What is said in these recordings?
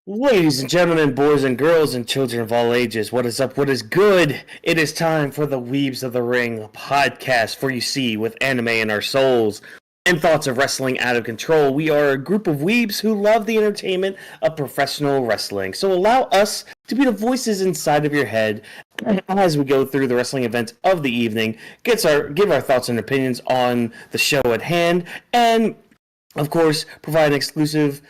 Ladies and gentlemen, boys and girls, and children of all ages, what is up? What is good? It is time for the Weebs of the Ring podcast for you see with anime in our souls and thoughts of wrestling out of control. We are a group of weebs who love the entertainment of professional wrestling. So allow us to be the voices inside of your head as we go through the wrestling events of the evening, give our thoughts and opinions on the show at hand, and of course provide an exclusive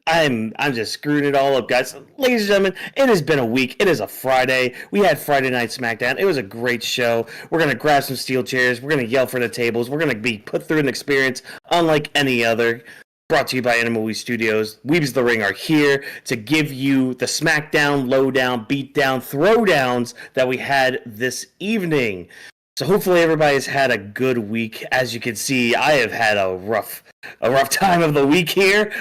I'm just screwing it all up, guys. Ladies and gentlemen, it has been a week. It is a Friday. We had Friday Night SmackDown. It was a great show. We're gonna grab some steel chairs. We're gonna yell for the tables. We're gonna be put through an experience unlike any other. Brought to you by Animal Weeb Studios. Weebs of the Ring are here to give you the SmackDown, lowdown, beatdown, throwdowns that we had this evening. So hopefully everybody's had a good week. As you can see, I have had a rough time of the week here.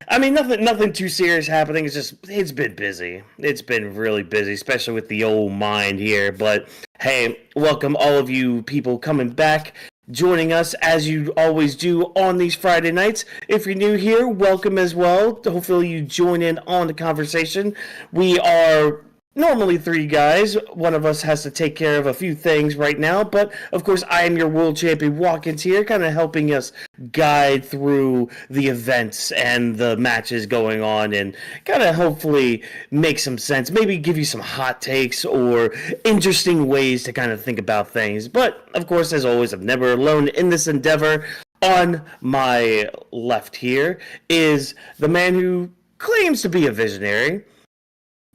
Nothing too serious happening. It's been busy. It's been really busy, especially with the old mind here. But hey, welcome all of you people coming back, joining us as you always do on these Friday nights. If you're new here, welcome as well. Hopefully you join in on the conversation. We are normally three guys. One of us has to take care of a few things right now, but of course I am your world champion Watkins here, kind of helping us guide through the events and the matches going on and kind of hopefully make some sense, maybe give you some hot takes or interesting ways to kind of think about things. But of course, as always, I'm never alone in this endeavor. On my left here is the man who claims to be a visionary,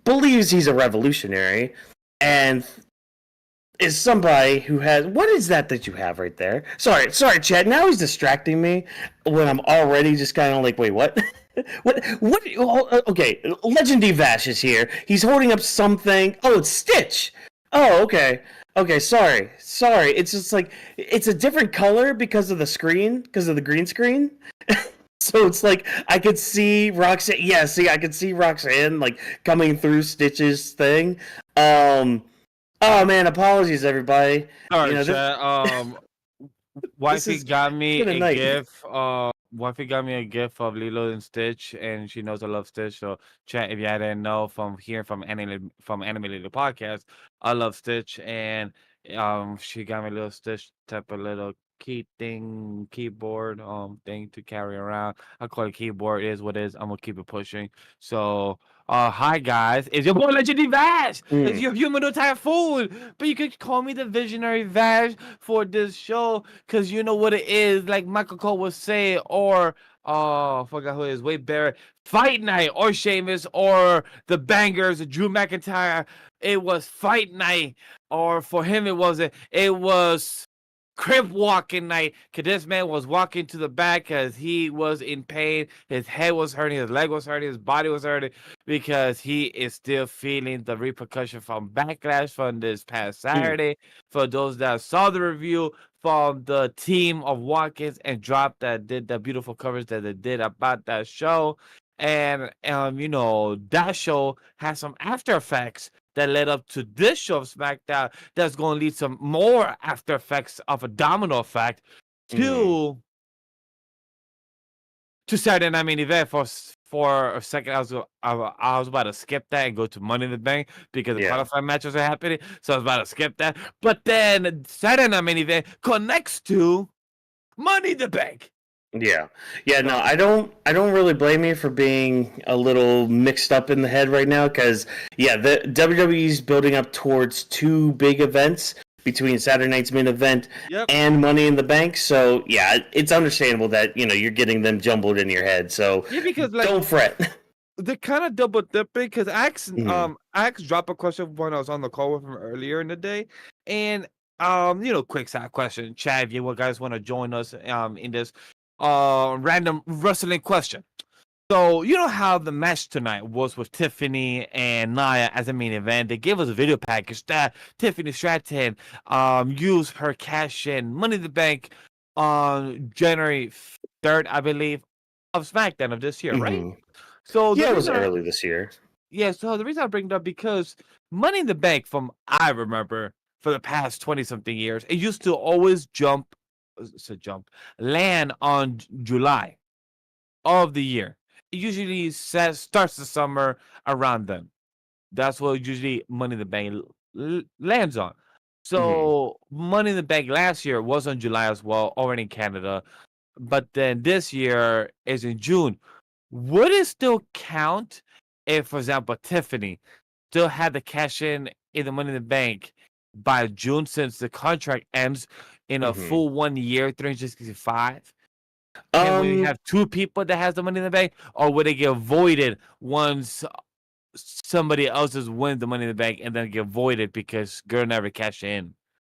believes he's a revolutionary, and is somebody who has... What is that you have right there? Sorry, Chad. Now he's distracting me when I'm already just kind of like, wait, what? What? Okay, Legendy Vash is here. He's holding up something. Oh, it's Stitch. Oh, okay. Okay, sorry. It's just like, it's a different color because of the screen, because of the green screen. So it's like I could see Roxanne. Yeah, see, I could see Roxanne like coming through Stitch's thing. Oh man, apologies everybody. Sorry, chat. Wifey is got me been a a night. gift. Wifey got me a gift of Lilo and Stitch, and she knows I love Stitch. So, chat, if you didn't know from here from Anime Lilo podcast, I love Stitch, and she got me a little Stitch type of little keyboard thing to carry around. I call it keyboard. It is what it is. I'm gonna keep it pushing. So hi guys, it's your boy Legendary Vash. It's your human typhoon, but you could call me the Visionary Vash for this show, cause you know what it is. Like Michael Cole would say, or I forgot who it is. Wade Barrett, Fight Night, or Sheamus, or the Bangers, Drew McIntyre. It was Fight Night, or for him it was crib walking night, because this man was walking to the back because he was in pain. His head was hurting, his leg was hurting, his body was hurting, because he is still feeling the repercussion from backlash from this past Saturday. For those that saw the review from the team of Watkins and Drop that did the beautiful coverage that they did about that show, and that show has some after effects that led up to this show of SmackDown that's going to lead some more after effects of a domino effect to Saturday Night Main Event. For a second, I was about to skip that and go to Money in the Bank because the qualifying matches are happening. So I was about to skip that. But then Saturday Night Main Event connects to Money in the Bank. Yeah. No, I don't really blame you for being a little mixed up in the head right now, because the WWE's building up towards two big events between Saturday night's main event and Money in the Bank. So yeah, it's understandable that you're getting them jumbled in your head. So because don't fret. They're kind of double dipping, because I asked Drop a question when I was on the call with him earlier in the day, and quick side question, Chad, if you guys want to join us in this random wrestling question. So you know how the match tonight was with Tiffany and Nia as a main event. They gave us a video package that Tiffany Stratton used her cash in Money in the Bank on January 3rd, I believe, of SmackDown of this year, right? So it was early this year. Yeah, so the reason I bring it up, because Money in the Bank, from I remember for the past 20-something years, it used to always land on July. of the year. It usually starts the summer around then. That's what usually Money in the Bank lands on. Hmm. So Money in the Bank last year was on July as well, already in Canada. But then this year is in June. Would it still count if, for example, Tiffany still had the cash in the Money in the Bank by June, since the contract ends in a Hmm. full 1 year, 365? Can we Um, have two people that has the Money in the Bank, or would it get voided once somebody else's wins the Money in the Bank and then get voided because girl never cashed in?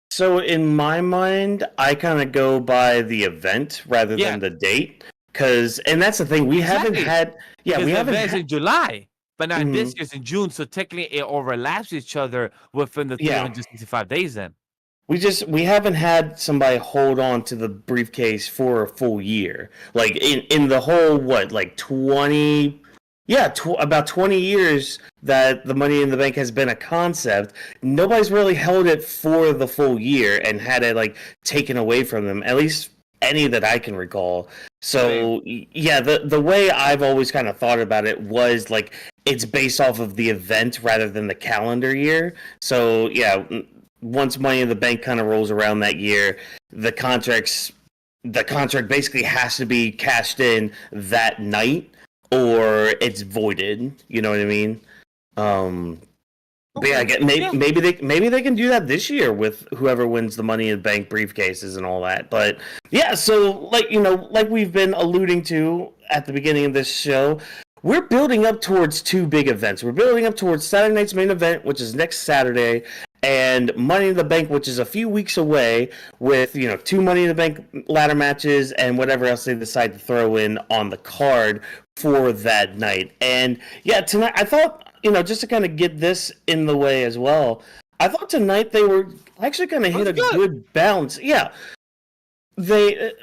so in my mind, I kind of go by the event rather Yeah, than the date, and that's the thing. We haven't exactly. had, yeah, Because we the haven't event's had. in July, but now this Mhm. year's in June, so technically it overlaps each other within the Yeah, 365 days then. we haven't had somebody hold on to the briefcase for a full year. Like in the whole what, like 20, yeah, about 20 years that the Money in the Bank has been a concept. Nobody's really held it for the full year and had it like taken away from them. At least any that I can recall. Same. So yeah, the way I've always kind of thought about it was like it's based off of the event rather than the calendar year. So yeah, once Money in the Bank kind of rolls around that year, the contracts the contract basically has to be cashed in that night or it's voided. You know what I mean? Um, but yeah, I Okay. get, Yeah. maybe they can do that this year with whoever wins the Money in the Bank briefcases and all that. But yeah, so like we've been alluding to at the beginning of this show, we're building up towards two big events. We're building up towards Saturday night's main event, which is next Saturday, and Money in the Bank, which is a few weeks away, with two Money in the Bank ladder matches and whatever else they decide to throw in on the card for that night. And yeah, tonight I thought, just to kind of get this in the way as well, I thought tonight they were actually going to It hit was a good. good balance. Yeah, they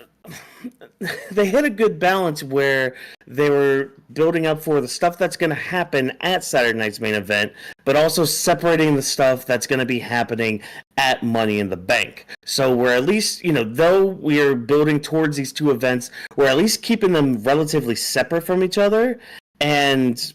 they hit a good balance where they were building up for the stuff that's going to happen at Saturday night's main event, but also separating the stuff that's going to be happening at Money in the Bank. So we're at least, though we're building towards these two events, we're at least keeping them relatively separate from each other. And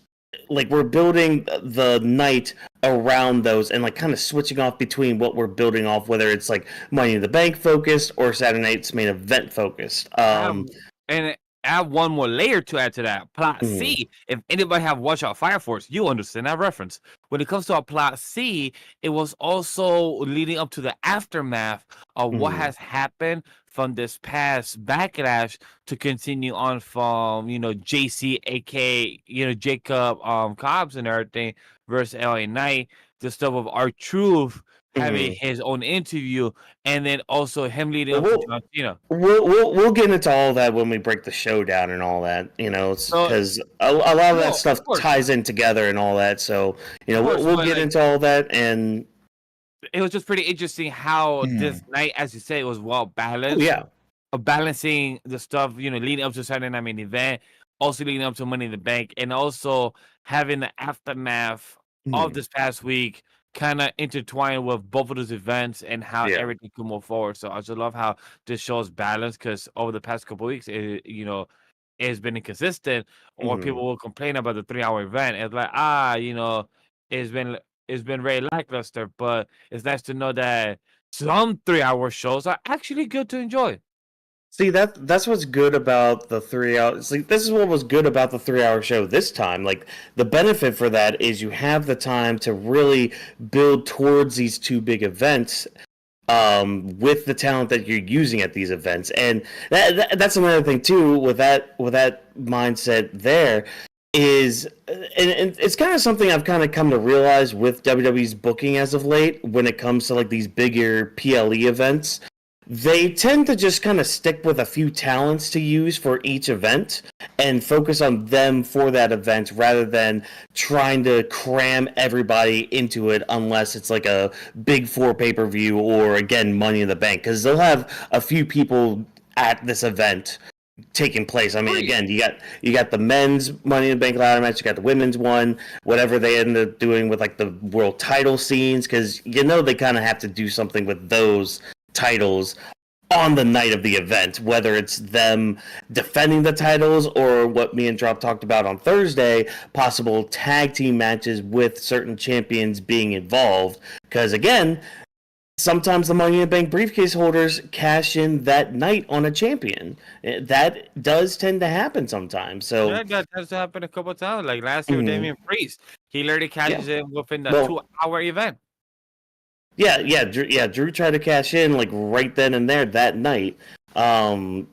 like we're building the night around those and like kind of switching off between what we're building off, whether it's like Money in the Bank focused or Saturday night's main event focused. I have, and I have one more layer to add to that. Plot Mhm, C. If anybody have watched out Fire Force, you understand that reference. When it comes to our plot C, it was also leading up to the aftermath of what mhm. has happened from this past backlash to continue on from JC, aka Jacob Cobbs and everything versus LA Knight, the stuff of our truth having Mhm. his own interview, and then also him leading But up to John Cena. we'll get into all that when we break the show down and all that, So because a lot of that no, stuff ties in together and all that. So of course, we'll but get like into all that and it was just pretty interesting how this Mhm. night, as you say, it was well Oh balanced. yeah. Of balancing the stuff, leading up to Saturday Night Main Event, also leading up to Money in the Bank, and also having the aftermath of Mhm. this past week kind of intertwined with both of those events and how Yeah. everything can move forward. So I just love how this show's balanced, because over the past couple weeks, it's been inconsistent, or Mhm. people will complain about the 3 hour event. It's like, it's been it's been very lackluster, but it's nice to know that some 3 hour shows are actually good to enjoy. See, that's what's good about the 3 hours. Like, this is what was good about the 3 hour show this time. Like the benefit for that is you have the time to really build towards these two big events with the talent that you're using at these events. And that's another thing too with that mindset there is and it's kind of something I've kind of come to realize with WWE's booking as of late when it comes to like these bigger PLE events. They tend to just kind of stick with a few talents to use for each event and focus on them for that event rather than trying to cram everybody into it unless it's like a big four pay-per-view or again Money in the Bank, because they'll have a few people at this event taking place. I mean, Agreed. again, you got the men's Money in the Bank ladder match, you got the women's one, whatever they end up doing with like the world title scenes, because they kind of have to do something with those titles on the night of the event, whether it's them defending the titles or what me and Drop talked about on Thursday, possible tag team matches with certain champions being involved. Because again, sometimes the Money in the Bank briefcase holders cash in that night on a champion. That does tend to happen sometimes. So Yeah, that has happened a couple of times. Like last year, Damian Priest, he literally cashes in within the 2-hour event. Drew tried to cash in like right then and there that night. And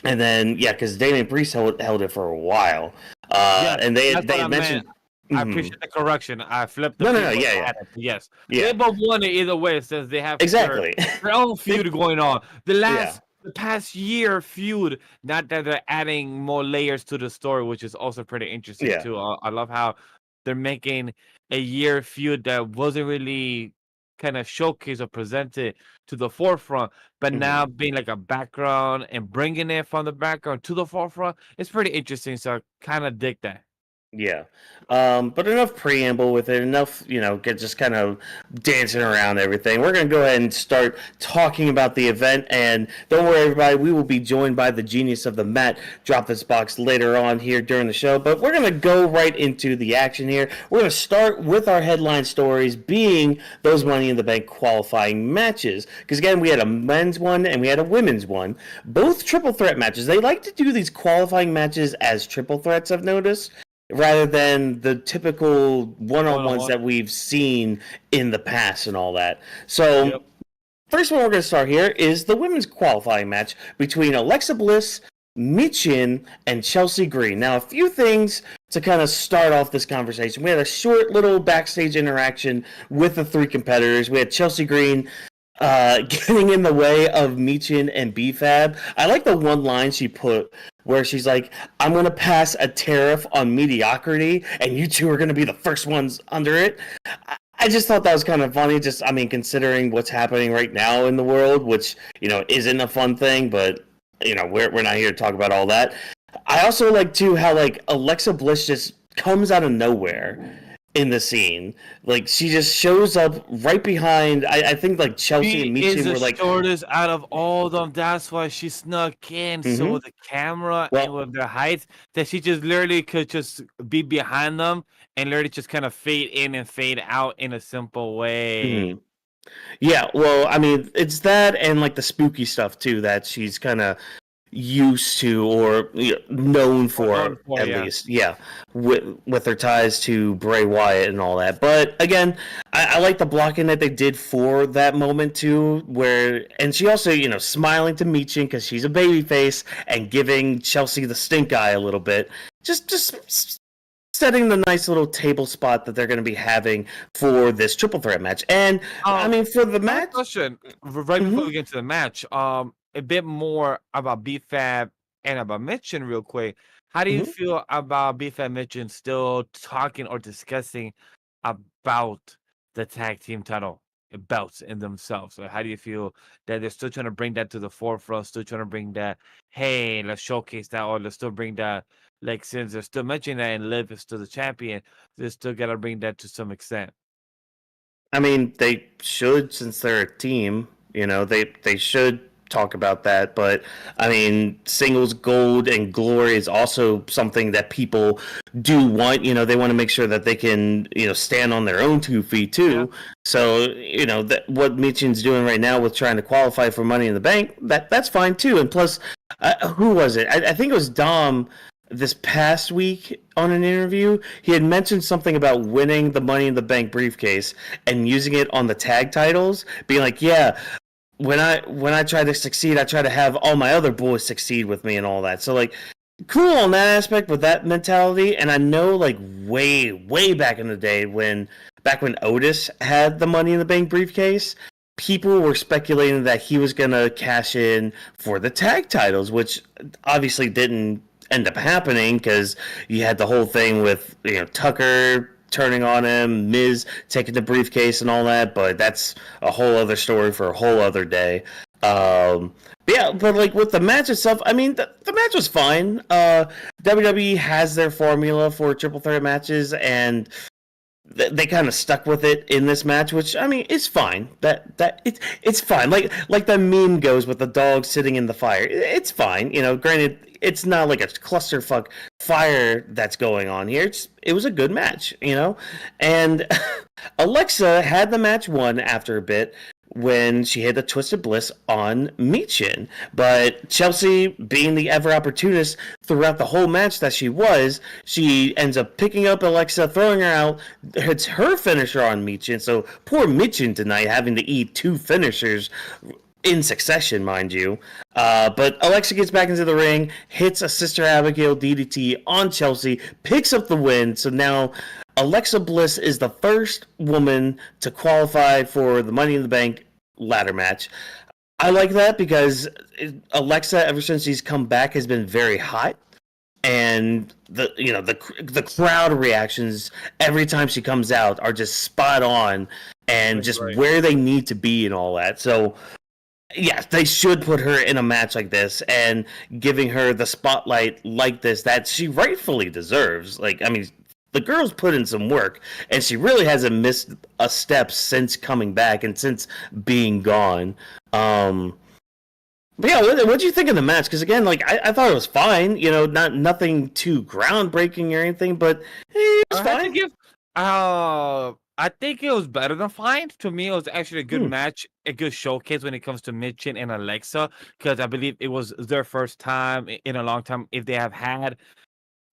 then because Damian Priest held it for a while. And they mentioned. I appreciate the correction. I flipped the Yes. Yeah. They both won it either way since they have exactly their own feud going on. The past year feud, not that they're adding more layers to the story, which is also pretty interesting too. I love how they're making a year feud that wasn't really kind of showcased or presented to the forefront, but now being like a background and bringing it from the background to the forefront, it's pretty interesting. So I kind of dig that. Yeah. But enough preamble with it, enough, just kind of dancing around everything. We're going to go ahead and start talking about the event, and don't worry, everybody, we will be joined by the genius of the mat, Drop This Box, later on here during the show, but we're going to go right into the action here. We're going to start with our headline stories being those Money in the Bank qualifying matches, because again, we had a men's one and we had a women's one, both triple threat matches. They like to do these qualifying matches as triple threats, I've noticed, rather than the typical one-on-ones that we've seen in the past and all that. So, first one we're going to start here is the women's qualifying match between Alexa Bliss, Michin, and Chelsea Green. Now, a few things to kind of start off this conversation. We had a short little backstage interaction with the three competitors. We had Chelsea Green getting in the way of Michin and BFAB. I like the one line she put where she's like, I'm going to pass a tariff on mediocrity, and you two are going to be the first ones under it. I just thought that was kind of funny, considering what's happening right now in the world, which, isn't a fun thing, but, we're not here to talk about all that. I also like, too, how, Alexa Bliss just comes out of nowhere in the scene. She just shows up right behind, I think, Chelsea and Michin were, the shortest out of all of them. That's why she snuck in. So with the camera and with their height, that she just literally could just be behind them and literally just kind of fade in and fade out in a simple way. Yeah, well, it's that and, the spooky stuff, too, that she's kind of used to or known for at least with her ties to Bray Wyatt and all that. But again, I like the blocking that they did for that moment too, and she also smiling to Michin because she's a babyface and giving Chelsea the stink eye a little bit, just setting the nice little table spot that they're going to be having for this triple threat match. And for the match question right before we get to the match, a bit more about BFAB and about Michin real quick. How do you feel about BFAB Michin still talking or discussing about the tag team title belts in themselves? So how do you feel that they're still trying to bring that to the forefront, still trying to bring that, hey, let's showcase that, or let's still bring that, since they're still mentioning that and Liv is still the champion, they still got to bring that to some extent? They should, since they're a team, they should talk about that, but singles gold and glory is also something that people do want. They want to make sure that they can stand on their own 2 feet too. So that what Michin's doing right now with trying to qualify for Money in the Bank, that's fine too. And plus, who was it? I think it was Dom this past week on an interview. He had mentioned something about winning the Money in the Bank briefcase and using it on the tag titles, being like, when I try to succeed, I try to have all my other boys succeed with me and all that. So cool on that aspect with that mentality. And I know way back in the day when Otis had the Money in the Bank briefcase, people were speculating that he was gonna cash in for the tag titles, which obviously didn't end up happening because you had the whole thing with Tucker turning on him, Miz taking the briefcase and all that, but that's a whole other story for a whole other day. But with the match itself, the match was fine. WWE has their formula for triple threat matches, and they kind of stuck with it in this match, which I mean, it's fine. It's fine. Like the meme goes with the dog sitting in the fire. It's fine. Granted, it's not like a clusterfuck fire that's going on here. It was a good match. And Alexa had the match won after a bit when she hit a Twisted Bliss on Michin. But Chelsea, being the ever opportunist throughout the whole match that she ends up picking up Alexa, throwing her out, hits her finisher on Michin. So poor Michin tonight having to eat 2 finishers in succession, mind you. But Alexa gets back into the ring, hits a Sister Abigail DDT on Chelsea, picks up the win. So now Alexa Bliss is the first woman to qualify for the Money in the Bank ladder match. I like that because Alexa, ever since she's come back, has been very hot, and the crowd reactions every time she comes out are just spot on and just right where they need to be and all that. So yeah, they should put her in a match like this and giving her the spotlight like this that she rightfully deserves. Like, I mean, the girl's put in some work, and she really hasn't missed a step since coming back and since being gone. But yeah, what do you think of the match? Because again, like I thought it was fine. Nothing too groundbreaking or anything, but it was fine. I think it was better than fine. To me, it was actually a good match, a good showcase when it comes to Michin and Alexa, because I believe it was their first time in a long time. If they have had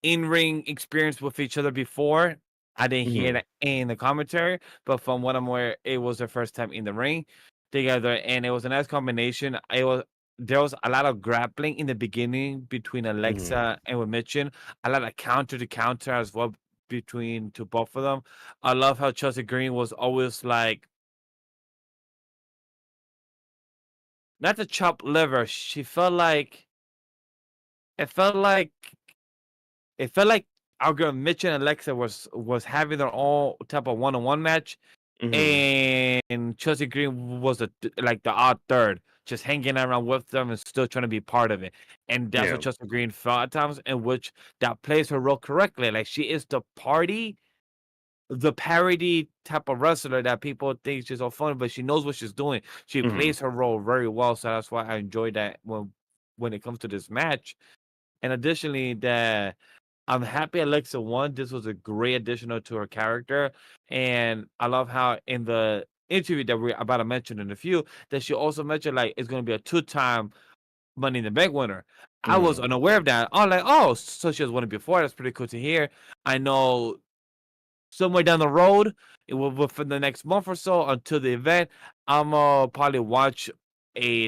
in-ring experience with each other before, I didn't hear that in the commentary, but from what I'm aware, it was their first time in the ring together, and it was a nice combination. There was a lot of grappling in the beginning between Alexa and with Michin, a lot of counter to counter as well between to both of them. I love how Chelsea Green was always like, not to chop liver. It felt like our girl Michin and Alexa was having their own type of one-on-one match, and Chelsea Green was the odd third, just hanging around with them and still trying to be part of it. And that's what Chelsea Green felt at times, in which that plays her role correctly. Like, she is the parody type of wrestler that people think she's so funny, but she knows what she's doing. She plays her role very well, so that's why I enjoyed that when it comes to this match. And additionally, I'm happy Alexa won. This was a great addition to her character. And I love how in the interview that we're about to mention in a few, that she also mentioned, like, it's going to be a 2-time Money in the Bank winner. I was unaware of that. I'm like, oh, so she has won it before. That's pretty cool to hear. I know somewhere down the road, within the next month or so until the event, I'm going to probably watch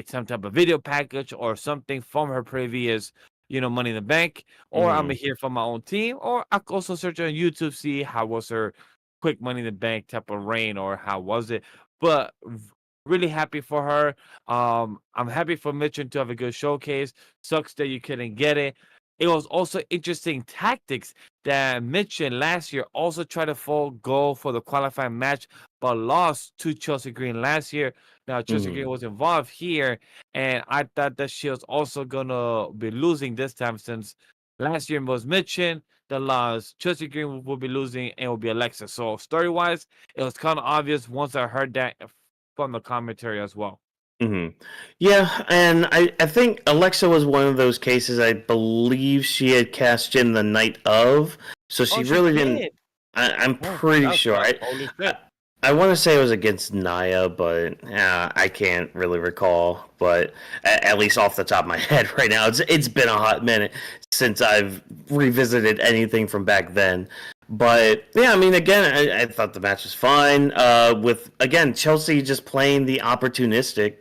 some type of video package or something from her previous Money in the Bank, or I'm gonna hear from my own team, or I could also search on YouTube, see how was her quick Money in the Bank type of reign, or how was it. But really happy for her. I'm happy for Michin to have a good showcase. Sucks that you couldn't get it. It was also interesting tactics that Michin last year also tried to go for the qualifying match, but lost to Chelsea Green last year. Now, Chelsea Green was involved here, and I thought that she was also going to be losing this time, since last year was Michin that lost. Chelsea Green will be losing, and it will be Alexa. So, story-wise, it was kind of obvious once I heard that from the commentary as well. Yeah, and I think Alexa was one of those cases. I believe she had cashed in the night of, so she really didn't. I'm pretty sure. I want to say it was against Nia, but I can't really recall. But at least off the top of my head right now, it's been a hot minute since I've revisited anything from back then. But yeah, I mean, again, I thought the match was fine. With again Chelsea just playing the opportunistic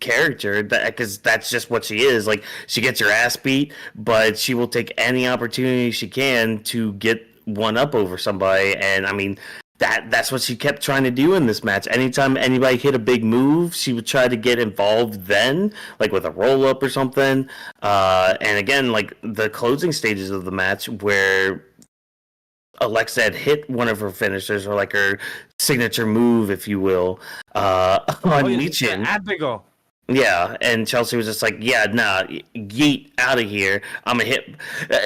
character, because that's just what she is. Like, she gets her ass beat, but she will take any opportunity she can to get one up over somebody. And I mean, that's what she kept trying to do in this match. Anytime anybody hit a big move, she would try to get involved then, like with a roll-up or something. And again, like the closing stages of the match where Alexa had hit one of her finishers, or like her signature move, if you will, on Michin. Abigail. Yeah, and Chelsea was just like, yeah, nah, yeet out of here. I'm a hit.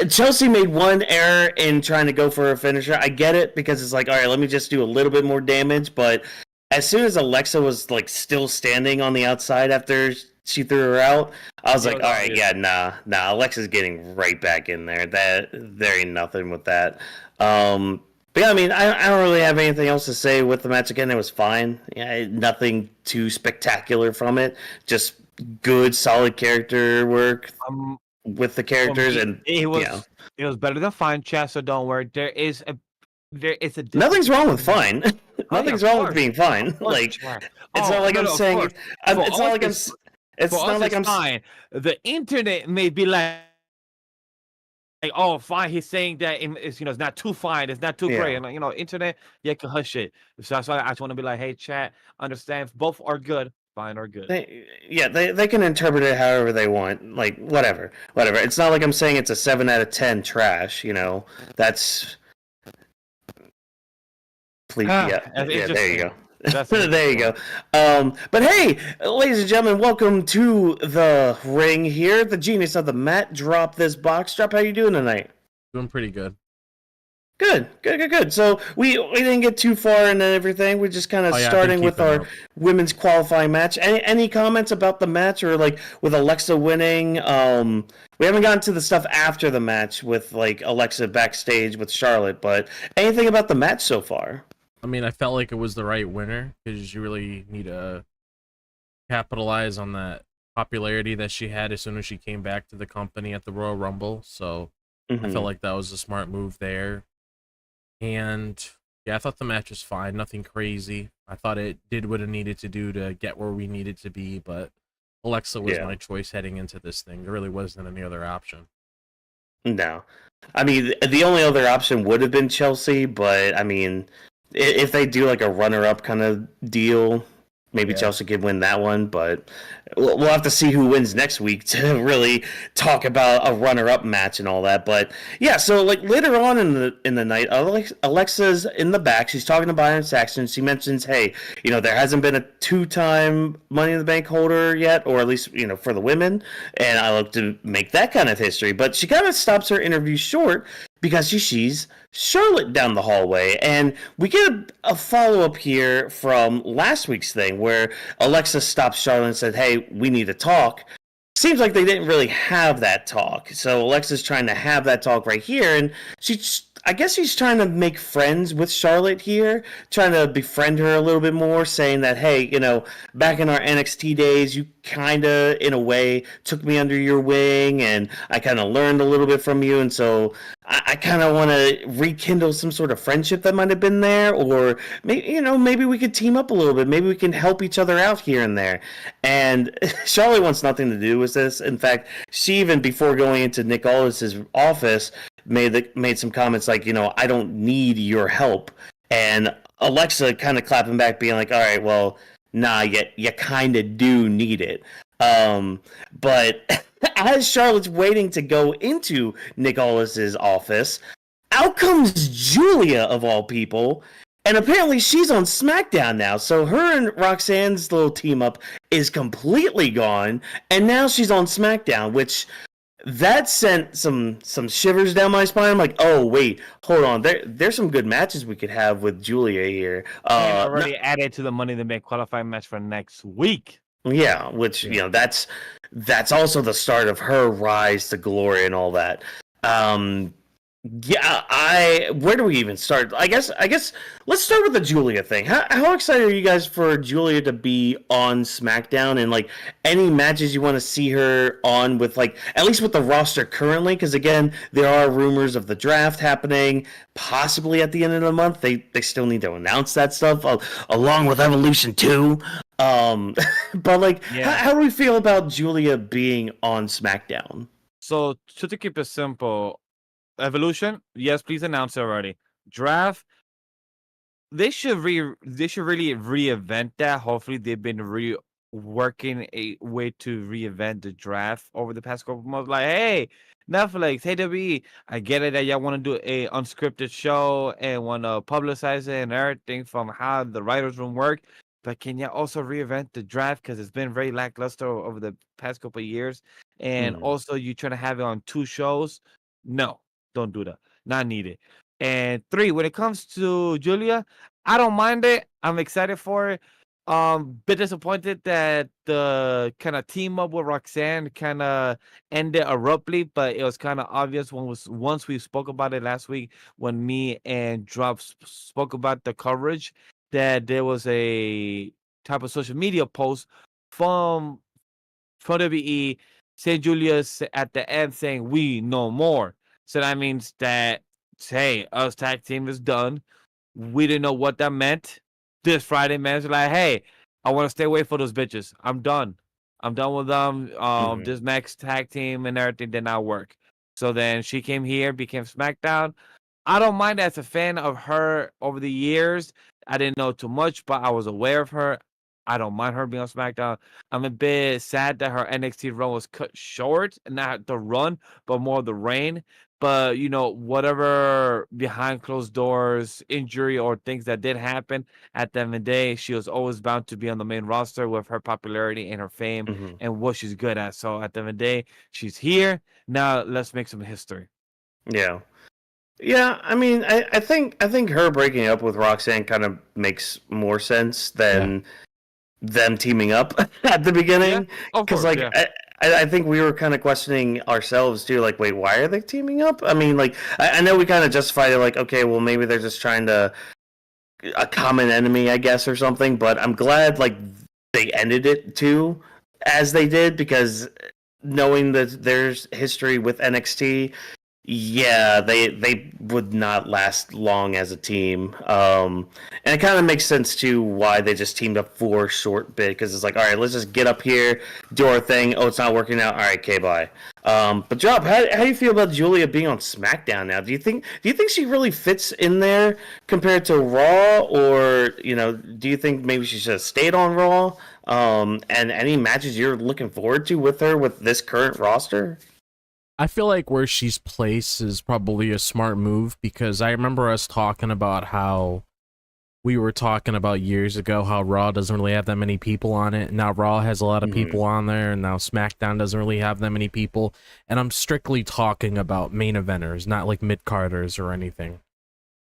Chelsea made one error in trying to go for a finisher. I get it because it's like, all right, let me just do a little bit more damage. But as soon as Alexa was like still standing on the outside after she threw her out, I was It like, was all right, obvious. yeah, nah, Alexa's getting right back in there. There ain't nothing with that. Um, but yeah, I mean, I don't really have anything else to say with the match. Again, it was fine. Yeah, nothing too spectacular from it. Just good, solid character work Um, with the for characters, me, and it yeah, was it was better than fine, chat. So don't worry. There is a difference nothing's wrong with between. fine. Oh yeah, Nothing's wrong with being of fine. course, Like, chat. it's not Oh like no, I'm no, of saying course. it. For It's not us, like for It's not us, like it's fine. The internet may be like, oh, fine. He's saying that it's it's not too fine. It's not too great. Yeah. And internet, you can hush it. So that's why I just want to be like, hey, chat, understand both are good, fine or good. They can interpret it however they want. Like whatever. It's not like I'm saying it's a 7 out of 10 trash. That's please. Ah, Yeah, that's yeah. There you interesting. go. That's an There interesting you one. go. But hey, ladies and gentlemen, welcome to the ring here. The genius of the mat. Drop this box. Drop. How you doing tonight? Doing pretty good. Good. So we didn't get too far into everything. We're just kind of Oh yeah, I've been starting with keeping our up. women's qualifying match. Any comments about the match or like with Alexa winning? We haven't gotten to the stuff after the match with like Alexa backstage with Charlotte, but anything about the match so far? I mean, I felt like it was the right winner because you really need to capitalize on that popularity that she had as soon as she came back to the company at the Royal Rumble. So I felt Mm-hmm. like that was a smart move there. And yeah, I thought the match was fine, nothing crazy. I thought it did what it needed to do to get where we needed to be, but Alexa was Yeah. my choice heading into this thing. There really wasn't any other option. No. I mean, the only other option would have been Chelsea, but I mean, if they do like a runner-up kind of deal, maybe Yeah. Chelsea could win that one. But we'll have to see who wins next week to really talk about a runner-up match and all that. But yeah, so like later on in the night, Alexa's in the back. She's talking to Byron Saxton. She mentions, hey, there hasn't been a two-time Money in the Bank holder yet, or at least for the women, and I look to make that kind of history. But she kind of stops her interview short because she sees Charlotte down the hallway. And we get a follow up here from last week's thing where Alexa stopped Charlotte and said, hey, we need to talk. Seems like they didn't really have that talk. So Alexa's trying to have that talk right here. And I guess she's trying to make friends with Charlotte here, trying to befriend her a little bit more, saying that, hey, back in our NXT days, you kind of, in a way, took me under your wing, and I kind of learned a little bit from you, and so I kind of want to rekindle some sort of friendship that might have been there, or maybe we could team up a little bit. Maybe we can help each other out here and there. And Charlotte wants nothing to do with this. In fact, she even before going into Nick Aldis's office made some comments like, I don't need your help. And Alexa kind of clapping back, being like, all right, well, nah, you kind of do need it. But as Charlotte's waiting to go into Nick Aldis's office, out comes Julia of all people, and apparently she's on SmackDown now. So her and Roxanne's little team up is completely gone, and now she's on SmackDown, which that sent some shivers down my spine. I'm like, oh wait, hold on. There's some good matches we could have with Julia here. And already added to the Money in the Bank qualifying match for next week. Yeah, which Yeah. that's also the start of her rise to glory and all that. Yeah, where do we even start? I guess let's start with the Julia thing. How excited are you guys for Julia to be on SmackDown, and like any matches you want to see her on with, like at least with the roster currently? Because again, there are rumors of the draft happening possibly at the end of the month. They still need to announce that stuff along with Evolution 2. But like, Yeah. how do we feel about Julia being on SmackDown? So to keep it simple, Evolution, yes, please announce it already. Draft, they should really reinvent that. Hopefully, they've been working a way to reinvent the draft over the past couple of months. Like, hey, Netflix, hey WWE, I get it that y'all want to do a unscripted show and want to publicize it and everything from how the writers room work. but can you also reinvent the draft because it's been very lackluster over the past couple of years? And also, you trying to have it on 2 shows? No, don't do that. Not needed. And 3, when it comes to Julia, I don't mind it. I'm excited for it. Bit disappointed that the kind of team up with Roxanne kind of ended abruptly, but it was kind of obvious once we spoke about it last week when me and Drop spoke about the coverage that there was a type of social media post from WWE St. Julius at the end saying we know more. So that means that hey, us tag team is done. We didn't know what that meant. This Friday, man's like, hey, I want to stay away for those bitches. I'm done. I'm done with them. This Max tag team and everything did not work. So then she came here, became SmackDown. I don't mind as a fan of her over the years. I didn't know too much, but I was aware of her. I don't mind her being on SmackDown. I'm a bit sad that her NXT run was cut short, not the run, but more the reign. But whatever behind closed doors injury or things that did happen, at the end of the day, she was always bound to be on the main roster with her popularity and her fame and what she's good at. So at the end of the day, she's here. Now let's make some history. Yeah. Yeah, I mean, I think her breaking up with Roxanne kind of makes more sense than them teaming up at the beginning. Because I think we were kind of questioning ourselves too, like, wait, why are they teaming up? I mean, like, I know we kind of justified it, like, okay, well, maybe they're just trying to a common enemy, I guess, or something. But I'm glad like they ended it too as they did, because knowing that there's history with NXT, yeah, they would not last long as a team. And it kind of makes sense too why they just teamed up for a short bit, because it's like, all right, let's just get up here, do our thing. Oh, it's not working out. All right, okay, bye. But Job, how do you feel about Julia being on SmackDown now? Do you think she really fits in there compared to Raw, or do you think maybe she should have stayed on Raw? And any matches you're looking forward to with her with this current roster? I feel like where she's placed is probably a smart move, because I remember us talking about how we were talking about years ago how Raw doesn't really have that many people on it. Now Raw has a lot of people on there, and now SmackDown doesn't really have that many people. And I'm strictly talking about main eventers, not like mid-carders or anything.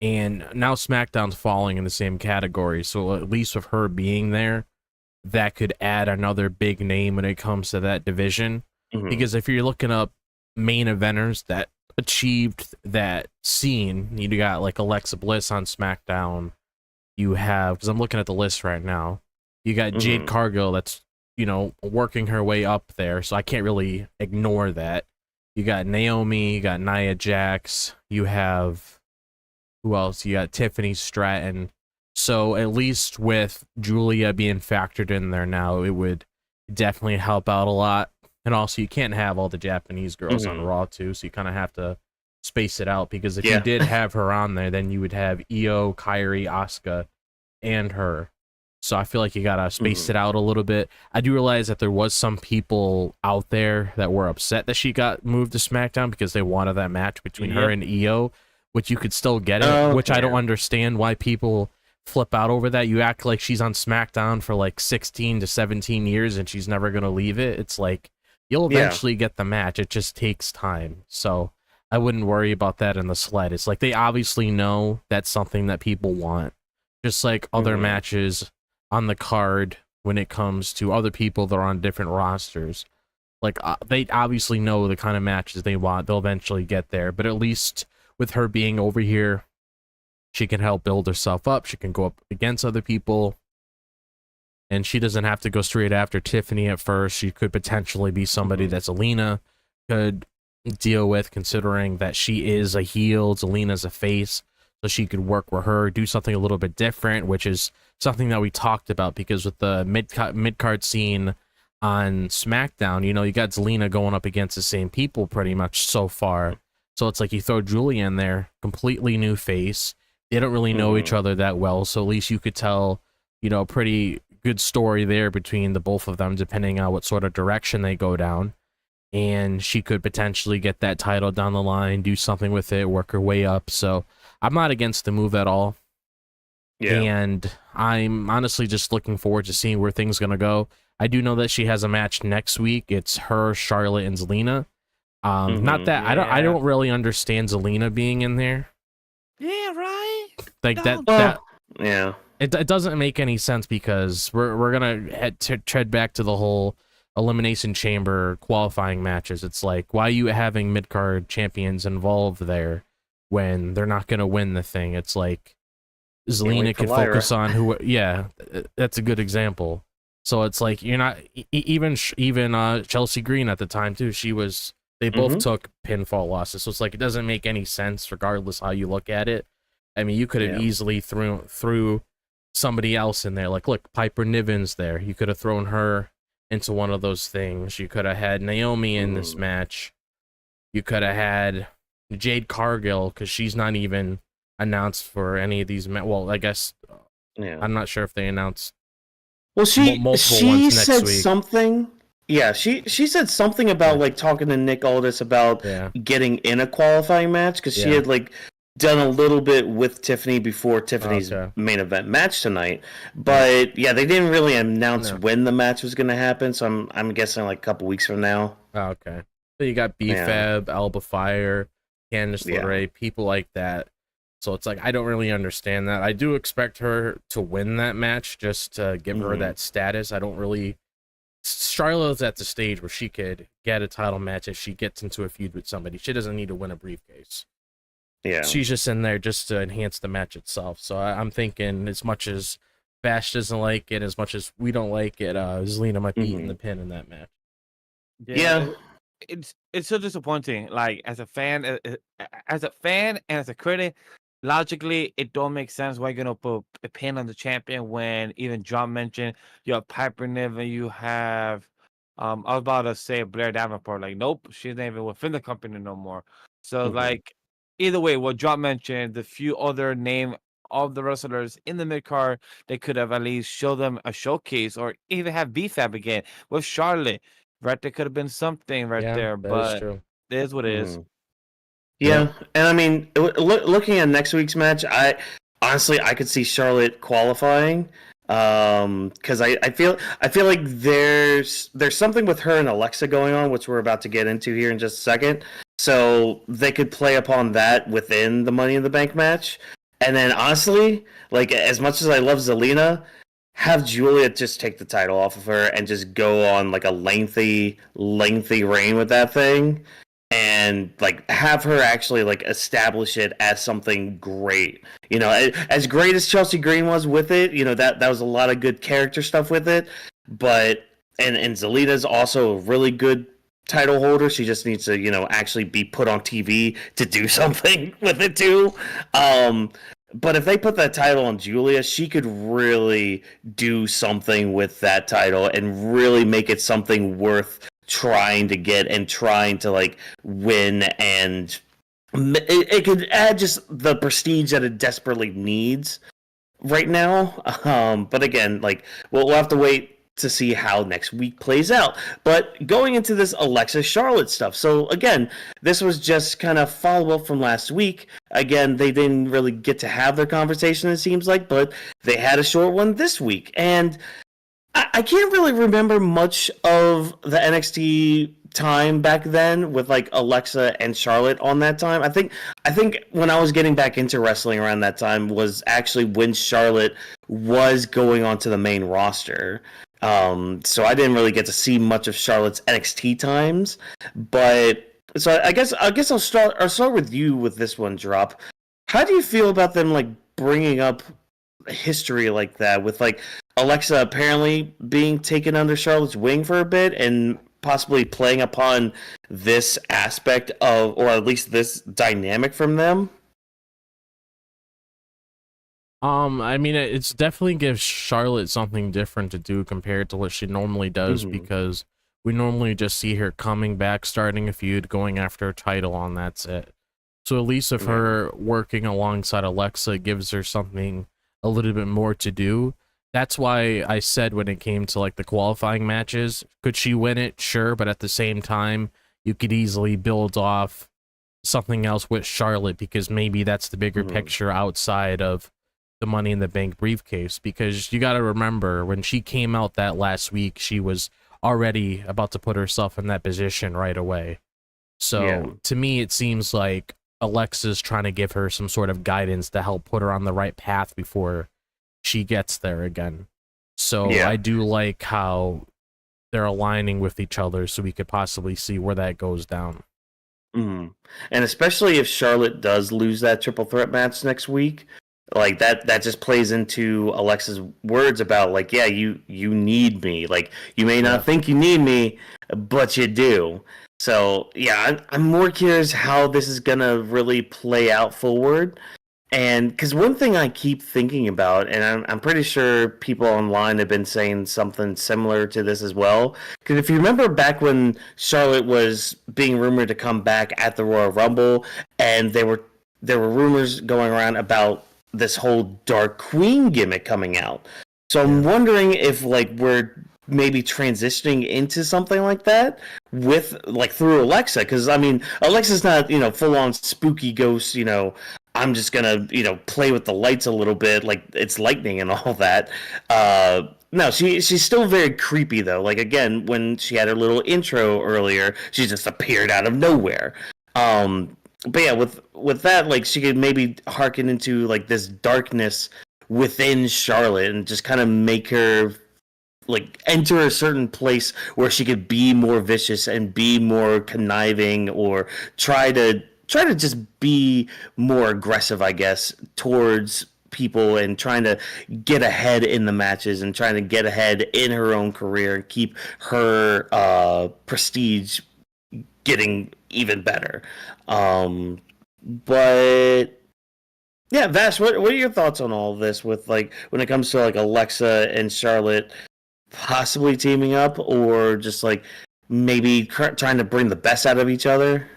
And now SmackDown's falling in the same category, so at least with her being there, that could add another big name when it comes to that division. Because if you're looking up main eventers that achieved that scene, you got like Alexa Bliss on SmackDown. You have, because I'm looking at the list right now, you got Jade Cargill that's working her way up there, so I can't really ignore that. You got Naomi, you got Nia Jax, you have, who else? You got Tiffany Stratton. So at least with Julia being factored in there now, it would definitely help out a lot. And also, you can't have all the Japanese girls on Raw, too, so you kind of have to space it out, because if you did have her on there, then you would have Io, Kairi, Asuka, and her. So I feel like you gotta space it out a little bit. I do realize that there was some people out there that were upset that she got moved to SmackDown because they wanted that match between her and Io, which you could still get it, which I don't understand why people flip out over that. You act like she's on SmackDown for like 16 to 17 years and she's never gonna leave it. It's like, you'll eventually get the match. It just takes time. So I wouldn't worry about that in the sled. It's like they obviously know that's something that people want. Just like other matches on the card when it comes to other people that are on different rosters. Like they obviously know the kind of matches they want. They'll eventually get there. But at least with her being over here, she can help build herself up. She can go up against other people. And she doesn't have to go straight after Tiffany at first. She could potentially be somebody that Zelina could deal with, considering that she is a heel, Zelina's a face. So she could work with her, do something a little bit different, which is something that we talked about, because with the mid-card scene on SmackDown, you got Zelina going up against the same people pretty much so far. So it's like you throw Julia in there, completely new face. They don't really know each other that well, so at least you could tell, pretty good story there between the both of them, depending on what sort of direction they go down. And she could potentially get that title down the line, do something with it, work her way up. So I'm not against the move at all. Yeah. And I'm honestly just looking forward to seeing where things gonna go. I do know that she has a match next week. It's her, Charlotte, and Zelina. Not that I don't really understand Zelina being in there. Yeah, right. Like No. that Yeah. it doesn't make any sense because we're gonna tread back to the whole elimination chamber qualifying matches. It's like, why are you having mid card champions involved there when they're not gonna win the thing? It's like Zelina could focus on who. Yeah, that's a good example. So it's like you're not even Chelsea Green at the time too. They both took pinfall losses. So it's like it doesn't make any sense regardless how you look at it. I mean, you could have easily threw somebody else in there. Like, look, Piper Niven's there. You could have thrown her into one of those things. You could have had Naomi in this match. You could have had Jade Cargill, because she's not even announced for any of these. Well, I guess I'm not sure if they announced. Well, she said week. something. Yeah, she said something about like talking to Nick Aldis about getting in a qualifying match because she had like done a little bit with Tiffany before Tiffany's main event match tonight. But yeah, they didn't really announce when the match was going to happen, so I'm guessing like a couple weeks from now. Oh, okay. So you got B-Fab, Alba Fire, Candice LeRae, people like that. So it's like I don't really understand that. I do expect her to win that match just to give her that status. I don't really. Charlotte's at the stage where she could get a title match if she gets into a feud with somebody. She doesn't need to win a briefcase. Yeah, she's just in there just to enhance the match itself. So I'm thinking, as much as Vash doesn't like it, as much as we don't like it, Zelina might be eating the pin in that match. Yeah. It's so disappointing. Like as a fan and as a critic, logically it don't make sense why you're gonna put a pin on the champion when even John mentioned you have Piper Niven, you have I was about to say Blair Davenport. Like, nope, she's not even within the company no more. So like either way, what John mentioned, the few other name of the wrestlers in the mid card, they could have at least show them a showcase or even have B-Fab again with Charlotte. Right, there could have been something there, but it is what it is. Yeah, and I mean, looking at next week's match, I could see Charlotte qualifying, because I feel like there's something with her and Alexa going on, which we're about to get into here in just a second. So they could play upon that within the Money in the Bank match, and then honestly, like as much as I love Zelina, have Julia just take the title off of her and just go on like a lengthy reign with that thing, and like have her actually like establish it as something great. You know, as great as Chelsea Green was with it, you know, that was a lot of good character stuff with it. But and Zelina's also a really good title holder. She just needs to, you know, actually be put on TV to do something with it too. But if they put that title on Julia, she could really do something with that title and really make it something worth trying to get and trying to like win, and it could add just the prestige that it desperately needs right now. But again, like we'll have to wait to see how next week plays out. But going into this Alexa Charlotte stuff, so again, this was just kind of follow-up from last week. Again, they didn't really get to have their conversation, it seems like, but they had a short one this week. And I can't really remember much of the NXT time back then with like Alexa and Charlotte on that time. I think when I was getting back into wrestling around that time was actually when Charlotte was going onto the main roster. So I didn't really get to see much of Charlotte's NXT times, but so I guess I'll start with you with this one, Drop. How do you feel about them like bringing up history like that with like Alexa apparently being taken under Charlotte's wing for a bit and possibly playing upon this aspect of, or at least this dynamic from them? I mean, it's definitely gives Charlotte something different to do compared to what she normally does, because we normally just see her coming back, starting a feud, going after a title, and that's it. So at least if her working alongside Alexa gives her something a little bit more to do. That's why I said when it came to like the qualifying matches, could she win it? Sure, but at the same time, you could easily build off something else with Charlotte, because maybe that's the bigger picture outside of the Money in the Bank briefcase, because you got to remember when she came out that last week, she was already about to put herself in that position right away. So to me, it seems like Alexa's trying to give her some sort of guidance to help put her on the right path before she gets there again. So I do like how they're aligning with each other, so we could possibly see where that goes down. And especially if Charlotte does lose that triple threat match next week, like that just plays into Alexa's words about like, yeah, you need me. Like, you may not think you need me, but you do. So yeah, I'm more curious how this is gonna really play out forward. And because one thing I keep thinking about, and I'm pretty sure people online have been saying something similar to this as well. Because if you remember back when Charlotte was being rumored to come back at the Royal Rumble, and there were rumors going around about this whole Dark Queen gimmick coming out. So I'm wondering if like we're maybe transitioning into something like that with like through Alexa, because I mean Alexa's not full on spooky ghost, I'm just gonna play with the lights a little bit like it's lightning and all that. No, she's still very creepy though. Like again, when she had her little intro earlier, she just appeared out of nowhere. But yeah, with that, like she could maybe hearken into like this darkness within Charlotte and just kind of make her like enter a certain place where she could be more vicious and be more conniving, or try to just be more aggressive, I guess, towards people and trying to get ahead in the matches and trying to get ahead in her own career and keep her prestige getting even better. But yeah, Vash, what are your thoughts on all of this with like when it comes to like Alexa and Charlotte possibly teaming up, or just like maybe trying to bring the best out of each other?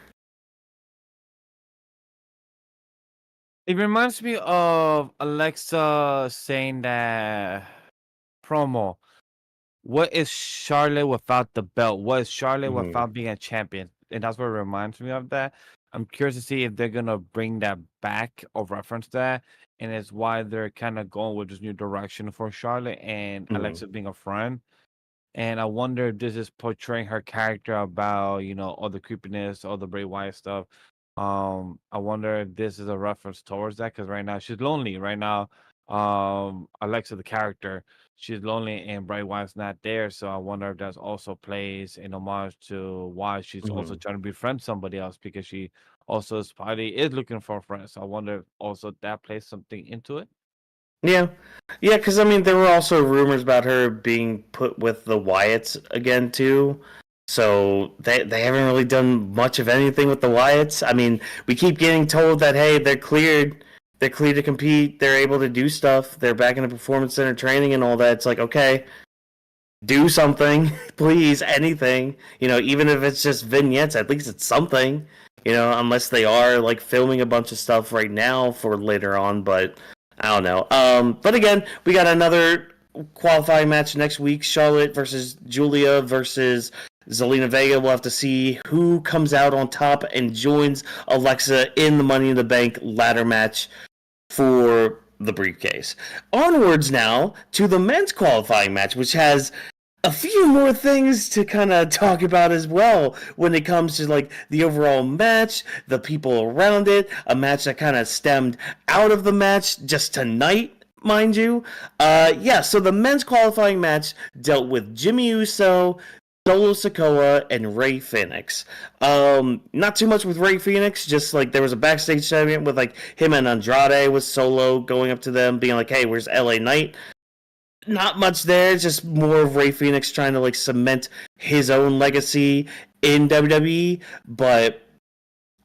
It reminds me of Alexa saying that promo. What is Charlotte without the belt? What is Charlotte without being a champion? And that's what reminds me of that. I'm curious to see if they're gonna bring that back or reference that, and it's why they're kind of going with this new direction for Charlotte and Alexa being a friend. And I wonder if this is portraying her character about all the creepiness, all the Bray Wyatt stuff. I wonder if this is a reference towards that, because right now she's lonely. Right now, Alexa the character, she's lonely and Bray Wyatt's not there. So I wonder if that also plays an homage to why she's also trying to befriend somebody else, because she also is looking for a friend. So I wonder if also that plays something into it. Yeah, because I mean there were also rumors about her being put with the Wyatts again too. So they haven't really done much of anything with the Wyatts. I mean, we keep getting told that hey, they're cleared to compete, they're able to do stuff, they're back in the performance center training and all that. It's like, okay, do something, please, anything. Even if it's just vignettes, at least it's something. Unless they are like filming a bunch of stuff right now for later on, but I don't know. But again, we got another qualifying match next week. Charlotte versus Julia versus Zelina Vega. We'll have to see who comes out on top and joins Alexa in the Money in the Bank ladder match for the briefcase. Onwards now to the men's qualifying match, which has a few more things to kind of talk about as well when it comes to like the overall match, the people around it, a match that kind of stemmed out of the match just tonight, mind you. So the men's qualifying match dealt with Jimmy Uso, Solo Sikoa, and Rey Fenix. Not too much with Rey Fenix, just like there was a backstage segment with like him and Andrade with Solo going up to them being like, hey, where's LA Knight? Not much there, just more of Rey Fenix trying to like cement his own legacy in WWE. But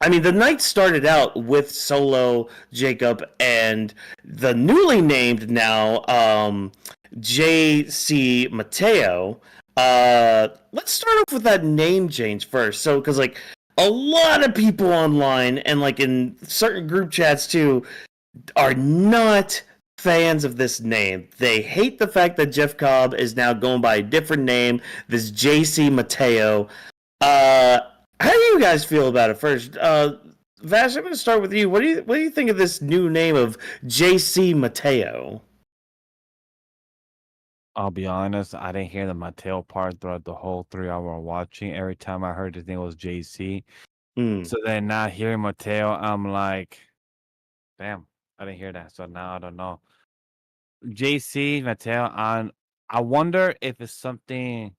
I mean, the night started out with Solo, Jacob, and the newly named now JC Mateo. Let's start off with that name change first. So, because like a lot of people online and like in certain group chats too are not fans of this name. They hate the fact that Jeff Cobb is now going by a different name, this JC Mateo. How do you guys feel about it first? Vash, I'm going to start with you. What do you think of this new name of JC Mateo? I'll be honest, I didn't hear the Mateo part throughout the whole 3 hour watching. Every time I heard his name was JC. Mm. So then not hearing Mateo, I'm like, damn, I didn't hear that. So now I don't know. JC, Mateo, I wonder if it's something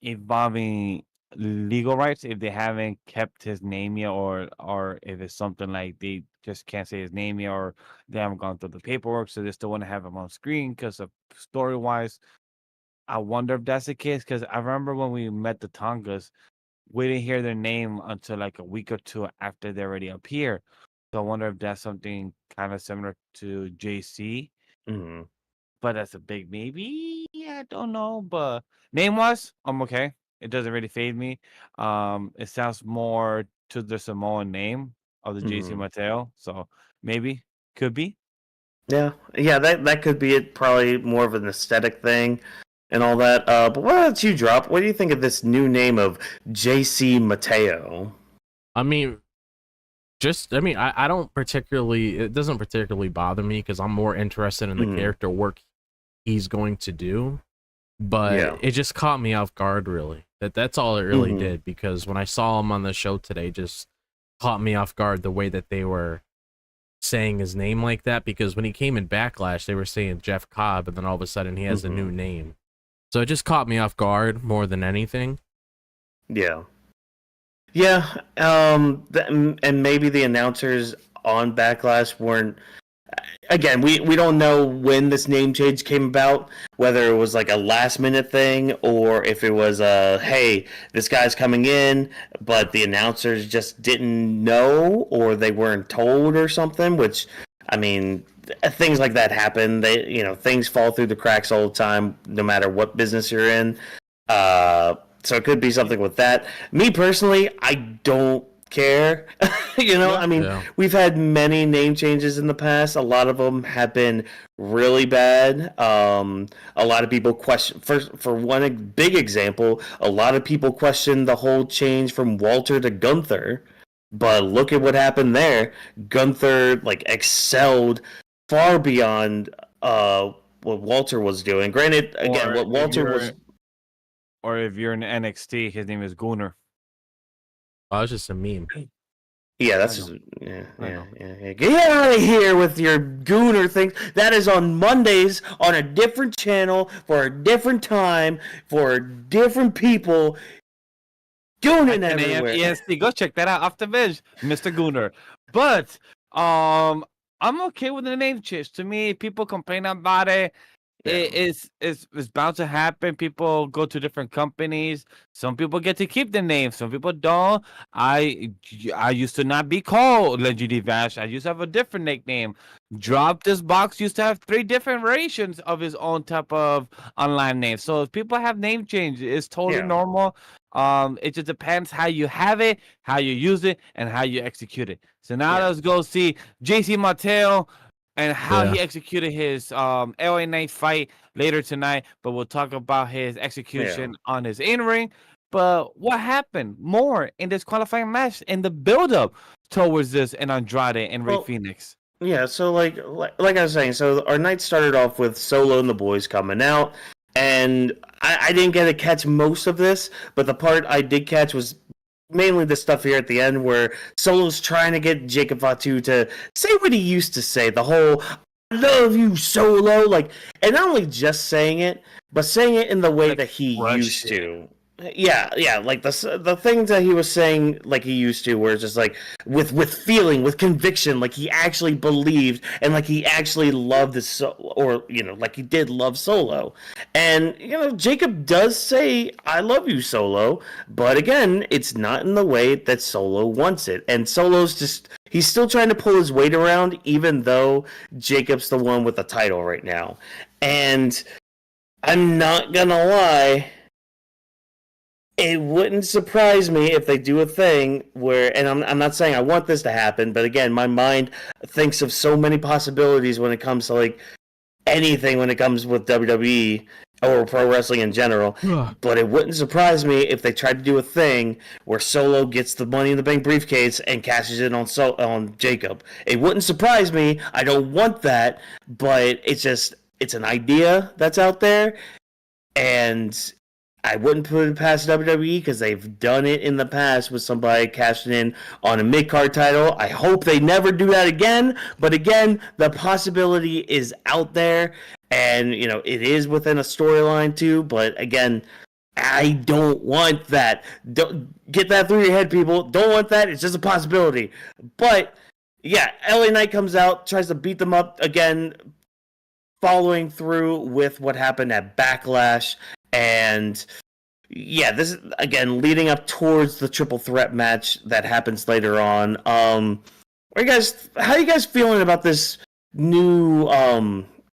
involving legal rights, if they haven't kept his name yet, or if it's something like they just can't say his name yet, or they haven't gone through the paperwork, so they still want to have him on screen because of story wise. I wonder if that's the case because I remember when we met the Tongas, we didn't hear their name until like a week or two after they already appear. So I wonder if that's something kind of similar to JC, Mm. but that's a big maybe. I don't know, but name wise, I'm okay. It doesn't really fade me. It sounds more to the Samoan name of the JC Mateo, so maybe could be. Yeah, that could be it. Probably more of an aesthetic thing and all that. But what about you, Drop? What do you think of this new name of JC Mateo? I mean, I don't particularly, it doesn't particularly bother me because I'm more interested in the character work he's going to do. But it just caught me off guard, really. That's all it really did, because when I saw him on the show today, just caught me off guard the way that they were saying his name like that, because when he came in Backlash, they were saying Jeff Cobb, and then all of a sudden he has a new name. So it just caught me off guard more than anything. Yeah. Yeah, and maybe the announcers on Backlash weren't. Again, we don't know when this name change came about, whether it was like a last minute thing or if it was hey, this guy's coming in, but the announcers just didn't know or they weren't told or something, which, I mean, things like that happen. Things fall through the cracks all the time, no matter what business you're in. So it could be something with that. Me personally, I don't care. We've had many name changes in the past. A lot of them have been really bad. A lot of people question, for one big example, a lot of people question the whole change from Walter to Gunther. But look at what happened there. Gunther excelled far beyond what Walter was doing. Granted, again, what Walter was. Or if you're in NXT, his name is Gunner. Oh, it's just a meme. Yeah, that's just yeah. Get out of here with your Gooner thing. That is on Mondays on a different channel for a different time for different people. Gooning everywhere. Yes, go check that out off the bench, Mr. Gunner. But I'm okay with the name change. To me, people complain about it. Yeah. It's bound to happen. People go to different companies. Some people get to keep the name. Some people don't. I used to not be called Legendary Vash. I used to have a different nickname. Drop This Box used to have 3 different variations of his own type of online name. So if people have name change, it's totally normal. It just depends how you have it, how you use it, and how you execute it. So now let's go see JC Mateo and how he executed his LA Knight fight later tonight. But we'll talk about his execution on his in-ring. But what happened more in this qualifying match in the build-up towards this and Andrade and Rey Fenix? Yeah, so like I was saying, so our night started off with Solo and the boys coming out. And I didn't get to catch most of this, but the part I did catch was mainly the stuff here at the end where Solo's trying to get Jacob Fatu to say what he used to say, the whole "I love you, Solo," and not only just saying it, but saying it in the way that he used to. Yeah, the things that he was saying like he used to, where it's just with feeling, with conviction, like he actually believed and like he actually loved this, or like he did love Solo. And Jacob does say "I love you, Solo," but again, it's not in the way that Solo wants it. And Solo's he's still trying to pull his weight around, even though Jacob's the one with the title right now. And I'm not gonna lie, it wouldn't surprise me if they do a thing where, and I'm not saying I want this to happen, but again, my mind thinks of so many possibilities when it comes to anything when it comes with WWE. or pro wrestling in general. But it wouldn't surprise me if they tried to do a thing where Solo gets the Money in the Bank briefcase and cashes in on Jacob. It wouldn't surprise me. I don't want that, but it's an idea that's out there, and I wouldn't put it past WWE because they've done it in the past with somebody cashing in on a mid-card title. I hope they never do that again. But again, the possibility is out there, and it is within a storyline too. But again, I don't want that. Don't get that through your head, people. Don't want that. It's just a possibility. But yeah, LA Knight comes out, tries to beat them up again, following through with what happened at Backlash. And yeah, this is again leading up towards the triple threat match that happens later on. How are you guys feeling about this new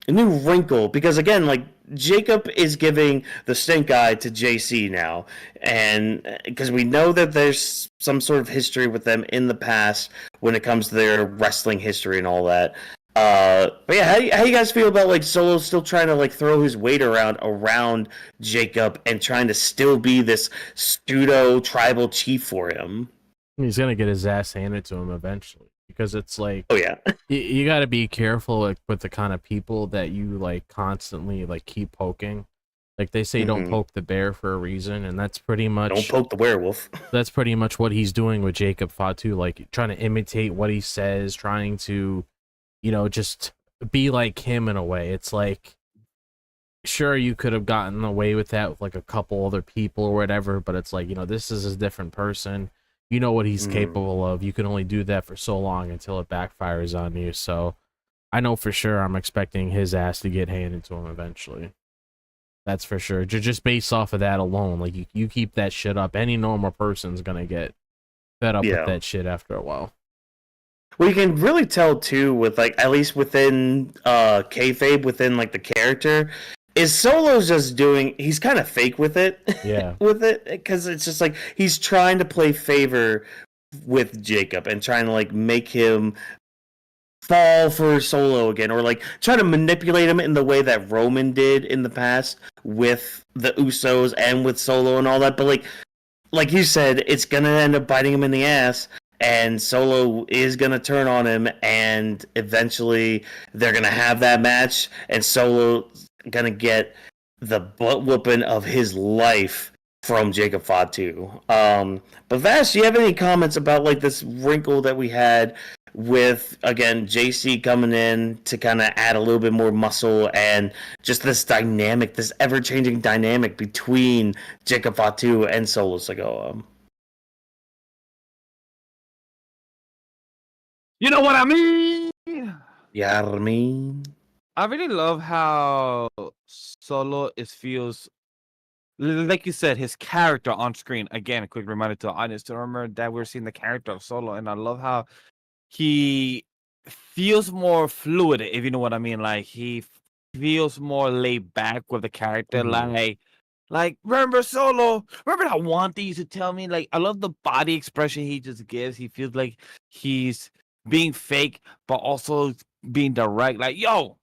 wrinkle? Because again, like, Jacob is giving the stink eye to JC now, and because we know that there's some sort of history with them in the past when it comes to their wrestling history and all that. But yeah, how you guys feel about like Solo still trying to like throw his weight around Jacob and trying to still be this pseudo tribal chief for him? He's gonna get his ass handed to him eventually, because it's like, oh yeah, you got to be careful like with the kind of people that you like constantly like keep poking. Like they say, don't poke the bear for a reason, and that's pretty much don't poke the werewolf. That's pretty much what he's doing with Jacob Fatu, like trying to imitate what he says, trying to, just be like him in a way. It's like, sure, you could have gotten away with that with like a couple other people or whatever, but it's like, this is a different person. You know what he's capable of. You can only do that for so long until it backfires on you. So I know for sure I'm expecting his ass to get handed to him eventually. That's for sure. Just based off of that alone, like you keep that shit up, any normal person's gonna get fed up with that shit after a while. Well, you can really tell too with like, at least within kayfabe, within like the character, is Solo's just he's kind of fake with it. Yeah. with it, because it's just like he's trying to play favor with Jacob and trying to like make him fall for Solo again, or like try to manipulate him in the way that Roman did in the past with the Usos and with Solo and all that. But like you said, it's gonna end up biting him in the ass. And Solo is going to turn on him, and eventually they're going to have that match, and Solo's going to get the butt whooping of his life from Jacob Fatu. But Vash, do you have any comments about like this wrinkle that we had with, again, JC coming in to kind of add a little bit more muscle, and just this dynamic, this ever-changing dynamic between Jacob Fatu and Solo Sikoa? You know what I mean? Yeah, I mean, I really love how Solo feels, like you said, his character on screen. Again, a quick reminder to the audience to remember that we're seeing the character of Solo, and I love how he feels more fluid, if you know what I mean. Like he feels more laid back with the character. Like, remember Solo? Remember how one thing you used to tell me? Like, I love the body expression he just gives. He feels like he's being fake, but also being direct. Like, yo,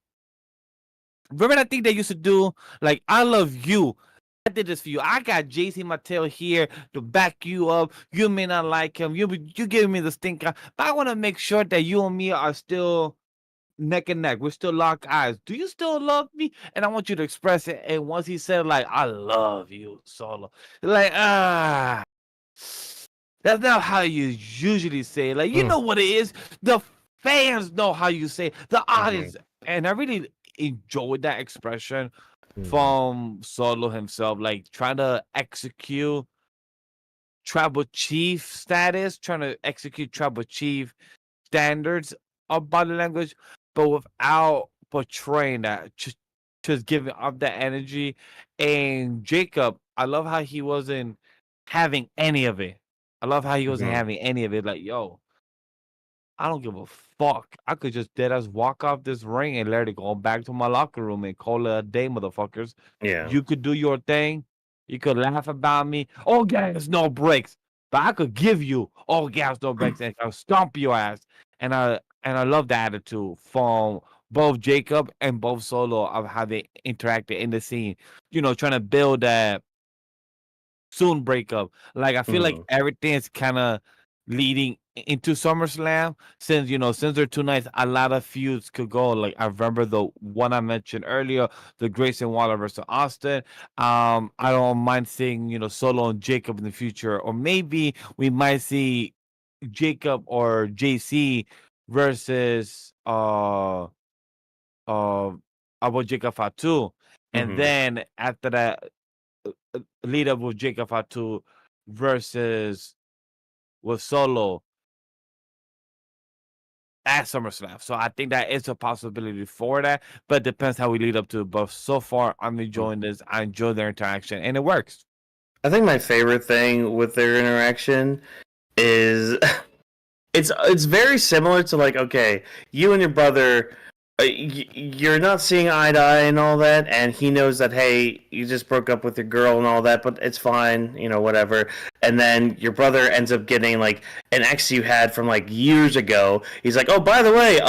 remember that thing they used to do? Like, I love you. I did this for you. I got JC Mateo here to back you up. You may not like him. You giving me the stink eye, but I want to make sure that you and me are still neck and neck. We're still locked eyes. Do you still love me? And I want you to express it. And once he said, like, I love you, Solo, like, that's not how you usually say it. Like, you know what it is. The fans know how you say it. The audience. And I really enjoyed that expression from Solo himself. Like, trying to execute tribal chief status, trying to execute tribal chief standards of body language, but without portraying that. Just giving up that energy. And Jacob, I love how he wasn't having any of it. I love how he wasn't having any of it. Like, yo, I don't give a fuck. I could just deadass walk off this ring and let it go back to my locker room and call it a day, motherfuckers. Yeah. You could do your thing. You could laugh about me. Oh, gas, no breaks. But I could give you all gas, no breaks, and I'll stomp your ass. And I love the attitude from both Jacob and both Solo of how they interacted in the scene. Trying to build that soon breakup. Like I feel like everything is kind of leading into SummerSlam since they're 2 nights, a lot of feuds could go. Like I remember the one I mentioned earlier, the Grayson Waller versus Austin. I don't mind seeing Solo and Jacob in the future, or maybe we might see Jacob or JC versus about Jacob Fatu, and then after that lead up with Jacob Fatu versus with Solo at SummerSlam. So I think that is a possibility for that, but it depends how we lead up to it. But so far, I'm enjoying this. I enjoy their interaction, and it works. I think my favorite thing with their interaction is it's very similar to, like, okay, you and your brother, you're not seeing eye to eye and all that, and he knows that, hey, you just broke up with your girl and all that, but it's fine, whatever. And then your brother ends up getting, like, an ex you had from, like, years ago. He's like, oh, by the way,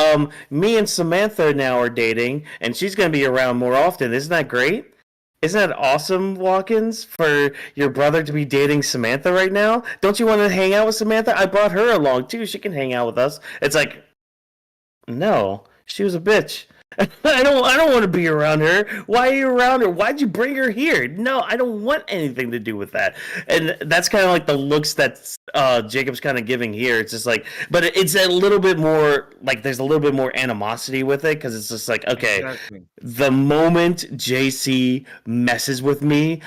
me and Samantha now are dating, and she's gonna be around more often. Isn't that great? Isn't that awesome, Watkins, for your brother to be dating Samantha right now? Don't you want to hang out with Samantha? I brought her along, too. She can hang out with us. It's like, no, she was a bitch. I don't want to be around her. Why are you around her? Why'd you bring her here? No, I don't want anything to do with that. And that's kind of like the looks that Jacob's kind of giving here. It's just like, but it's a little bit more, like, there's a little bit more animosity with it, because it's just like, okay, exactly. The moment JC messes with me,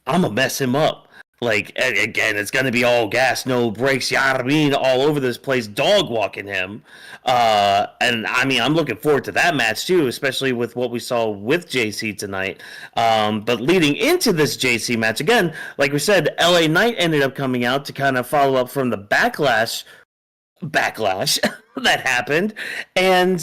I'm gonna mess him up. Like, again, it's going to be all gas, no brakes, all over this place, dog walking him. And, I mean, I'm looking forward to that match, too, especially with what we saw with JC tonight. But leading into this JC match, again, like we said, LA Knight ended up coming out to kind of follow up from the backlash that happened. And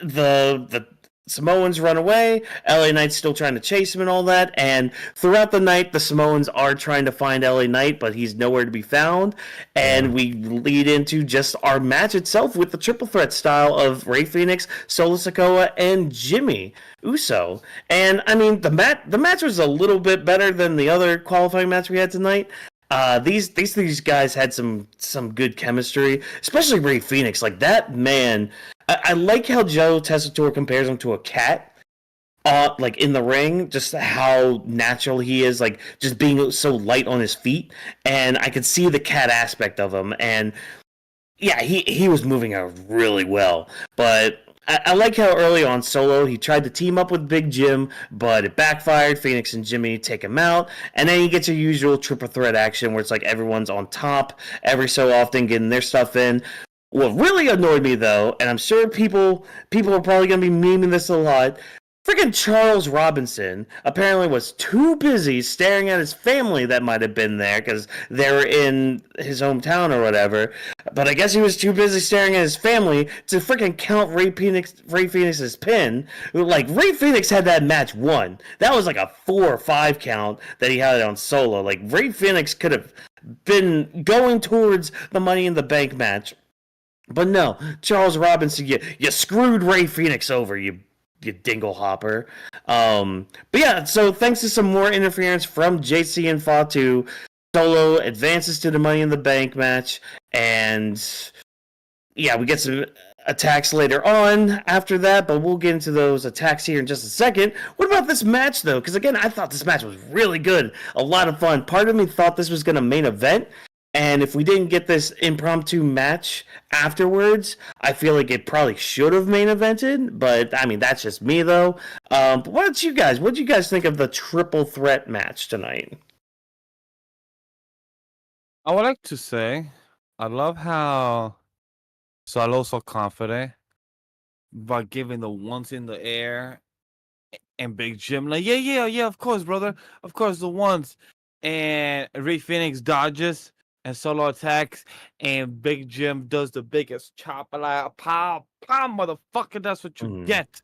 the Samoans run away. LA Knight's still trying to chase him and all that. And throughout the night, the Samoans are trying to find LA Knight, but he's nowhere to be found. And we lead into just our match itself with the triple threat style of Rey Fenix, Solo Sikoa, and Jimmy Uso. And I mean, the match was a little bit better than the other qualifying match we had tonight. These guys had some good chemistry, especially Rey Fenix. Like, that man, I like how Joe Tessitore compares him to a cat. Like, in the ring, just how natural he is, like, just being so light on his feet. And I could see the cat aspect of him. And yeah, he was moving out really well. But I like how early on Solo, he tried to team up with Big Jim, but it backfired. Phoenix and Jimmy take him out, and then you get your usual triple threat action where it's like everyone's on top every so often getting their stuff in. What really annoyed me, though, and I'm sure people are probably going to be memeing this a lot, freaking Charles Robinson apparently was too busy staring at his family that might have been there because they were in his hometown or whatever. But I guess he was too busy staring at his family to freaking count Rey Fenix's pin. Like, Rey Fenix had that match won. That was like a 4 or 5 count that he had on Solo. Like, Rey Fenix could have been going towards the Money in the Bank match. But no, Charles Robinson, you screwed Rey Fenix over, you dingle hopper. But yeah, so thanks to some more interference from JC and Fatu, Solo advances to the Money in the Bank match, and yeah, we get some attacks later on after that, but we'll get into those attacks here in just a second. What about this match, though? Because again, I thought this match was really good, a lot of fun. Part of me thought this was going to main event, and if we didn't get this impromptu match afterwards, I feel like it probably should have main evented. But I mean, that's just me, though. But what did you guys think of the triple threat match tonight? I would like to say, I love how Solo's so confident by giving the ones in the air, and Big Jim like, yeah, of course, brother, of course, the ones. And Rey Fenix dodges, and Solo attacks, and Big Jim does the biggest chop, like, pow, motherfucker, that's what you get.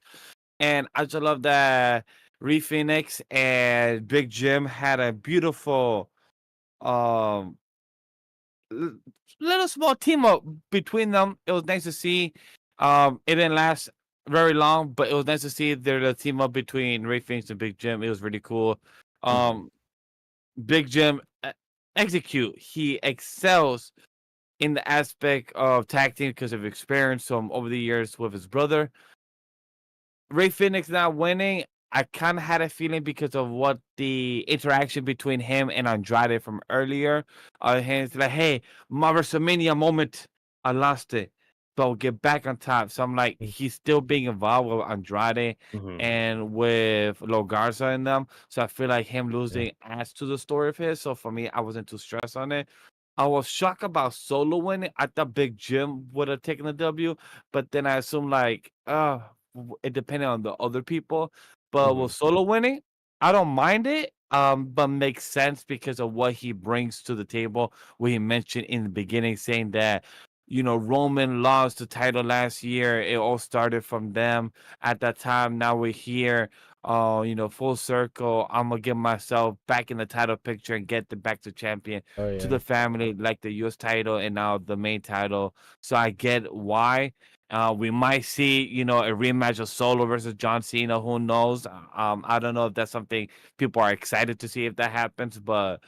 And I just love that Rey Fenix and Big Jim had a beautiful little small team up between them. It was nice to see. It didn't last very long, but it was nice to see the team up between Rey Fenix and Big Jim. It was really cool. Big Jim execute. He excels in the aspect of tag team because of experience from over the years with his brother. Rey Fenix not winning, I kind of had a feeling because of what the interaction between him and Andrade from earlier. He's like, hey, my WrestleMania moment, I lost it. So I'll get back on top. So I'm like, he's still being involved with Andrade and with Lo Garza in them. So I feel like him losing adds to the story of his. So for me, I wasn't too stressed on it. I was shocked about Solo winning. I thought Big Jim would have taken the W, but then I assumed like, it depended on the other people. But with Solo winning, I don't mind it. But makes sense because of what he brings to the table. What he mentioned in the beginning, saying that Roman lost the title last year. It all started from them at that time. Now we're here. Full circle. I'm gonna get myself back in the title picture and get the back to champion to the family, like the US title and now the main title. So I get why. We might see, a rematch of Solo versus John Cena. Who knows? I don't know if that's something people are excited to see if that happens, but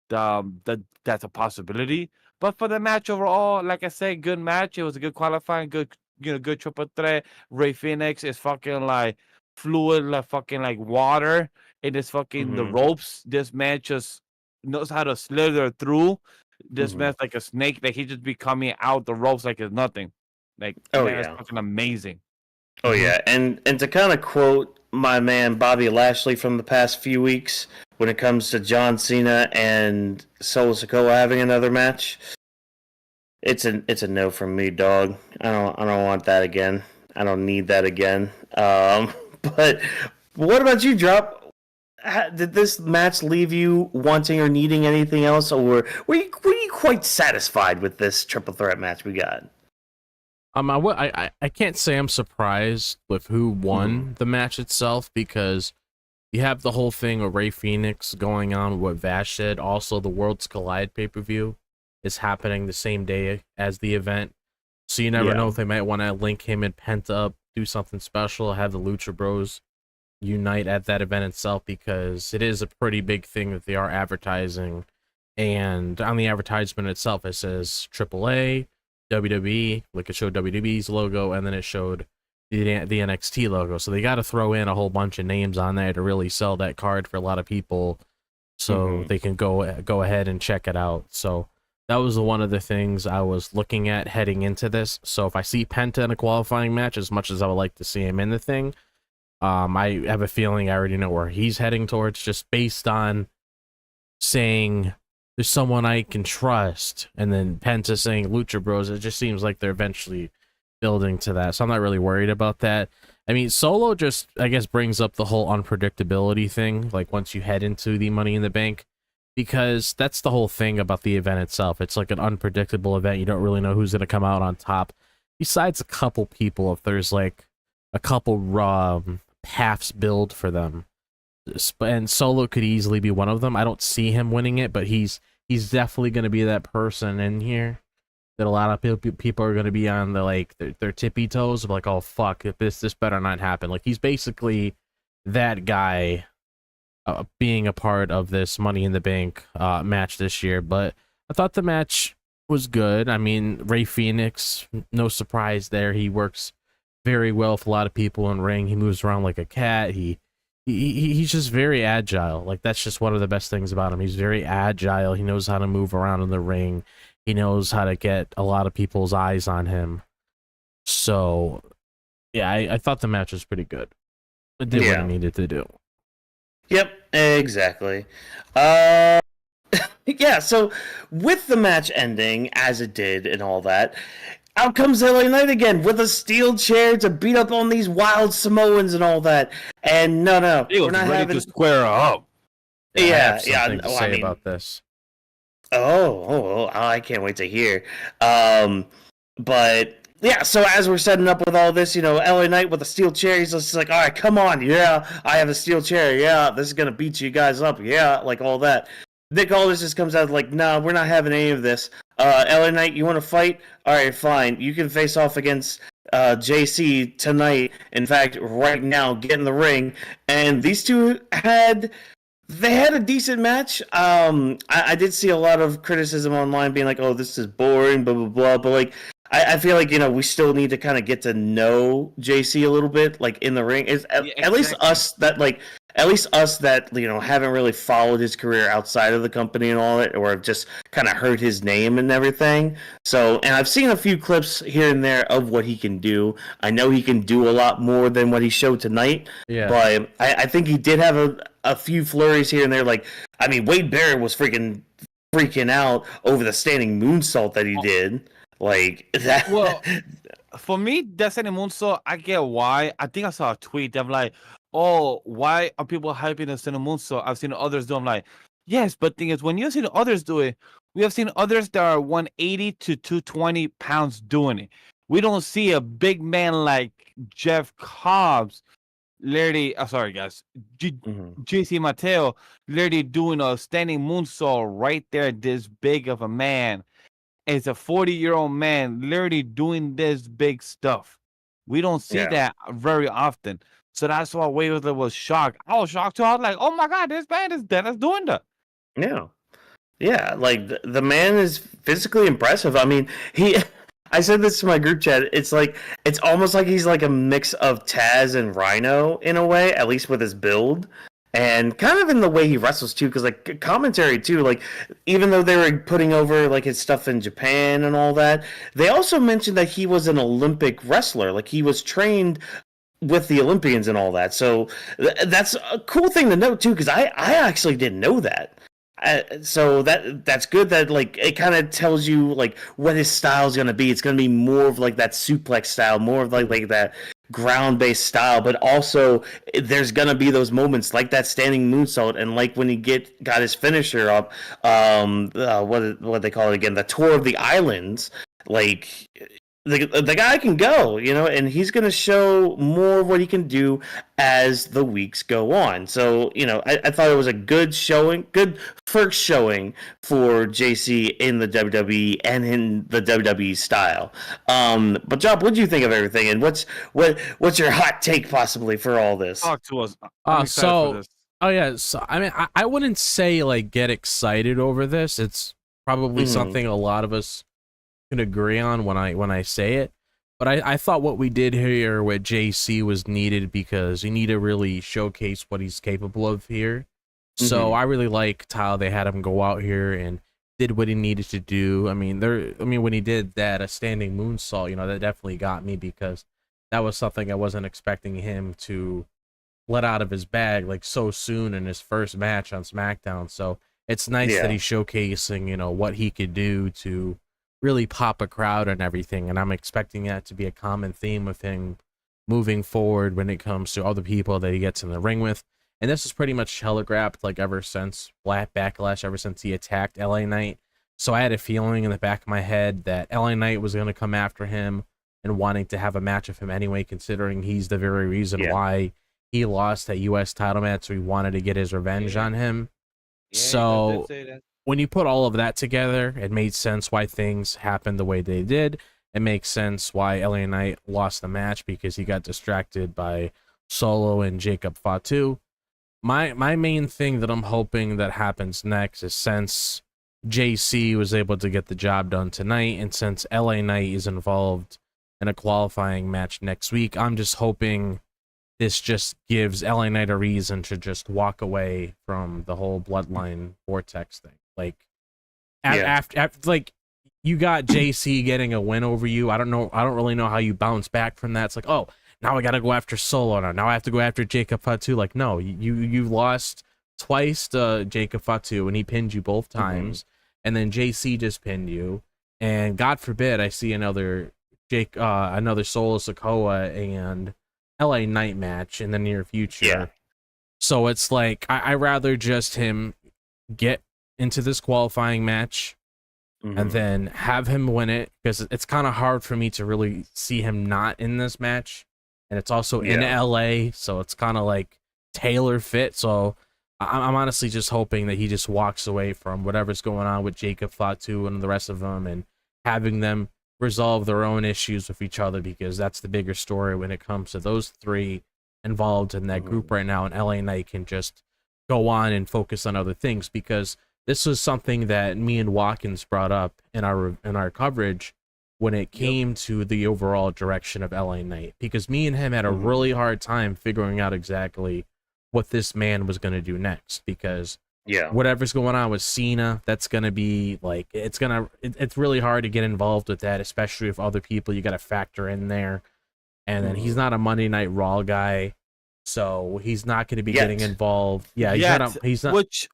that's a possibility. But for the match overall, like I said, good match. It was a good qualifying, good triple threat. Rey Fenix is fucking like fluid, like fucking like water. It is fucking the ropes. This man just knows how to slither through. This man's like a snake. Like he just be coming out the ropes like it's nothing. Like it's fucking amazing. Oh yeah, and to kind of quote my man Bobby Lashley from the past few weeks, when it comes to John Cena and Solo Sikoa having another match, it's a no from me, dog. I don't want that again. I don't need that again. But what about you, Drop? Did this match leave you wanting or needing anything else, or were you quite satisfied with this triple threat match we got? I can't say I'm surprised with who won the match itself, because you have the whole thing of Rey Fenix going on, what Vash said. Also, the Worlds Collide pay-per-view is happening the same day as the event. So you never know if they might want to link him and Penta up, do something special, have the Lucha Bros unite at that event itself, because it is a pretty big thing that they are advertising. And on the advertisement itself, it says AAA, WWE, like it showed WWE's logo, and then it showed the NXT logo. So they got to throw in a whole bunch of names on there to really sell that card for a lot of people, so they can go ahead and check it out. So that was one of the things I was looking at heading into this. So if I see Penta in a qualifying match, as much as I would like to see him in the thing, I have a feeling I already know where he's heading towards, just based on saying there's someone I can trust, and then Penta saying Lucha Bros. It just seems like they're eventually building to that. So I'm not really worried about that. I mean, Solo just, I guess, brings up the whole unpredictability thing, like once you head into the Money in the Bank, because that's the whole thing about the event itself. It's like an unpredictable event. You don't really know who's going to come out on top, besides a couple people, if there's like a couple raw paths build for them. And Solo could easily be one of them. I don't see him winning it, but he's definitely going to be that person in here that a lot of people are going to be on their tippy toes of like, oh fuck, if this better not happen. Like, he's basically that guy being a part of this Money in the Bank match this year. But I thought the match was good. I mean, Rey Fenix, no surprise there. He works very well with a lot of people in ring. He moves around like a cat. He's just very agile. Like, that's just one of the best things about him. He's very agile. He knows how to move around in the ring. He knows how to get a lot of people's eyes on him. So, yeah, I thought the match was pretty good. It did what it needed to do. Yep, exactly. Yeah, so with the match ending as it did and all that, out comes LA Knight again with a steel chair to beat up on these wild Samoans and all that. And no, he was ready to square up. Yeah, to say about this. Oh, I can't wait to hear. But yeah, so as we're setting up with all this, LA Knight with a steel chair, he's just like, all right, come on, yeah, I have a steel chair, yeah, this is gonna beat you guys up, yeah, like all that. Nick Aldis just comes out like, no, we're not having any of this. LA Knight, you want to fight? All right, fine. You can face off against JC tonight. In fact, right now, get in the ring, and these two had a decent match. I did see a lot of criticism online being like, "Oh, this is boring," blah blah blah. But like, I feel like we still need to kind of get to know JC a little bit, like in the ring. Is at least us that haven't really followed his career outside of the company and all that, or have just kind of heard his name and everything. So, and I've seen a few clips here and there of what he can do. I know he can do a lot more than what he showed tonight. Yeah. But I think he did have a few flurries here and there. Like, I mean, Wade Barrett was freaking out over the standing moonsault that he did. Like that. Well, for me, that's any moonsault. I get why. I think I saw a tweet that I'm like, "Oh, why are people hyping the cinnamon moonsault? I've seen others do." I'm like, yes, but thing is, when you've seen others do it, we have seen others that are 180 to 220 pounds doing it. We don't see a big man like Jeff Cobbs, literally. Sorry, guys, JC Mateo, literally doing a standing moonsault right there. This big of a man. It's a 40-year-old man literally doing this big stuff. We don't see that very often. So that's why Wade was shocked. I was shocked too. I was like, oh my God, this man is dead as doing that. Yeah. Yeah. Like the man is physically impressive. I mean, I said this to my group chat. It's like, it's almost like he's like a mix of Taz and Rhino in a way, at least with his build. And kind of in the way he wrestles too, because like commentary too, like even though they were putting over like his stuff in Japan and all that, they also mentioned that he was an Olympic wrestler, like he was trained with the Olympians and all that. So that's a cool thing to note too, because I actually didn't know that. So that's good that like it kind of tells you like what his style is going to be. It's going to be more of like that suplex style, more of like that ground-based style, but also there's gonna be those moments like that standing moonsault, and like when he got his finisher up, what they call it again, the tour of the islands. Like the guy can go, and he's gonna show more of what he can do as the weeks go on. So I thought it was a good first showing for JC in the WWE and in the WWE style. But Job, what do you think of everything, and what's your hot take possibly for all this? Talk to us. I'm excited for this. Oh yeah, so I mean, I wouldn't say like get excited over this. It's probably something a lot of us can agree on when I say it. But I thought what we did here with JC was needed because you need to really showcase what he's capable of here. So I really liked how they had him go out here and did what he needed to do. I mean, when he did that, a standing moonsault, that definitely got me because that was something I wasn't expecting him to let out of his bag like so soon in his first match on SmackDown. So it's nice that he's showcasing, what he could do to really pop a crowd and everything. And I'm expecting that to be a common theme with him moving forward when it comes to other people that he gets in the ring with. And this is pretty much telegraphed like ever since Backlash, ever since he attacked LA Knight. So I had a feeling in the back of my head that LA Knight was going to come after him and wanting to have a match with him anyway, considering he's the very reason why he lost that U.S. title match. So he wanted to get his revenge on him. So when you put all of that together, it made sense why things happened the way they did. It makes sense why LA Knight lost the match because he got distracted by Solo and Jacob Fatu. My main thing that I'm hoping that happens next is since JC was able to get the job done tonight, and since LA Knight is involved in a qualifying match next week, I'm just hoping this just gives LA Knight a reason to just walk away from the whole Bloodline Vortex thing. Like, after like you got JC getting a win over you. I don't really know how you bounce back from that. It's like, oh, now I gotta go after Solo. Now I have to go after Jacob Fatu. Like, no, you lost twice to Jacob Fatu, and he pinned you both times, and then JC just pinned you. And God forbid I see another Solo Sikoa and LA Knight match in the near future. Yeah. So it's like I rather just him get into this qualifying match and then have him win it, because it's kind of hard for me to really see him not in this match. And it's also in LA, so it's kind of like tailor fit. So I'm honestly just hoping that he just walks away from whatever's going on with Jacob Fatu and the rest of them, and having them resolve their own issues with each other, because that's the bigger story when it comes to those three involved in that group right now, and LA Knight can just go on and focus on other things, because this was something that me and Watkins brought up in our coverage when it came to the overall direction of LA Knight, because me and him had a really hard time figuring out exactly what this man was going to do next, because whatever's going on with Cena, that's going to be like, it's really hard to get involved with that, especially with other people you got to factor in there. And then he's not a Monday Night Raw guy, so he's not going to be getting involved. Yeah, he's not. Which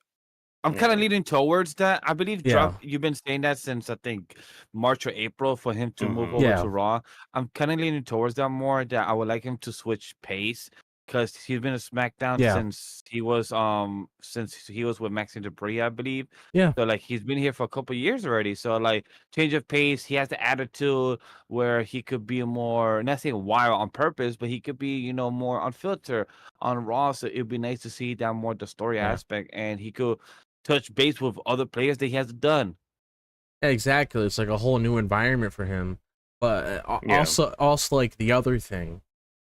I'm kind of leaning towards that. I believe you've been saying that since I think March or April for him to move over to Raw. I'm kind of leaning towards that more. That I would like him to switch pace, because he's been a SmackDown since he was with Maxine Debris, I believe. Yeah. So like he's been here for a couple of years already. So like change of pace. He has the attitude where he could be more, not saying wild on purpose, but he could be more unfiltered on Raw. So it'd be nice to see that more the story aspect, and he could touch base with other players that he hasn't done. Exactly. It's like a whole new environment for him. But also like the other thing,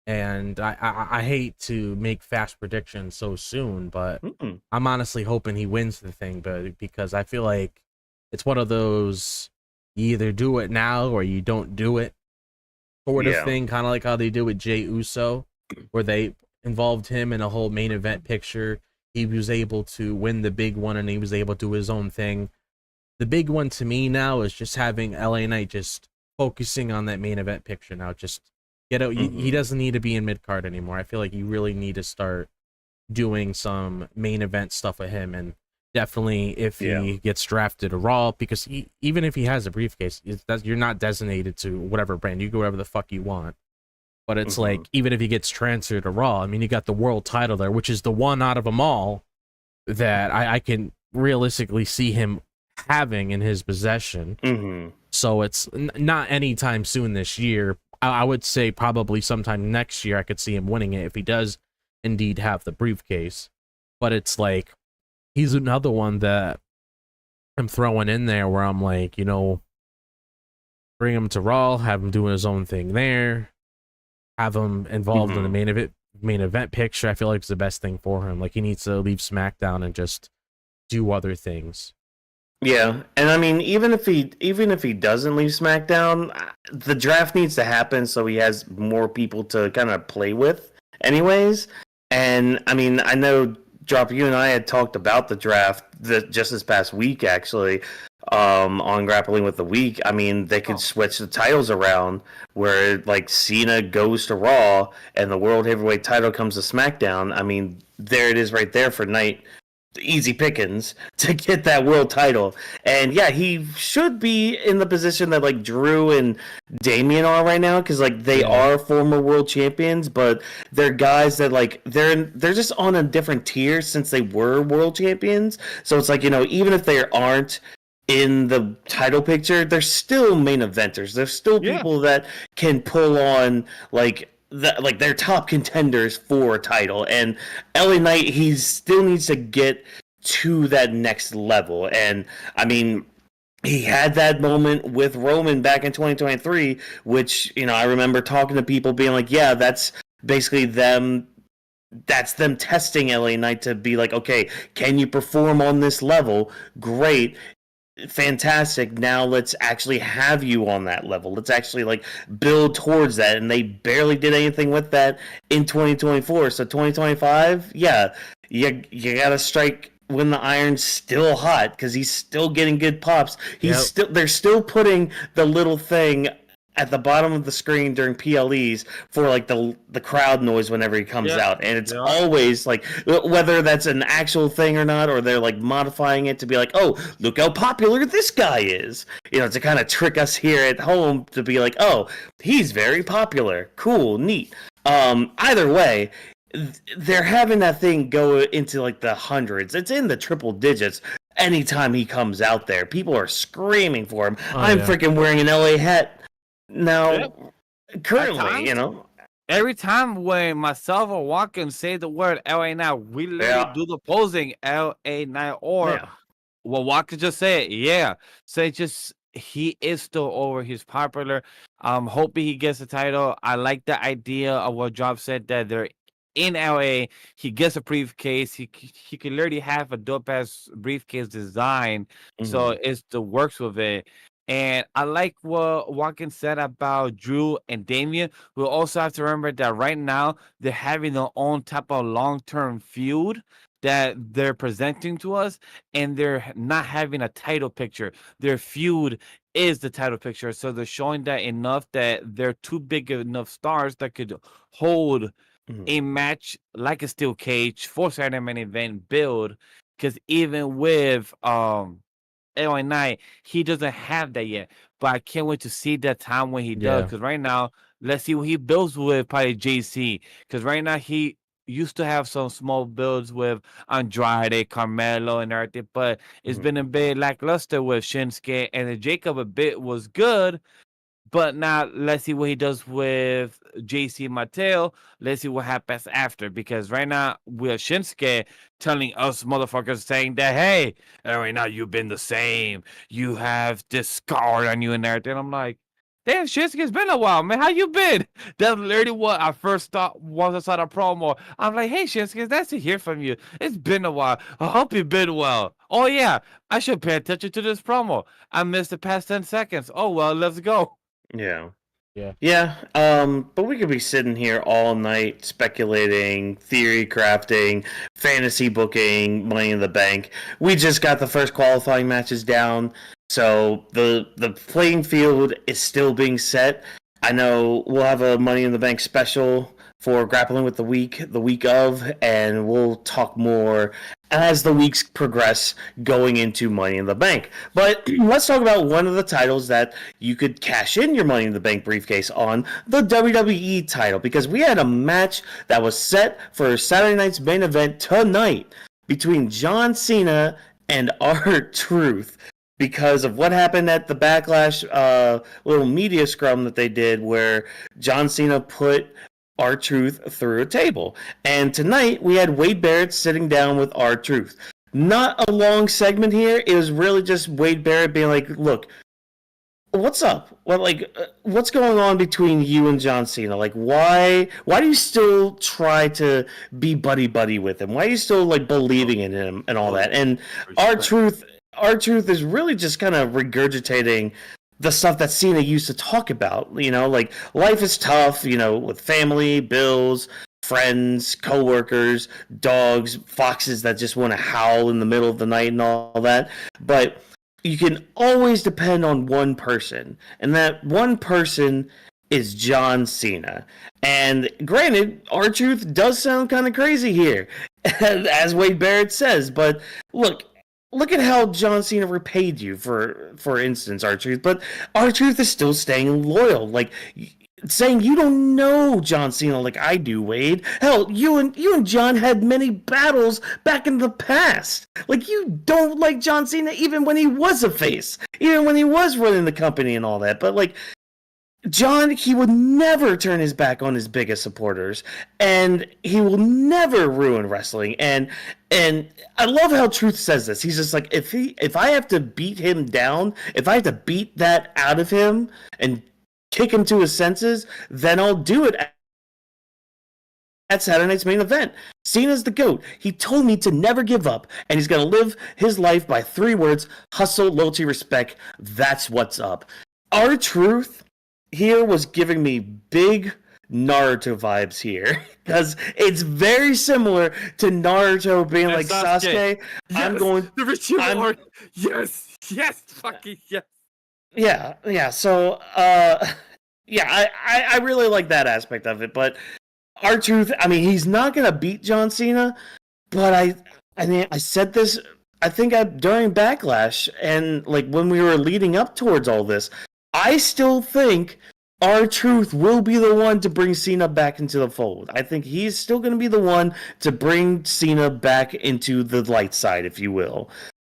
and I hate to make fast predictions so soon, but I'm honestly hoping he wins the thing, but because I feel like it's one of those, you either do it now or you don't do it sort of thing, kind of like how they do with Jey Uso, where they involved him in a whole main event picture. He was able to win the big one, and he was able to do his own thing. The big one to me now is just having LA Knight just focusing on that main event picture now. Just get out. He doesn't need to be in mid card anymore. I feel like you really need to start doing some main event stuff with him, and definitely if he gets drafted to Raw, because even if he has a briefcase, you're not designated to whatever brand. You go whatever the fuck you want. But it's like, even if he gets transferred to Raw, I mean, you got the world title there, which is the one out of them all that I can realistically see him having in his possession. So it's not anytime soon this year. I would say probably sometime next year I could see him winning it if he does indeed have the briefcase. But it's like, he's another one that I'm throwing in there where I'm like, bring him to Raw, have him doing his own thing there. Have him involved in the main event picture. I feel like it's the best thing for him. Like, he needs to leave SmackDown and just do other things. Yeah, and I mean, even if he doesn't leave SmackDown, the draft needs to happen so he has more people to kind of play with, anyways. And I mean, I know, Drop, you and I had talked about the draft just this past week, actually, on Grappling with the Week. I mean, they could switch the titles around where, like, Cena goes to Raw and the World Heavyweight title comes to SmackDown. I mean, there it is right there for Knight. Easy pickings to get that world title. And yeah, he should be in the position that like Drew and Damian are right now, because like they are former world champions, but they're guys that like they're just on a different tier since they were world champions. So it's like, even if they aren't in the title picture, they're still main eventers. They're still people that can pull on like their top contenders for a title. And LA Knight, he still needs to get to that next level. And I mean, he had that moment with Roman back in 2023, which, I remember talking to people being like, yeah, that's basically them. That's them testing LA Knight to be like, okay, can you perform on this level? Great. Fantastic. Now let's actually have you on that level. Let's actually like build towards that. And they barely did anything with that in 2024. So 2025, you gotta strike when the iron's still hot, because he's still getting good pops. They're still putting the little thing at the bottom of the screen during PLEs for like the crowd noise whenever he comes out, and it's always like, whether that's an actual thing or not, or they're like modifying it to be like, oh, look how popular this guy is, to kind of trick us here at home to be like, oh, he's very popular, cool, neat. Either way, they're having that thing go into like the hundreds. It's in the triple digits. Anytime he comes out there, people are screaming for him. I'm freaking wearing an LA hat now, currently, Every time when myself or Watkins say the word LA Knight, we literally do the posing LA Knight, or well, Watkins just say it. So it just he is still over. He's popular. Hoping he gets the title. I like the idea of what Job said, that they're in LA. He gets a briefcase. He could literally have a dope ass briefcase design. So it's the works with it. And I like what Watkins said about Drew and Damian. We'll also have to remember that right now they're having their own type of long-term feud that they're presenting to us, and they're not having a title picture. Their feud is the title picture. So they're showing that enough that they're two big enough stars that could hold a match like a steel cage for Saturday main event build. Because even with LA Knight, he doesn't have that yet. But I can't wait to see that time when he does. Because right now, let's see what he builds with probably JC. Because right now he used to have some small builds with Andrade, Carmelo, and everything. But it's been a bit lackluster with Shinsuke, and the Jacob a bit was good. But now let's see what he does with JC Mateo. Let's see what happens after. Because right now we have Shinsuke telling us motherfuckers saying that, hey, right now you've been the same. You have this scar on you and everything. I'm like, damn, Shinsuke, it's been a while, man. How you been? That's literally what I first thought once I saw the promo. I'm like, hey, Shinsuke, it's nice to hear from you. It's been a while. I hope you've been well. Oh, yeah, I should pay attention to this promo. I missed the past 10 seconds. Oh, well, let's go. Yeah. Yeah. But we could be sitting here all night speculating, theory crafting, fantasy booking, Money in the Bank. We just got the first qualifying matches down, so the playing field is still being set. I know we'll have a Money in the Bank special for Grappling with the week of, and we'll talk more as the weeks progress going into Money in the Bank. But let's talk about one of the titles that you could cash in your Money in the Bank briefcase on, the WWE title, because we had a match that was set for Saturday night's main event tonight between John Cena and R-Truth. Because of what happened at the Backlash little media scrum that they did, where John Cena put R-Truth through a table. And tonight we had Wade Barrett sitting down with R-Truth. Not a long segment here. It was really just Wade Barrett being like, look, what's up? Well, what's going on between you and John Cena? Like, why do you still try to be buddy with him? Why are you still believing in him and all that? And R-Truth is really just kind of regurgitating the stuff that Cena used to talk about. Life is tough, with family, bills, friends, coworkers, dogs, foxes that just want to howl in the middle of the night and all that. But you can always depend on one person, and that one person is John Cena. And granted, R-Truth does sound kind of crazy here, as Wade Barrett says, but look at how John Cena repaid you, for instance, R-Truth. But R-Truth is still staying loyal, saying you don't know John Cena like I do, Wade. Hell, you and John had many battles back in the past. You don't like John Cena even when he was a face, even when he was running the company and all that. But John, he would never turn his back on his biggest supporters, and he will never ruin wrestling. And I love how Truth says this. He's just like, if I have to beat him down, if I have to beat that out of him and kick him to his senses, then I'll do it at Saturday night's main event. Cena's the GOAT. He told me to never give up, and he's going to live his life by 3 words: hustle, loyalty, respect. That's what's up. R-Truth here was giving me big Naruto vibes here, because it's very similar to Naruto being like, Sasuke, yes, I'm going. Yes, fucking yes. Yeah. So, I really like that aspect of it. But R-Truth, I mean, he's not gonna beat John Cena, but I said this, I think during Backlash, and when we were leading up towards all this, I still think R-Truth will be the one to bring Cena back into the fold. I think he's still going to be the one to bring Cena back into the light side, if you will.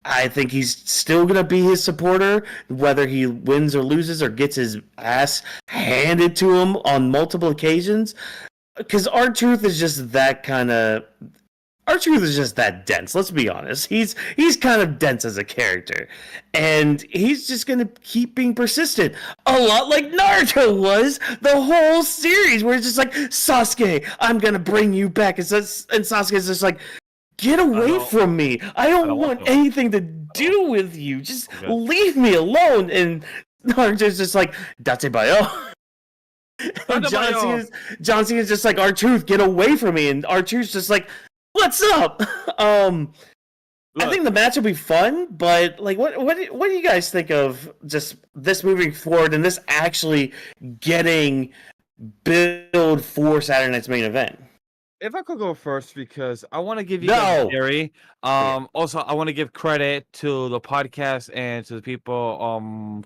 I think he's still going to be his supporter, whether he wins or loses or gets his ass handed to him on multiple occasions. Because R-Truth is just that kind of... R-Truth is just that dense. Let's be honest. He's kind of dense as a character, and he's just gonna keep being persistent, a lot like Naruto was the whole series, where it's just like, Sasuke, I'm gonna bring you back, and Sasuke's just like, get away from me. I don't want anything to do with you. Just leave me alone. And Naruto's just like, Datebayo. And John Cena's just like, R-Truth, get away from me. And R-Truth's just like, what's up? I think the match will be fun, but like, what do you guys think of just this moving forward and this actually getting build for Saturday night's main event? If I could go first, because I want to give you guys a theory. Also, I want to give credit to the podcast and to the people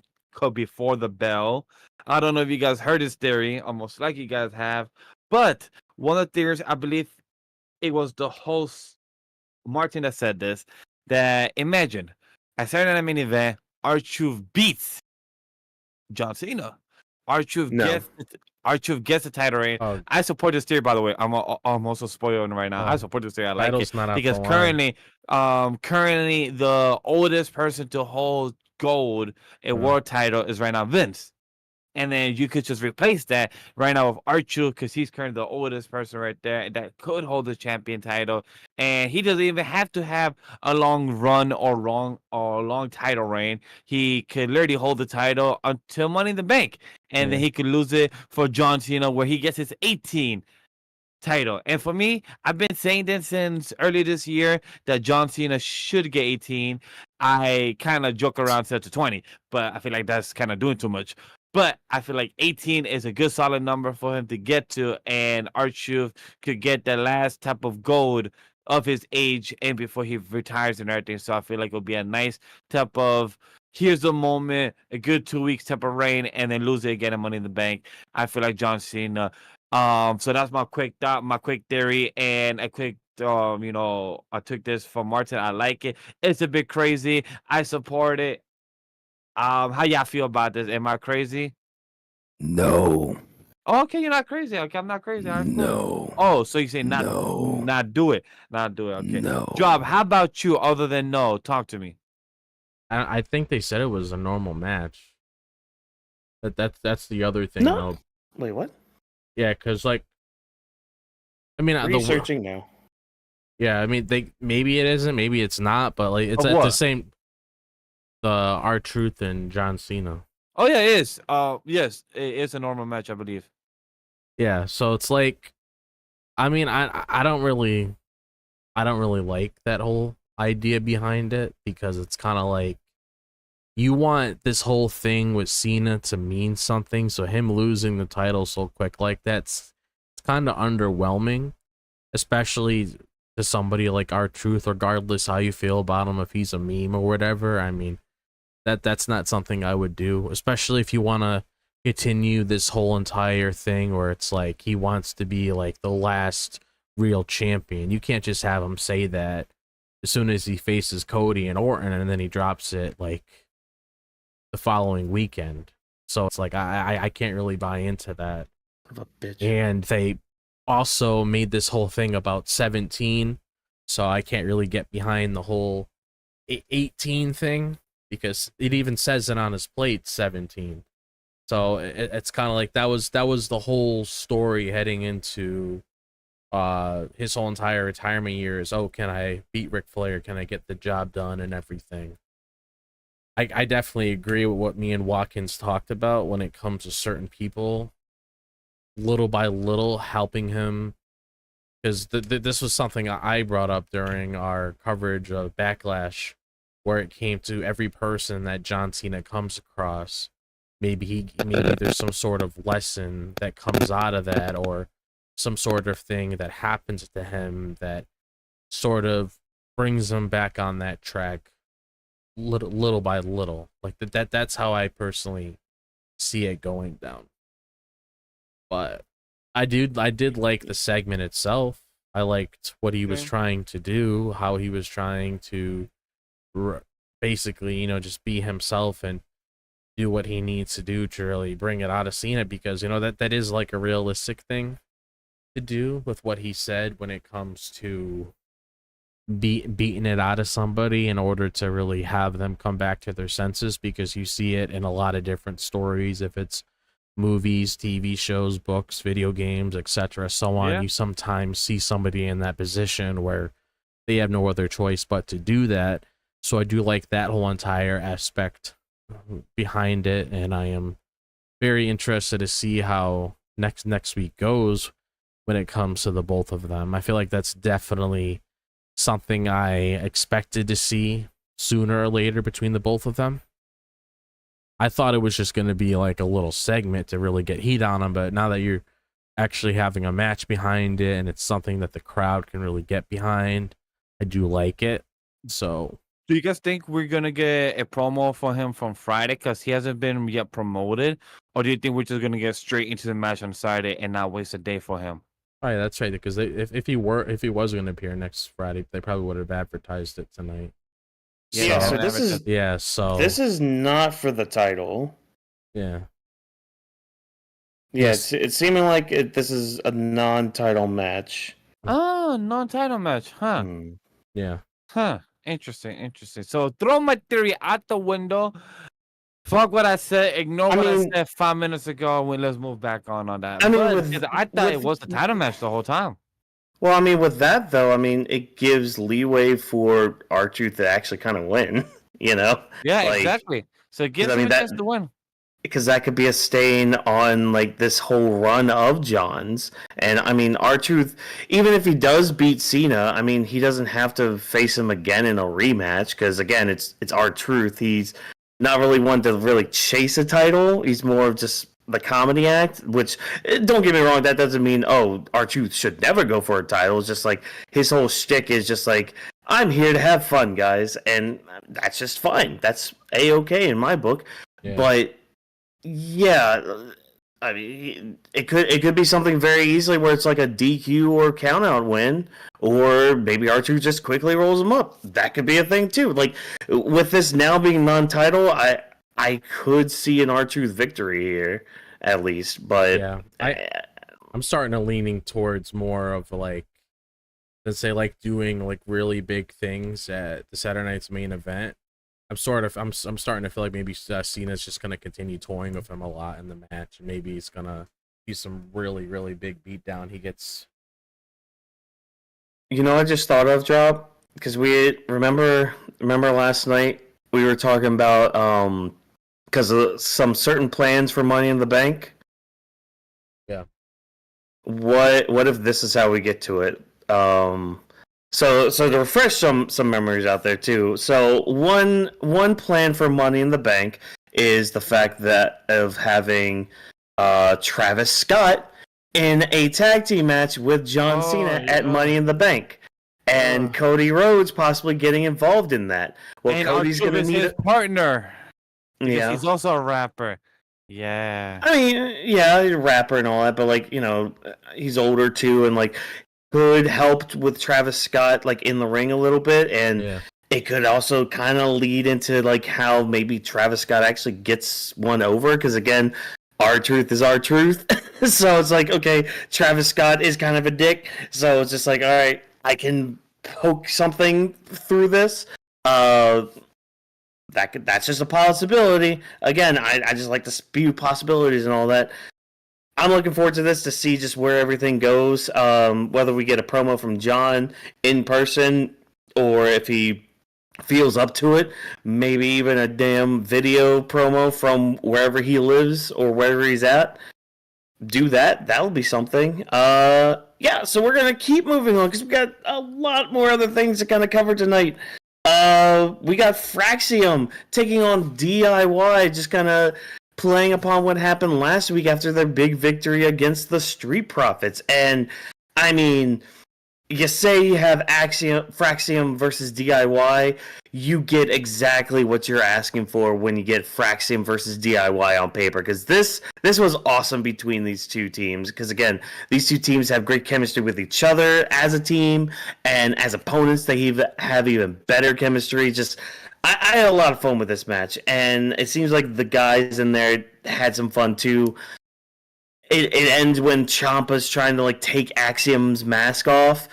before the bell. I don't know if you guys heard this theory. Almost like you guys have. But one of the theories, I believe it was the host, Martin, that said this. That imagine, at Saturday Night Main Event, R-Truth beats John Cena. R-Truth gets the title reign. I support this theory, by the way. I'm also spoiling right now. I support this theory. I like it because currently the oldest person to hold gold and world title is right now Vince. And then you could just replace that right now with R-Truth, because he's currently the oldest person right there that could hold the champion title. And he doesn't even have to have a long run or long title reign. He could literally hold the title until Money in the Bank. And then he could lose it for John Cena, where he gets his 18 title. And for me, I've been saying this since early this year that John Cena should get 18. I kind of joke around, said to 20, but I feel like that's kind of doing too much. But I feel like 18 is a good solid number for him to get to, and R-Truth could get the last type of gold of his age and before he retires and everything. So I feel like it'll be a nice type of, here's the moment, a good 2 weeks type of reign, and then lose it again and Money in the Bank. I feel like John Cena. So that's my quick thought, my quick theory, and a quick I took this from Martin. I like it. It's a bit crazy. I support it. How y'all feel about this? Am I crazy? No. Oh, okay, you're not crazy. Okay, I'm not crazy. All right, cool. No. Oh, so you say not do it. Not do it. Okay. No. Job, how about you other than no? Talk to me. I think they said it was a normal match. That's the other thing. No. Wait, what? Yeah, because like, I mean, researching now. Yeah, I mean, maybe it isn't, maybe it's not, but like it's at the same. The R-Truth and John Cena. Oh yeah, it is. Yes, it's a normal match, I believe. Yeah, so it's like, I mean, I don't really like that whole idea behind it, because it's kind of like, you want this whole thing with Cena to mean something, so him losing the title so quick like it's kind of underwhelming, especially to somebody like R-Truth, regardless how you feel about him, if he's a meme or whatever. I mean, that's not something I would do, especially if you want to continue this whole entire thing where it's like he wants to be like the last real champion. You can't just have him say that as soon as he faces Cody and Orton, and then he drops it like the following weekend. So it's like I can't really buy into that. What a bitch. And they also made this whole thing about 17, so I can't really get behind the whole 18 thing, because it even says it on his plate, 17. So it's kind of like that was the whole story heading into his whole entire retirement years. Oh, can I beat Ric Flair? Can I get the job done and everything? I definitely agree with what me and Watkins talked about when it comes to certain people, little by little helping him, because this was something I brought up during our coverage of Backlash, where it came to every person that John Cena comes across. Maybe there's some sort of lesson that comes out of that, or some sort of thing that happens to him that sort of brings him back on that track, little by little. Like that's how I personally see it going down. But I did like the segment itself. I liked what he was trying to do, how he was trying to basically, just be himself and do what he needs to do to really bring it out of Cena, because that is like a realistic thing to do with what he said when it comes to beating it out of somebody in order to really have them come back to their senses, because you see it in a lot of different stories. If it's movies, TV shows, books, video games, etc., so on, Yeah. you sometimes see somebody in that position where they have no other choice but to do that. So I do like that whole entire aspect behind it, and I am very interested to see how next week goes when it comes to the both of them. I feel like that's definitely something I expected to see sooner or later between the both of them. I thought it was just going to be like a little segment to really get heat on them, but now that you're actually having a match behind it and it's something that the crowd can really get behind, I do like it. So Do you guys think we're gonna get a promo for him from Friday because he hasn't been yet promoted, or do you think we're just gonna get straight into the match on Saturday and not waste a day for him? oh yeah, that's right, because if he was going to appear next Friday, they probably would have advertised it tonight. Yeah, So- so this is Yeah, so this is not for the title. yeah. Yeah, Yes. it's seeming like this is a non-title match. Oh, non-title match, huh? Hmm. Yeah. Huh. Interesting. So throw my theory out the window. Fuck what I said. Ignore I what I mean- said 5 minutes ago. And let's move back on that. I mean, But, with- 'cause I thought it with- was the title match the whole time. Well, I mean, with that though, I mean, it gives leeway for R-Truth to actually kind of win. You know, Yeah, Like, exactly. So it gives I him mean, a that- chance to win. because that could be a stain on like this whole run of John's. And I mean, R-Truth, even if he does beat Cena, I mean, he doesn't have to face him again in a rematch because again, it's R-Truth. He's not really one to really chase a title. He's more of just the comedy act, which don't get me wrong, that doesn't mean R-Truth should never go for a title. It's just like his whole shtick is just like, I'm here to have fun, guys, and that's just fine. That's A-okay in my book. Yeah. But yeah, I mean, it could be something very easily where it's like a DQ or countout win, or maybe R2 just quickly rolls him up. That could be a thing too. Like with this now being non-title, I could see an R2 victory here at least. But Yeah. I'm starting to leaning towards more of like, let's say, like doing like really big things at the Saturday night's main event. I'm starting to feel like maybe Cena's just gonna continue toying with him a lot in the match, and maybe he's gonna do some really really big beatdown. He gets you know, I just thought of Job because we remember last night we were talking about because of some certain plans for Money in the Bank. Yeah. What if this is how we get to it? So to refresh some memories out there too. So one plan for Money in the Bank is the fact that of having Travis Scott in a tag team match with John Oh, Cena at yeah. Money in the Bank, and Cody Rhodes possibly getting involved in that. Well, and Cody's R-Truth gonna is need his partner. Because yeah. he's also a rapper. Yeah. I mean, yeah, he's a rapper and all that, but like, you know, he's older too, and like could help with Travis Scott like in the ring a little bit, and yeah. it could also kind of lead into like how maybe Travis Scott actually gets one over, because again, R-Truth is R-Truth. So it's like, okay, Travis Scott is kind of a dick, so it's just like, all right, I can poke something through this. That's just a possibility. Again, I just like to spew possibilities and all that. I'm looking forward to this to see just where everything goes. Whether we get a promo from John in person or if he feels up to it, maybe even a damn video promo from wherever he lives or wherever he's at. Do that. That'll be something. Yeah, so we're going to keep moving on because we got a lot more other things to kind of cover tonight. We got Fraxiom taking on DIY, just kind of playing upon what happened last week after their big victory against the Street Profits. And, I mean, you say you have Fraxiom versus DIY, you get exactly what you're asking for when you get Fraxiom versus DIY on paper. Because this was awesome between these two teams. Because, again, these two teams have great chemistry with each other as a team. And as opponents, they have even better chemistry. Just, I had a lot of fun with this match. And it seems like the guys in there had some fun, too. It ends when Ciampa's trying to like take Axiom's mask off,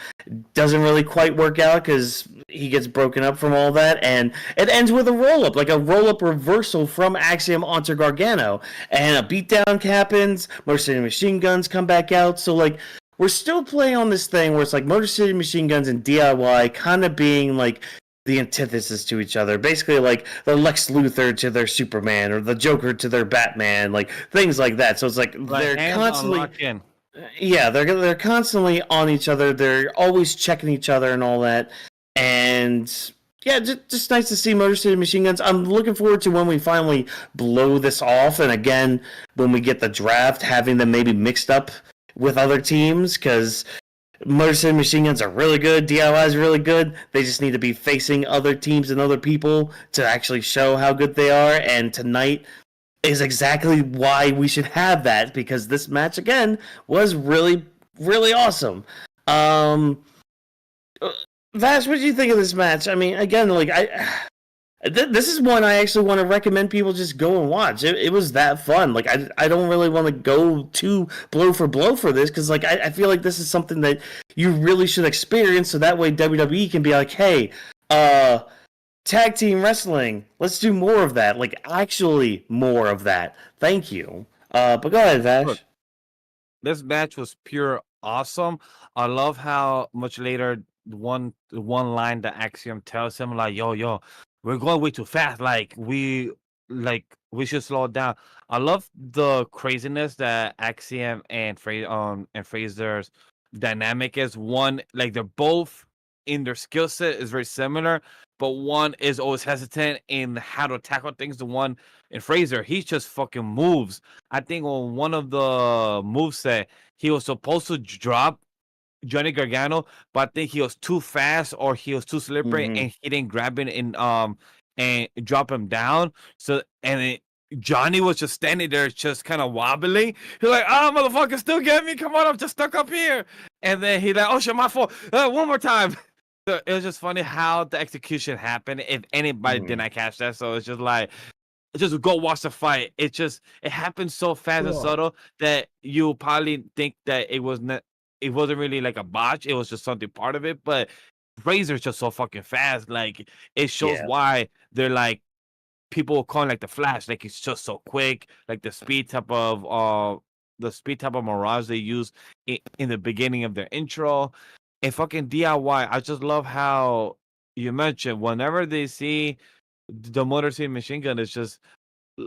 doesn't really quite work out because he gets broken up from all that, and it ends with a roll-up, like a roll-up reversal from Axiom onto Gargano, and a beatdown happens. Motor City Machine Guns come back out, so like we're still playing on this thing where it's like Motor City Machine Guns and DIY kind of being like the antithesis to each other, basically like the Lex Luthor to their Superman or the Joker to their Batman, like things like that. So it's like they're constantly. Yeah, they're constantly on each other. They're always checking each other and all that. And yeah, just nice to see Motor City Machine Guns. I'm looking forward to when we finally blow this off. And again, when we get the draft, having them maybe mixed up with other teams, because Motor City Machine Guns are really good. DIY is really good. They just need to be facing other teams and other people to actually show how good they are. And tonight is exactly why we should have that, because this match again was really, really awesome. Vash, what do you think of this match? I mean, again, like this is one I actually want to recommend people just go and watch. It was that fun. Like I don't really want to go too blow for this, because like I feel like this is something that you really should experience, so that way WWE can be like, hey, tag team wrestling, let's do more of that, like actually more of that. Thank you. But go ahead, Vash. Look, this match was pure awesome. I love how much later one line that Axiom tells him, like, yo, we're going way too fast, like we should slow it down. I love the craziness that Axiom and Fraser's dynamic is. One, like, they're both in their skill set is very similar, but one is always hesitant in how to tackle things. The one in Fraser, he just fucking moves. I think on one of the moveset, he was supposed to drop Johnny Gargano, but I think he was too fast or he was too slippery, and he didn't grab it and drop him down. So Johnny was just standing there, just kind of wobbling. He's like, motherfucker, still get me? Come on, I'm just stuck up here. And then he like, oh shit, my fault. One more time. So it was just funny how the execution happened. If anybody did not catch that, so it's just like, just go watch the fight. It happened so fast and subtle that you probably think that it wasn't really like a botch. It was just something part of it. But Razor's just so fucking fast. Like, it shows why they're like, people call him like the Flash. Like, it's just so quick. Like the speed type of Mirage they use in the beginning of their intro. And fucking DIY, I just love how you mentioned whenever they see the Motor City Machine Gun, it's just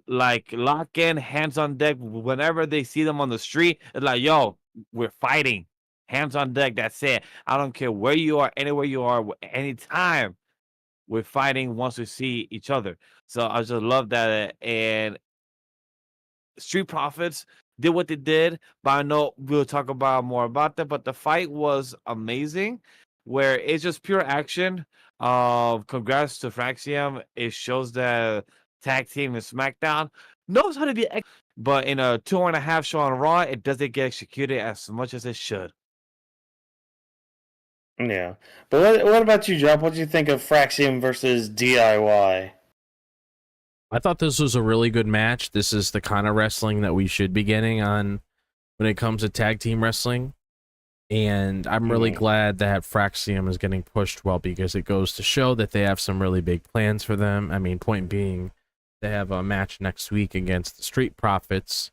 like lock in, hands on deck. Whenever they see them on the street, it's like, yo, we're fighting. Hands on deck, that's it. I don't care where you are, anywhere you are, anytime. We're fighting once we see each other. So I just love that. And Street Profits did what they did, but I know we'll talk about more about that. But the fight was amazing, where it's just pure action. Congrats to Fraxiom. It shows that tag team in SmackDown knows how to be, but in a 2.5 show on Raw, it doesn't get executed as much as it should. Yeah, but what about you, Job? What do you think of Fraxiom versus DIY? I thought this was a really good match. This is the kind of wrestling that we should be getting on when it comes to tag team wrestling. And I'm really glad that Fraxiom is getting pushed well, because it goes to show that they have some really big plans for them. I mean, point being, they have a match next week against the Street Profits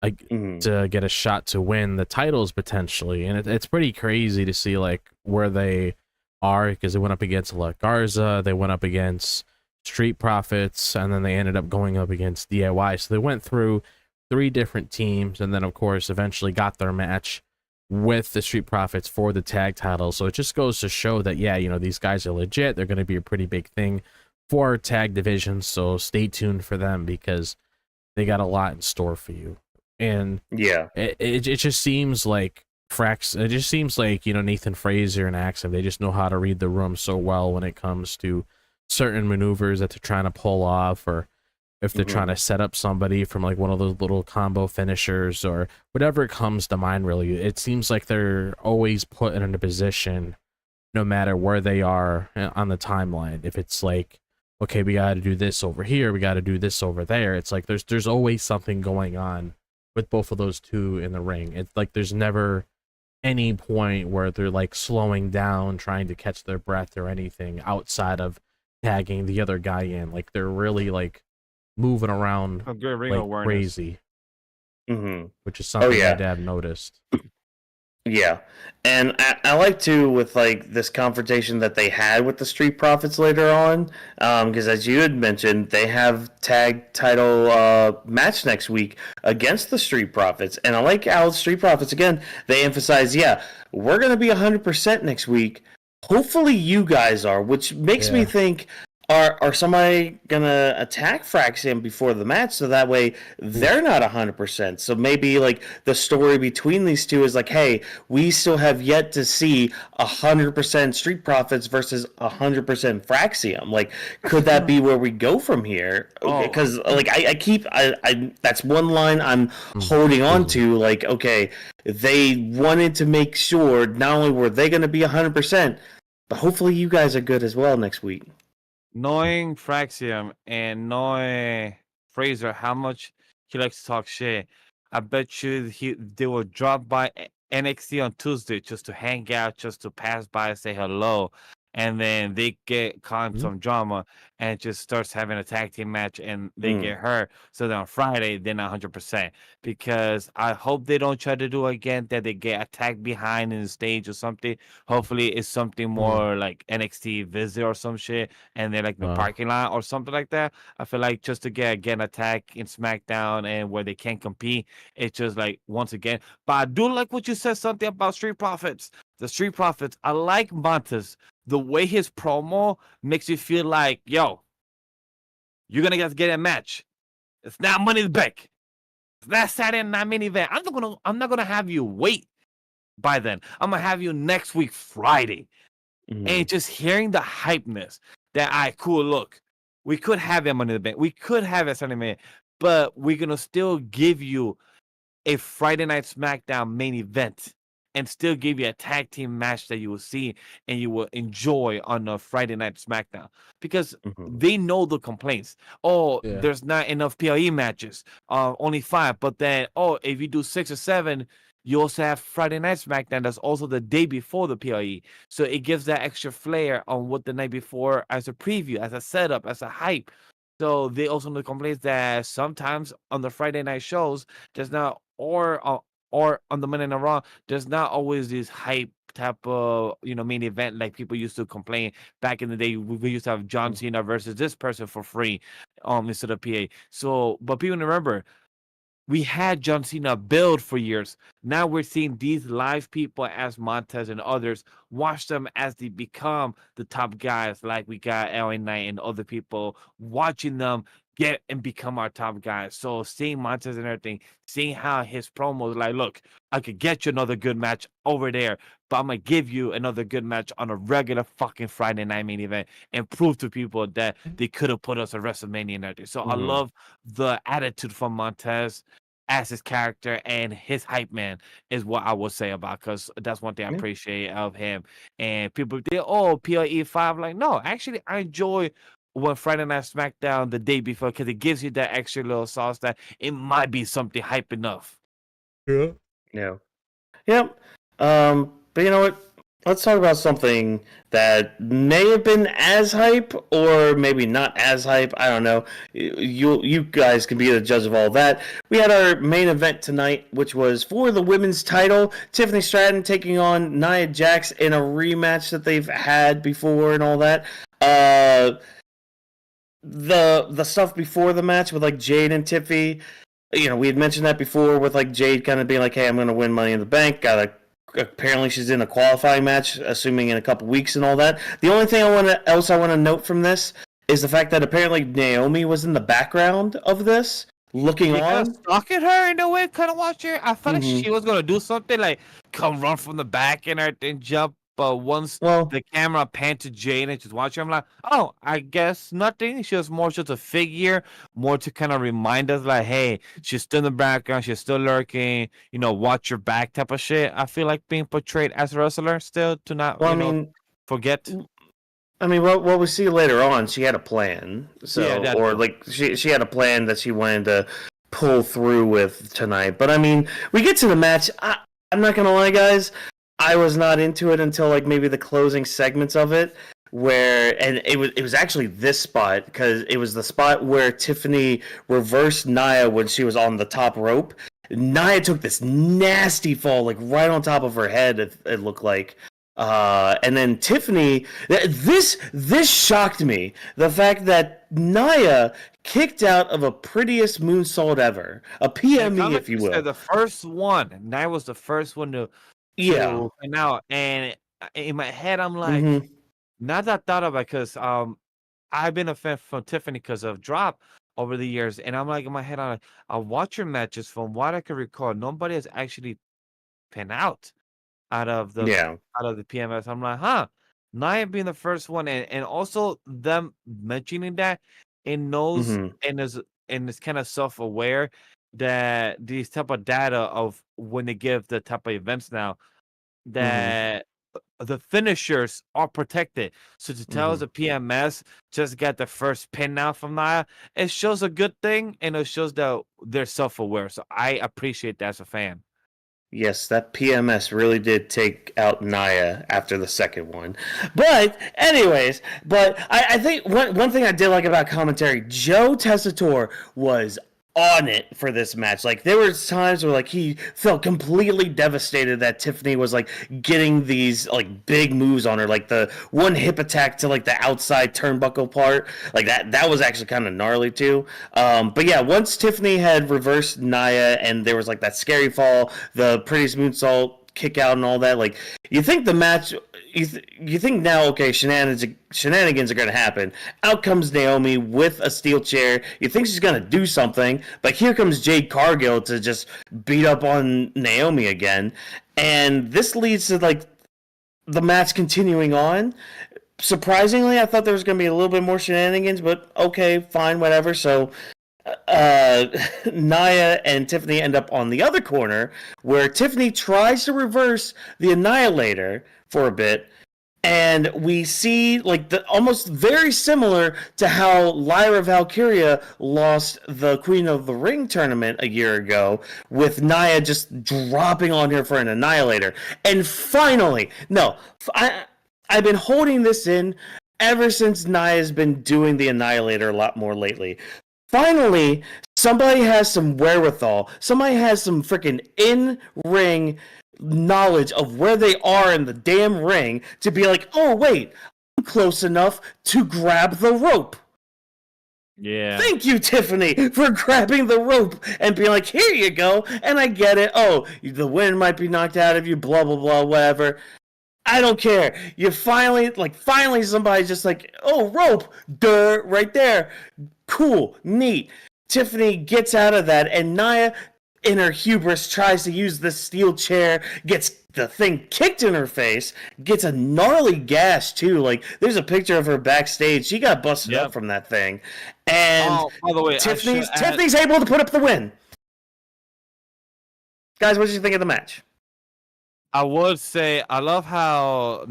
to get a shot to win the titles potentially. And it's pretty crazy to see like where they are, because they went up against La Garza, they went up against Street Profits, and then they ended up going up against DIY. So they went through 3 different teams, and then of course eventually got their match with the Street Profits for the tag title. So it just goes to show that, yeah, you know, these guys are legit. They're going to be a pretty big thing for our tag division. So stay tuned for them, because they got a lot in store for you. And yeah, it just seems like it just seems like, you know, Nathan Fraser and Axiom, they just know how to read the room so well when it comes to certain maneuvers that they're trying to pull off, or if they're trying to set up somebody from like one of those little combo finishers or whatever comes to mind. Really, it seems like they're always put in a position, no matter where they are on the timeline. If it's like, okay, we got to do this over here, we got to do this over there, it's like there's always something going on with both of those two in the ring. It's like there's never any point where they're like slowing down, trying to catch their breath or anything outside of tagging the other guy in. Like they're really like moving around A good ring like awareness. crazy, Mm-hmm. which is something yeah. I'd have noticed. Yeah, and I like too with like this confrontation that they had with the Street Profits later on, because as you had mentioned, they have tag title match next week against the Street Profits, and I like how the Street Profits again they emphasize, yeah, we're gonna be 100% next week. Hopefully, you guys are, which makes me think. Are somebody gonna attack Fraxiom before the match so that way they're not 100%? So maybe like the story between these two is like, hey, we still have yet to see 100% Street Profits versus 100% Fraxiom. Like, could that be where we go from here? Because like I that's one line I'm holding on to. Like, okay, they wanted to make sure not only were they gonna be 100%, but hopefully you guys are good as well next week. Knowing Fraxiom and knowing Fraser, how much he likes to talk shit, I bet you they will drop by NXT on Tuesday just to hang out, just to pass by and say hello. And then they get caught in some drama and it just starts having a tag team match and they get hurt. So then on Friday, they're not 100%. Because I hope they don't try to do again that they get attacked behind in the stage or something. Hopefully it's something more like NXT visit or some shit and they're like in the parking lot or something like that. I feel like just to get an attack in SmackDown and where they can't compete, it's just like once again. But I do like what you said, something about Street Profits. The Street Profits, I like Montez. The way his promo makes you feel like, yo, you're gonna get a match. It's not Money in the Bank. It's not Saturday Night Main Event. I'm not gonna have you wait by then. I'm gonna have you next week Friday. And just hearing the hypeness that cool. Look, we could have him Money in the Bank. We could have SNME, but we're gonna still give you a Friday Night SmackDown main event. And still give you a tag team match that you will see and you will enjoy on a Friday Night SmackDown. Because they know the complaints. There's not enough PLE matches. Only 5. But then, if you do 6 or 7, you also have Friday Night SmackDown. That's also the day before the PLE. So it gives that extra flair on what the night before as a preview, as a setup, as a hype. So they also know the complaints that sometimes on the Friday night shows, there's not, or on the Monday Night Raw, there's not always this hype type of main event like people used to complain back in the day. We used to have John Cena versus this person for free instead of PA. So, but people remember, we had John Cena build for years. Now we're seeing these live people as Montez and others. Watch them as they become the top guys, like we got LA Knight and other people. Watching them get and become our top guys. So seeing Montez and everything, seeing how his promos like, look, I could get you another good match over there, but I'm gonna give you another good match on a regular fucking Friday night main event and prove to people that they could have put us at WrestleMania and everything. So I love the attitude from Montez as his character, and his hype man is what I would say about, because that's one thing I appreciate of him. And people think, PLE 5, like, no, actually I enjoy when Friday Night SmackDown the day before, because it gives you that extra little sauce that it might be something hype enough. Yeah. Yep. But you know what? Let's talk about something that may have been as hype or maybe not as hype. I don't know. You guys can be the judge of all that. We had our main event tonight, which was for the women's title. Tiffany Stratton taking on Nia Jax in a rematch that they've had before and all that. The stuff before the match with like Jade and Tiffy, we had mentioned that before with like Jade kind of being like, hey, I'm going to win Money in the Bank. Apparently she's in a qualifying match, assuming in a couple weeks and all that. The only thing I want to note from this is the fact that apparently Naomi was in the background of this, looking on. Stalking her in a way, kind of watching her. I felt like she was going to do something like come run from the back and everything, jump. But once the camera panned to Jade and she's watching, I'm like, oh, I guess nothing. She was more just a figure, more to kind of remind us, like, hey, she's still in the background, she's still lurking, watch your back type of shit. I feel like being portrayed as a wrestler still, to not, forget. I mean, what we see later on, she had a plan. So, or like she had a plan that she wanted to pull through with tonight. But I mean, we get to the match. I'm not gonna lie, guys. I was not into it until like maybe the closing segments of it, and it was actually this spot because it was the spot where Tiffany reversed Nia when she was on the top rope. Nia took this nasty fall like right on top of her head. It looked like. And then Tiffany, this shocked me. The fact that Nia kicked out of a prettiest moonsault ever, a PME, if you will. The first one. Nia was the first one to come out, and in my head, I'm like, not that thought about because I've been a fan from Tiffany because of Drop over the years, and I'm like in my head, I watch your matches. From what I can recall, nobody has actually pinned out of the PMS. I'm like, Nia being the first one, and also them mentioning that it knows and is kind of self-aware that these type of data of when they give the type of events now that the finishers are protected. So to tell us the PMS just got the first pin now from Nia, it shows a good thing and it shows that they're self-aware. So I appreciate that as a fan. Yes, that PMS really did take out Nia after the second one. But anyways, I think one thing I did like about commentary, Joe Tessitore was on it for this match. Like there were times where like he felt completely devastated that Tiffany was like getting these like big moves on her, like the one hip attack to like the outside turnbuckle part, like that was actually kind of gnarly too. But yeah, once Tiffany had reversed Nia and there was like that scary fall, the prettiest moonsault kick out and all that, like you think the match, you think now, okay, shenanigans are going to happen. Out comes Naomi with a steel chair. You think she's going to do something, but here comes Jade Cargill to just beat up on Naomi again. And this leads to like the match continuing on. Surprisingly, I thought there was going to be a little bit more shenanigans, but okay, fine, whatever. So Nia and Tiffany end up on the other corner where Tiffany tries to reverse the Annihilator for a bit, and we see like the almost very similar to how Lyra Valkyria lost the Queen of the Ring tournament a year ago, with Nia just dropping on her for an Annihilator. And finally, I've been holding this in ever since Nia's been doing the Annihilator a lot more lately. Finally, somebody has some wherewithal. Somebody has some freaking in-ring knowledge of where they are in the damn ring to be like, oh, wait, I'm close enough to grab the rope. Yeah. Thank you, Tiffany, for grabbing the rope and being like, here you go. And I get it. Oh, the wind might be knocked out of you, blah, blah, blah, whatever. I don't care. You finally somebody's just like, oh, rope, duh, right there. Cool, neat. Tiffany gets out of that, and Nia, in her hubris, tries to use the steel chair, gets the thing kicked in her face, gets a gnarly gash, too. Like, there's a picture of her backstage. She got busted up from that thing. And by the way, Tiffany's able to put up the win. Guys, what did you think of the match? I would say I love how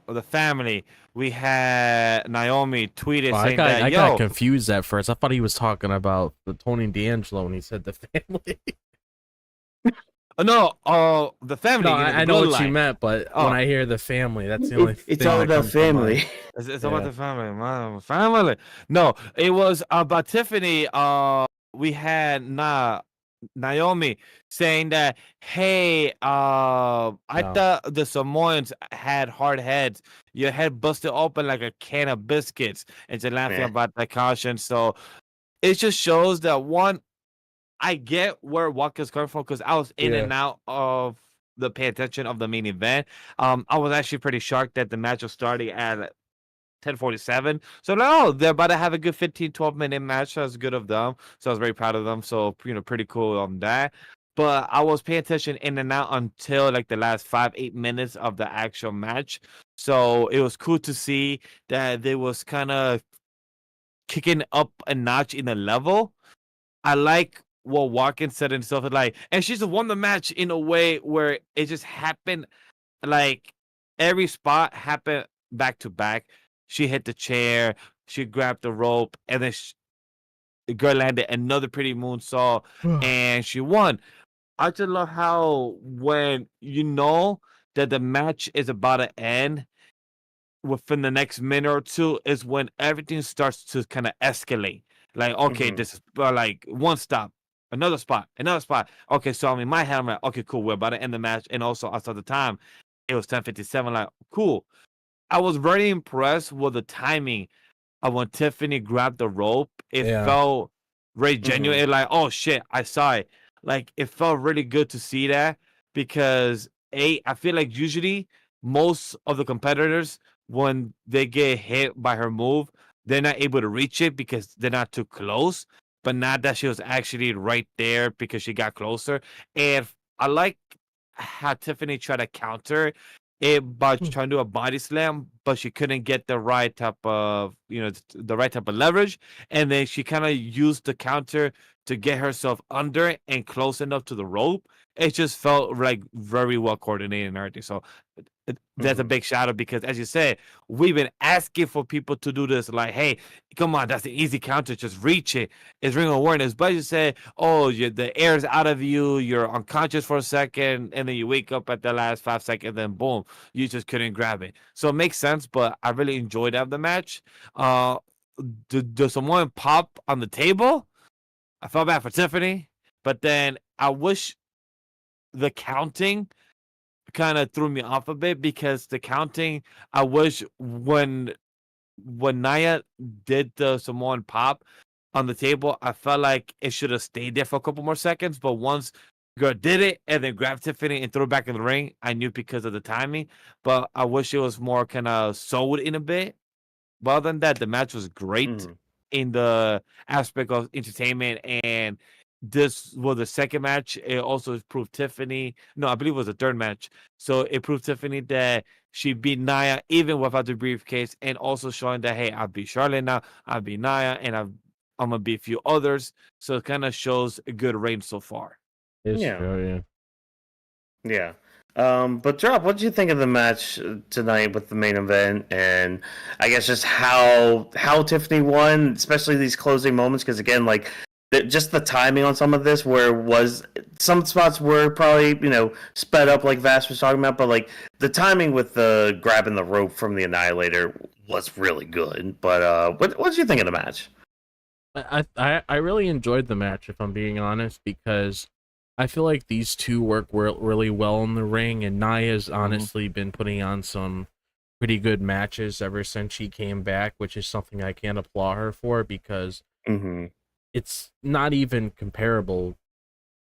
the family, we had Naomi tweeted saying that, I got confused at first. I thought he was talking about the Tony D'Angelo when he said the family. No, the family. No, I know what you meant, but when I hear the family, that's the only thing. It's all about family. It's about the family. My family. No, it was about Tiffany. We had Naomi saying that, hey, I thought the Samoans had hard heads. Your head busted open like a can of biscuits. And she's laughing about that caution. So it just shows that, one, I get where Waka's coming from because I was in and out of the pay attention of the main event. I was actually pretty shocked that the match was starting at 10:47. So no, they're about to have a good 15-12 minute match. So that's good of them. So I was very proud of them. So pretty cool on that. But I was paying attention in and out until like the last 5-8 minutes of the actual match. So it was cool to see that they was kind of kicking up a notch in the level. I like what Watkins said himself, like, and she's won the match in a way where it just happened, like every spot happened back to back. She hit the chair, she grabbed the rope, and then the girl landed another pretty moonsault, and she won. I just love how when that the match is about to end within the next minute or two is when everything starts to kind of escalate. Like, okay, this is like one stop, another spot, another spot. Okay, so I'm in my head, I'm like, okay, cool, we're about to end the match. And also, I saw the time, it was 10:57. Like, cool. I was very impressed with the timing of when Tiffany grabbed the rope. It felt very genuine. Like, oh shit, I saw it. Like, it felt really good to see that because I feel like usually most of the competitors, when they get hit by her move, they're not able to reach it because they're not too close. But not that she was actually right there because she got closer. And I like how Tiffany tried to counter it by trying to do a body slam, but she couldn't get the right type of, the right type of leverage. And then she kind of used the counter to get herself under and close enough to the rope. It just felt like very well coordinated and everything. So that's a big shout out because, as you said, we've been asking for people to do this. Like, hey, come on, that's an easy counter. Just reach it. It's ring awareness. But you say, oh, the air's out of you. You're unconscious for a second, and then you wake up at the last 5 seconds, then boom, you just couldn't grab it. So it makes sense. But I really enjoyed the match. Does someone pop on the table? I felt bad for Tiffany, but then I wish the counting kind of threw me off a bit because the counting, I wish when Nia did the Samoan pop on the table, I felt like it should have stayed there for a couple more seconds. But once girl did it and then grabbed Tiffany and threw it back in the ring, I knew because of the timing. But I wish it was more kind of sold in a bit. But other than that, the match was great in the aspect of entertainment. And this was the second match. It also proved Tiffany. No, I believe it was the third match. So it proved Tiffany that she beat Nia even without the briefcase, and also showing that, hey, I'll beat Charlotte now, I'll beat Nia, and I'm gonna beat a few others. So it kind of shows a good range so far. It's true, yeah. But Drop, what did you think of the match tonight with the main event, and I guess just how Tiffany won, especially these closing moments? Because again, like just the timing on some of this, where was some spots were probably sped up, like Vash was talking about, but like the timing with the grabbing the rope from the Annihilator was really good. But what did you think of the match? I really enjoyed the match, if I'm being honest, because I feel like these two work really well in the ring, and Nia's honestly been putting on some pretty good matches ever since she came back, which is something I can't applaud her for, because it's not even comparable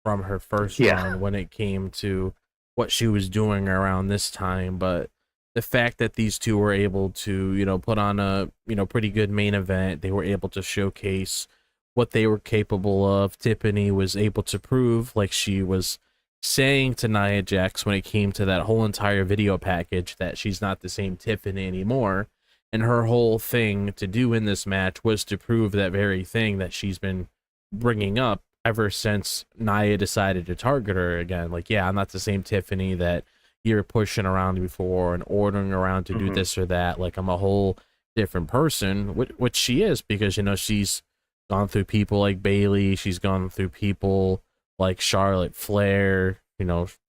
from her first run when it came to what she was doing around this time. But the fact that these two were able to, put on a, pretty good main event, they were able to showcase what they were capable of. Tiffany was able to prove, like she was saying to Nia Jax when it came to that whole entire video package, that she's not the same Tiffany anymore. And her whole thing to do in this match was to prove that very thing that she's been bringing up ever since Nia decided to target her again. Like, yeah, I'm not the same Tiffany that you're pushing around before and ordering around to do this or that. Like, I'm a whole different person, which she is, because, she's gone through people like Bailey. She's gone through people like Charlotte Flair,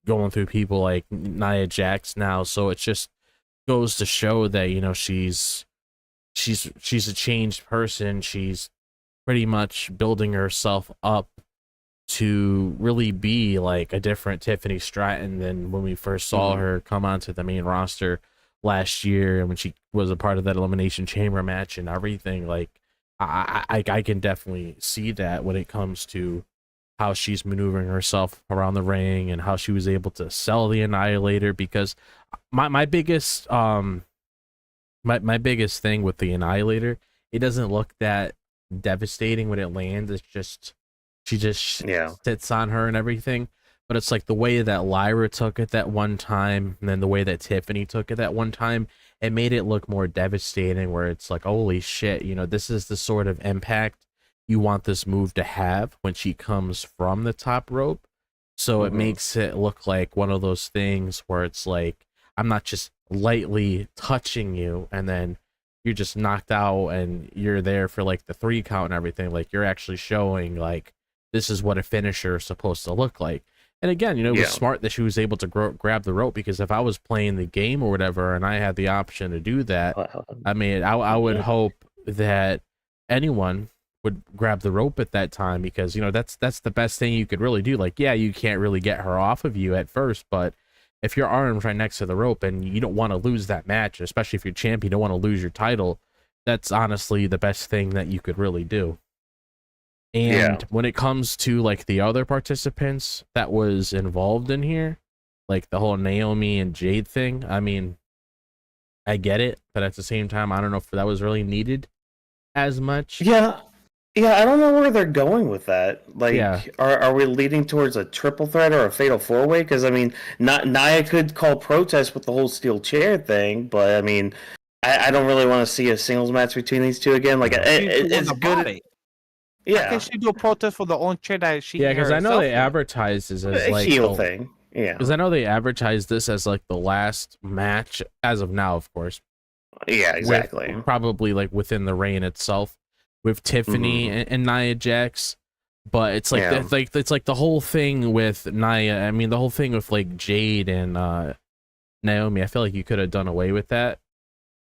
going through people like Nia Jax now. So it just goes to show that, she's a changed person. She's pretty much building herself up to really be like a different Tiffany Stratton than when we first saw her come onto the main roster last year, and when she was a part of that Elimination Chamber match and everything. Like, I can definitely see that when it comes to how she's maneuvering herself around the ring and how she was able to sell the Annihilator. Because my biggest my biggest thing with the Annihilator, it doesn't look that devastating when it lands. It's just she just sits on her and everything. But it's like the way that Lyra took it that one time, and then the way that Tiffany took it that one time, it made it look more devastating, where it's like, holy shit, this is the sort of impact you want this move to have when she comes from the top rope. So it makes it look like one of those things where it's like, I'm not just lightly touching you and then you're just knocked out and you're there for like the 3 count and everything. Like, you're actually showing like, this is what a finisher is supposed to look like. And again, it was smart that she was able to grab the rope, because if I was playing the game or whatever and I had the option to do that, I mean, I would hope that anyone would grab the rope at that time, because that's the best thing you could really do. Like, yeah, you can't really get her off of you at first, but if your arm's right next to the rope and you don't want to lose that match, especially if you're champion, you don't want to lose your title, that's honestly the best thing that you could really do. And when it comes to like the other participants that was involved in here, like the whole Naomi and Jade thing, I mean, I get it, but at the same time, I don't know if that was really needed as much. Yeah, I don't know where they're going with that. Like, are we leading towards a triple threat or a fatal four-way? Because, I mean, Nia could call protest with the whole steel chair thing, but, I mean, I don't really want to see a singles match between these two again. Like, it's good. Yeah. How can she do a protest for the own chair that she because I know they advertised this as like a heel thing. Yeah. Because I know they advertised this as like the last match as of now, of course. Yeah, exactly. Probably like within the reign itself with Tiffany and Nia Jax. But it's like it's like the whole thing with Nia. I mean, the whole thing with like Jade and Naomi. I feel like you could have done away with that.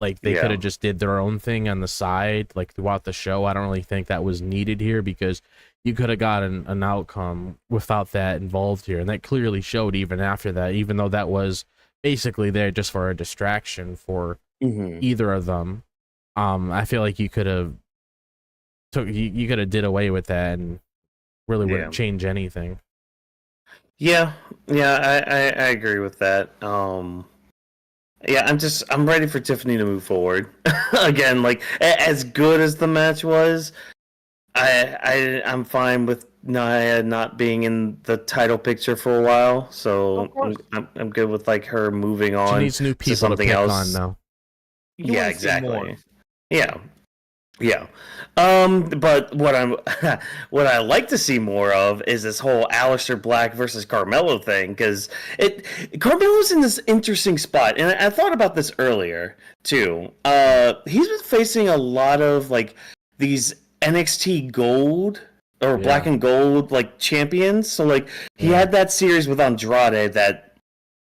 Like, they could have just did their own thing on the side, like, throughout the show. I don't really think that was needed here, because you could have gotten an outcome without that involved here. And that clearly showed even after that, even though that was basically there just for a distraction for either of them. I feel like you could have you could have did away with that and really wouldn't change anything. Yeah, I agree with that. Yeah, I'm ready for Tiffany to move forward. Again, like, as good as the match was, I'm fine with Nia not being in the title picture for a while. So I'm good with like her moving on. She needs new people to something to pick else on now. Yeah, exactly. Yeah. But what I like to see more of is this whole Aleister Black versus Carmelo thing, because Carmelo's in this interesting spot, and I thought about this earlier too. He's been facing a lot of like these NXT Gold or Black and Gold like champions. So like he had that series with Andrade that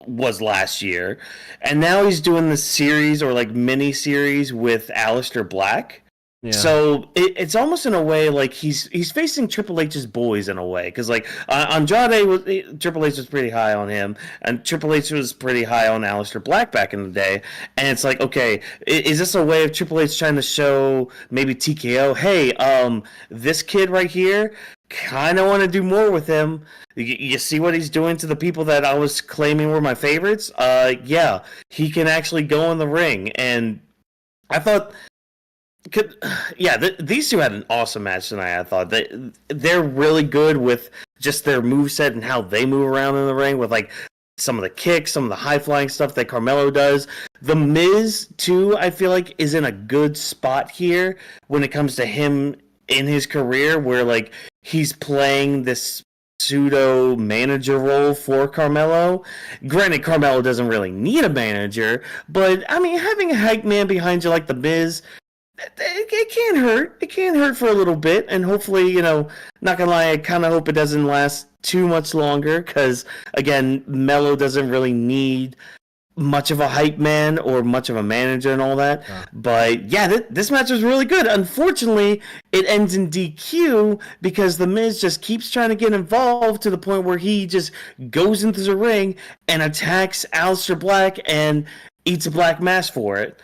was last year, and now he's doing this series or like mini series with Aleister Black. Yeah. So it's almost in a way like he's facing Triple H's boys in a way, because like Triple H was pretty high on him, and Triple H was pretty high on Aleister Black back in the day, and it's like, okay, is this a way of Triple H trying to show maybe TKO, hey, this kid right here, kind of want to do more with him. You see what he's doing to the people that I was claiming were my favorites? Yeah, he can actually go in the ring, and I thought. These two had an awesome match tonight. I thought they're really good with just their moveset and how they move around in the ring, with like some of the kicks, some of the high flying stuff that Carmelo does. The Miz too, I feel like, is in a good spot here when it comes to him in his career, where like he's playing this pseudo manager role for Carmelo. Granted, Carmelo doesn't really need a manager, but I mean, having a hype man behind you like the Miz, it can't hurt. It can't hurt for a little bit, and hopefully, not gonna lie, I kind of hope it doesn't last too much longer, because, again, Melo doesn't really need much of a hype man or much of a manager and all that. But, yeah, this match was really good. Unfortunately, it ends in DQ because The Miz just keeps trying to get involved to the point where he just goes into the ring and attacks Aleister Black and eats a black mass for it.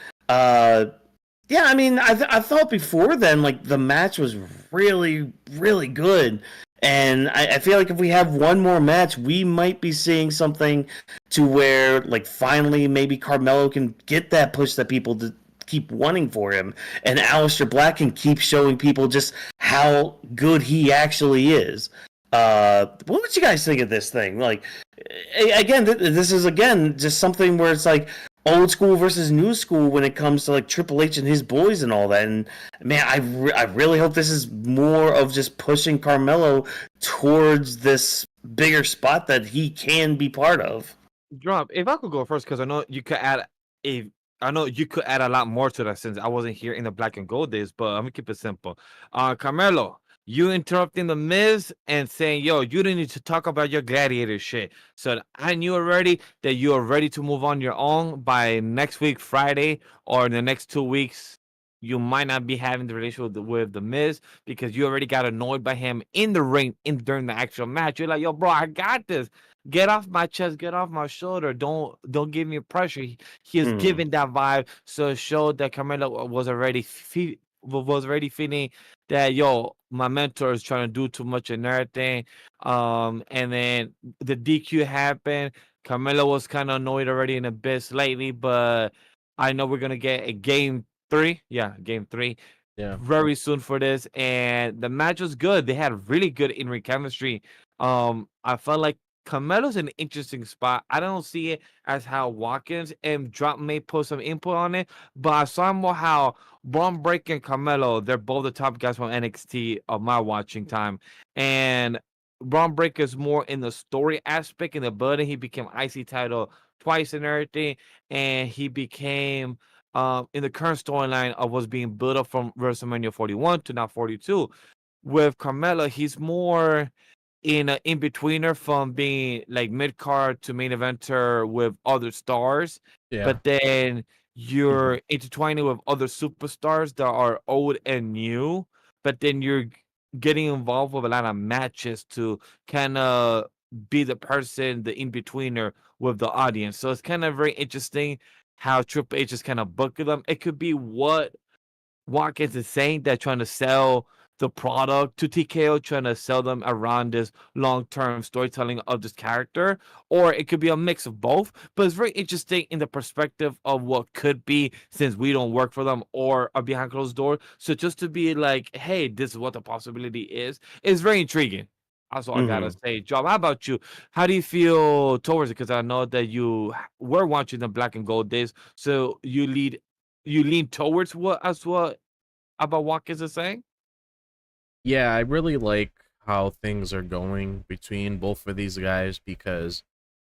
Yeah, I mean, I thought before then, like, the match was really, really good. And I feel like if we have one more match, we might be seeing something to where, like, finally maybe Carmelo can get that push that people keep wanting for him. And Aleister Black can keep showing people just how good he actually is. What would you guys think of this thing? Like, again, this is, again, just something where it's like, old school versus new school when it comes to like Triple H and his boys and all that. And man, I really hope this is more of just pushing Carmelo towards this bigger spot that he can be part of. Drop, if I could go first, because I know you could add a lot more to that, since I wasn't here in the Black and Gold days, but I'm gonna keep it simple. Carmelo, you interrupting the Miz and saying, "Yo, you don't need to talk about your gladiator shit." So I knew already that you are ready to move on your own by next week Friday or in the next 2 weeks. You might not be having the relationship with the Miz because you already got annoyed by him in the ring during the actual match. You're like, "Yo, bro, I got this. Get off my chest, get off my shoulder. Don't give me pressure." He is giving that vibe, so it showed that Carmelo was already feeling that, yo, my mentor is trying to do too much and everything. And then the DQ happened. Carmelo was kind of annoyed already in a bit lately, but I know we're gonna get a game 3. Yeah, game 3. Yeah. Very soon for this. And the match was good. They had really good in-ring chemistry. I felt like Carmelo's an interesting spot. I don't see it as how Watkins and Drop may put some input on it, but I saw more how Braun Breaker and Carmelo, they're both the top guys from NXT of my watching time. And Braun Breaker is more in the story aspect in the building. He became IC title twice and everything, and he became in the current storyline of what's being built up from WrestleMania 41 to now 42. With Carmelo, he's more in an in-betweener from being like mid-card to main eventer with other stars, Yeah. but then you're intertwining with other superstars that are old and new, but then you're getting involved with a lot of matches to kind of be the person, the in-betweener with the audience. So it's kind of very interesting how Triple H is kind of booking them. It could be what Watkins is saying, that trying to sell the product to TKO, trying to sell them around this long-term storytelling of this character, or it could be a mix of both. But it's very interesting in the perspective of what could be, since we don't work for them or are behind closed door. So just to be like, hey, this is what the possibility is very intriguing. That's all I gotta say. Job, how about you? How do you feel towards it? Because I know that you were watching the Black and Gold days, so you lean towards what about Watkins is saying? Yeah, I really like how things are going between both of these guys because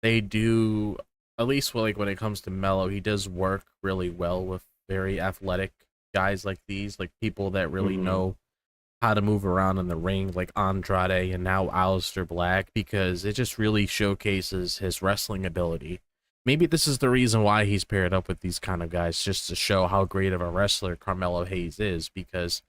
they do, at least like when it comes to Mello, he does work really well with very athletic guys like these, like people that really know how to move around in the ring, like Andrade and now Aleister Black, because it just really showcases his wrestling ability. Maybe this is the reason why he's paired up with these kind of guys, just to show how great of a wrestler Carmelo Hayes is, because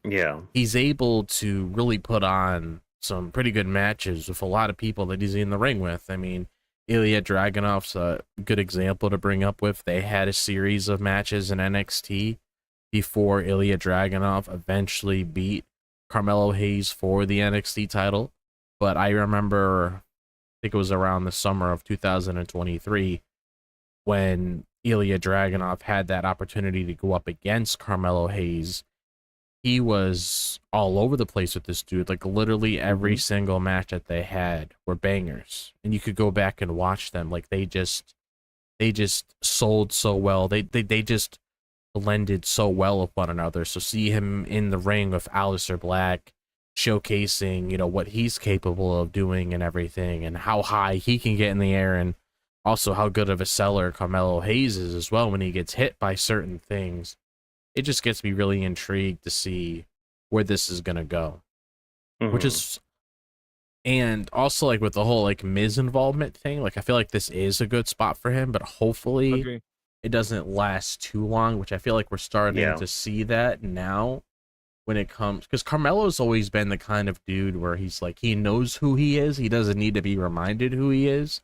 he's able to really put on some pretty good matches with a lot of people that he's in the ring with. I mean, Ilya Dragunov's a good example to bring up with. They had a series of matches in NXT before Ilya Dragunov eventually beat Carmelo Hayes for the NXT title. But I remember, I think it was around the summer of 2023, when Ilya Dragunov had that opportunity to go up against Carmelo Hayes. He was all over the place with this dude. Like literally every single match that they had were bangers, and you could go back and watch them. Like they just sold so well. They just blended so well with one another. So see him in the ring with Aleister Black, showcasing, you know, what he's capable of doing and everything, and how high he can get in the air, and also how good of a seller Carmelo Hayes is as well when he gets hit by certain things. It just gets me really intrigued to see where this is gonna go. Which is, and also like with the whole like Miz involvement thing, like I feel like this is a good spot for him, but hopefully it doesn't last too long, which I feel like we're starting to see that now when it comes, because Carmelo's always been the kind of dude where he's like, he knows who he is, he doesn't need to be reminded who he is.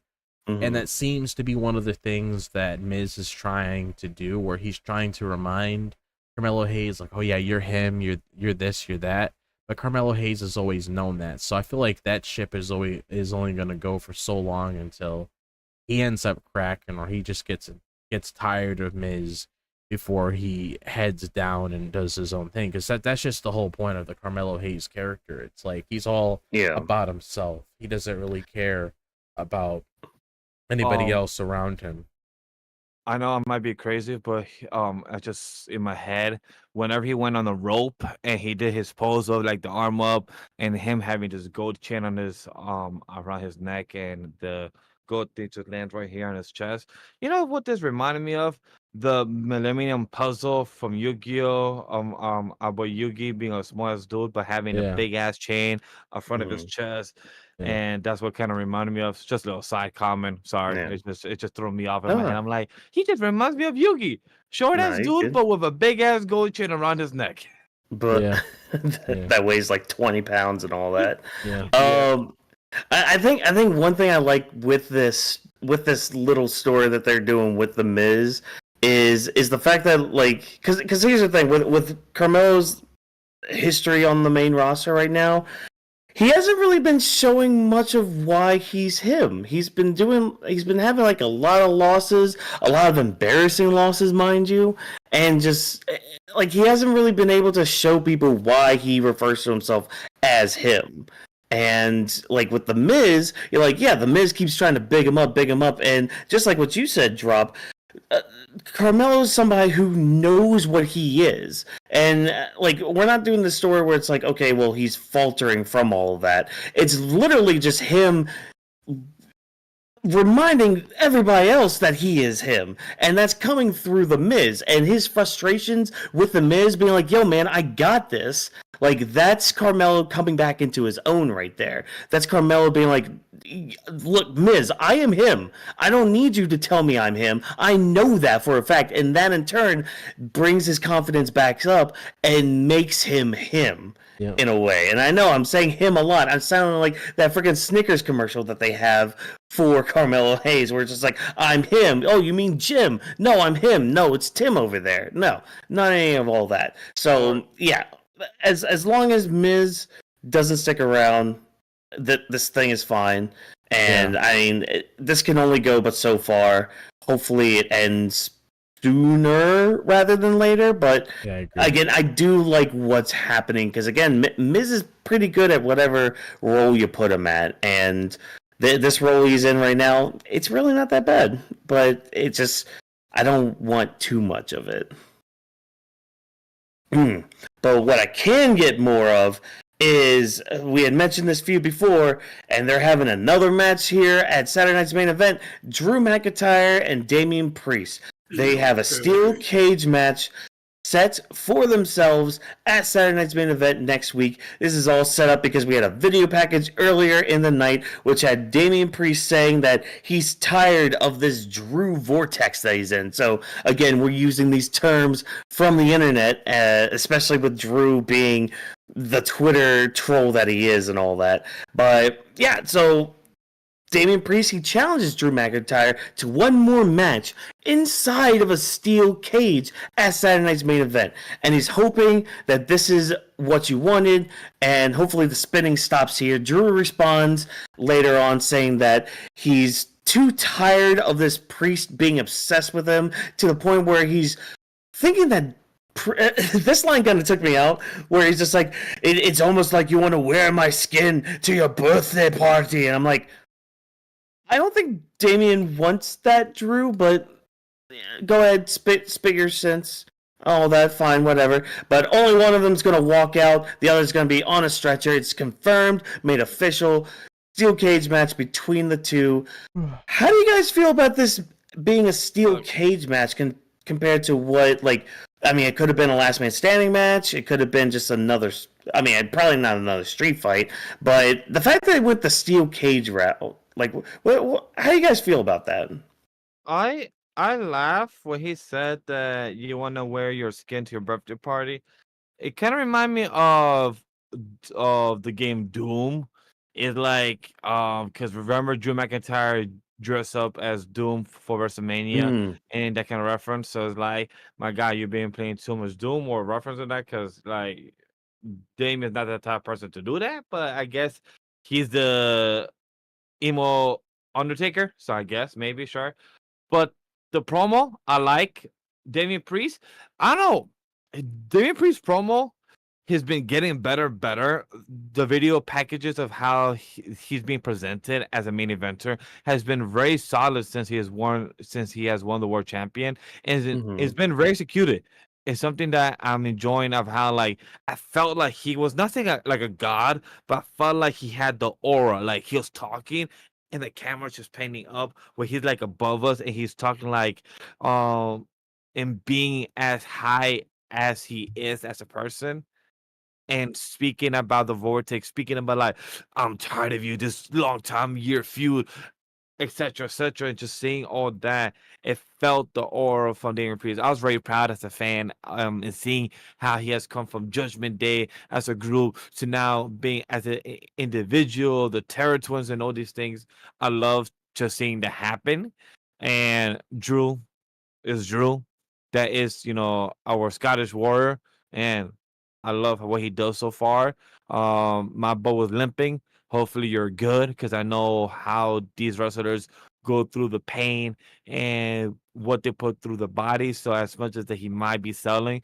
And that seems to be one of the things that Miz is trying to do, where he's trying to remind Carmelo Hayes, like, oh yeah, you're him, you're this, you're that. But Carmelo Hayes has always known that. So I feel like that ship is only going to go for so long until he ends up cracking, or he just gets tired of Miz before he heads down and does his own thing. Because that's just the whole point of the Carmelo Hayes character. It's like he's all about himself. He doesn't really care about anybody else around him. I know I might be crazy, but I just in my head, whenever he went on the rope and he did his pose of like the arm up and him having this gold chain on his around his neck and the gold thing just lands right here on his chest. You know what this reminded me of? the Millennium Puzzle from Yu-Gi-Oh. About Yugi being a small ass dude, but having a Yeah. big ass chain in front of his Mhm. chest, Yeah. and that's what kind of reminded me of. It's just a little side comment. Sorry, Yeah. it just threw me off in my head. Oh, I'm like, he just reminds me of Yugi, short no, ass you dude, good. but with a big ass gold chain around his neck. But Yeah. that weighs like 20 pounds and all that. Yeah. Yeah. I think one thing I like with this little story that they're doing with the Miz is the fact that, like, because here's the thing with Carmelo's history on the main roster right now, he hasn't really been showing much of why he's him. He's been having like a lot of losses, a lot of embarrassing losses, mind you, and just like he hasn't really been able to show people why he refers to himself as him. And like with the Miz, you're like, yeah, the Miz keeps trying to big him up, and just like what you said, Drop, Carmelo's somebody who knows what he is. And like, we're not doing the story where it's like, okay, well, he's faltering from all of that. It's literally just him reminding everybody else that he is him, and that's coming through the Miz and his frustrations with the Miz being like, yo man, I got this. Like, that's Carmelo coming back into his own right there. That's Carmelo being like, look, Miz, I am him. I don't need you to tell me I'm him. I know that for a fact. And that in turn brings his confidence back up and makes him him. Yeah. In a way. And I know I'm saying him a lot. I'm sounding like that freaking Snickers commercial that they have for Carmelo Hayes, where it's just like, I'm him. Oh, you mean Jim? No, I'm him. No, it's Tim over there. No, not any of all that. So yeah, as long as Miz doesn't stick around, this thing is fine. And I mean, this can only go but so far. Hopefully, it ends sooner rather than later, but Yeah, I agree. again, I do like what's happening because again, Miz is pretty good at whatever role you put him at, and this role he's in right now, it's really not that bad, but it's just I don't want too much of it. But what I can get more of is we had mentioned this feud before, and they're having another match here at Saturday Night's Main Event: Drew McIntyre and Damian Priest. They have a steel cage match set for themselves at Saturday Night's Main Event next week. This is all set up because we had a video package earlier in the night which had Damian Priest saying that he's tired of this Drew vortex that he's in. So again, we're using these terms from the internet, especially with Drew being the Twitter troll that he is and all that. But yeah, so Damian Priest, he challenges Drew McIntyre to one more match inside of a steel cage at Saturday Night's Main Event. And he's hoping that this is what you wanted, and hopefully the spinning stops here. Drew responds later on saying that he's too tired of this Priest being obsessed with him to the point where he's thinking that this line kind of took me out, where he's just like, it's almost like you want to wear my skin to your birthday party. And I'm like, I don't think Damian wants that, Drew, but go ahead, spit your sense. Oh, that, fine, whatever. But only one of them's going to walk out. The other's going to be on a stretcher. It's confirmed, made official. Steel cage match between the two. How do you guys feel about this being a steel cage match compared to what, like, I mean, it could have been a last man standing match. It could have been just another, I mean, probably not another street fight. But the fact that they went the steel cage route, like, how do you guys feel about that? I laugh when he said that you want to wear your skin to your birthday party. It kind of remind me of the game Doom. It's like because remember Drew McIntyre dressed up as Doom for WrestleMania and that kind of reference. So it's like, my God, you've been playing too much Doom or reference to that, because like Dame is not the type of person to do that, but I guess he's the emo Undertaker, so I guess maybe sure. But the promo, I like Damian Priest. I don't know. Damian Priest promo has been getting better. The video packages of how he's being presented as a main eventer has been very solid since he has won the world champion, and it's been very executed. It's something that I'm enjoying, of how, like, I felt like he was nothing like a god, but I felt like he had the aura, like he was talking and the camera's just painting up where he's like above us and he's talking like and being as high as he is as a person, and speaking about the vortex, speaking about like, I'm tired of you, this long time year feud, etc., and just seeing all that, it felt the aura from Damian Priest. I was very proud as a fan, and seeing how he has come from Judgment Day as a group to now being as an individual, the Terror Twins, and all these things. I love just seeing that happen. And Drew is Drew. That is, our Scottish warrior, and I love what he does so far. My boy was limping. Hopefully you're good, because I know how these wrestlers go through the pain and what they put through the body. So as much as that he might be selling,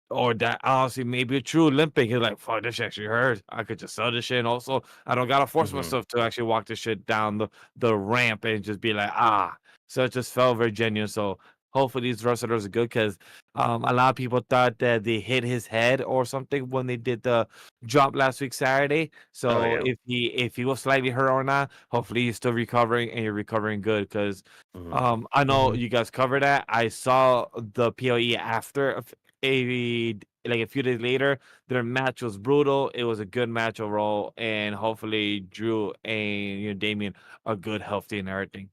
or that honestly maybe a true Olympic. He's like, fuck, this shit actually hurts. I could just sell this shit. And also, I don't gotta force myself to actually walk this shit down the ramp and just be like, ah. So it just felt very genuine. So hopefully these wrestlers are good, because a lot of people thought that they hit his head or something when they did the drop last week Saturday. So yeah. if he was slightly hurt or not, hopefully he's still recovering and you're recovering good, because I know you guys covered that. I saw the PLE after a few days later. Their match was brutal. It was a good match overall, and hopefully Drew and Damien are good, healthy, and everything.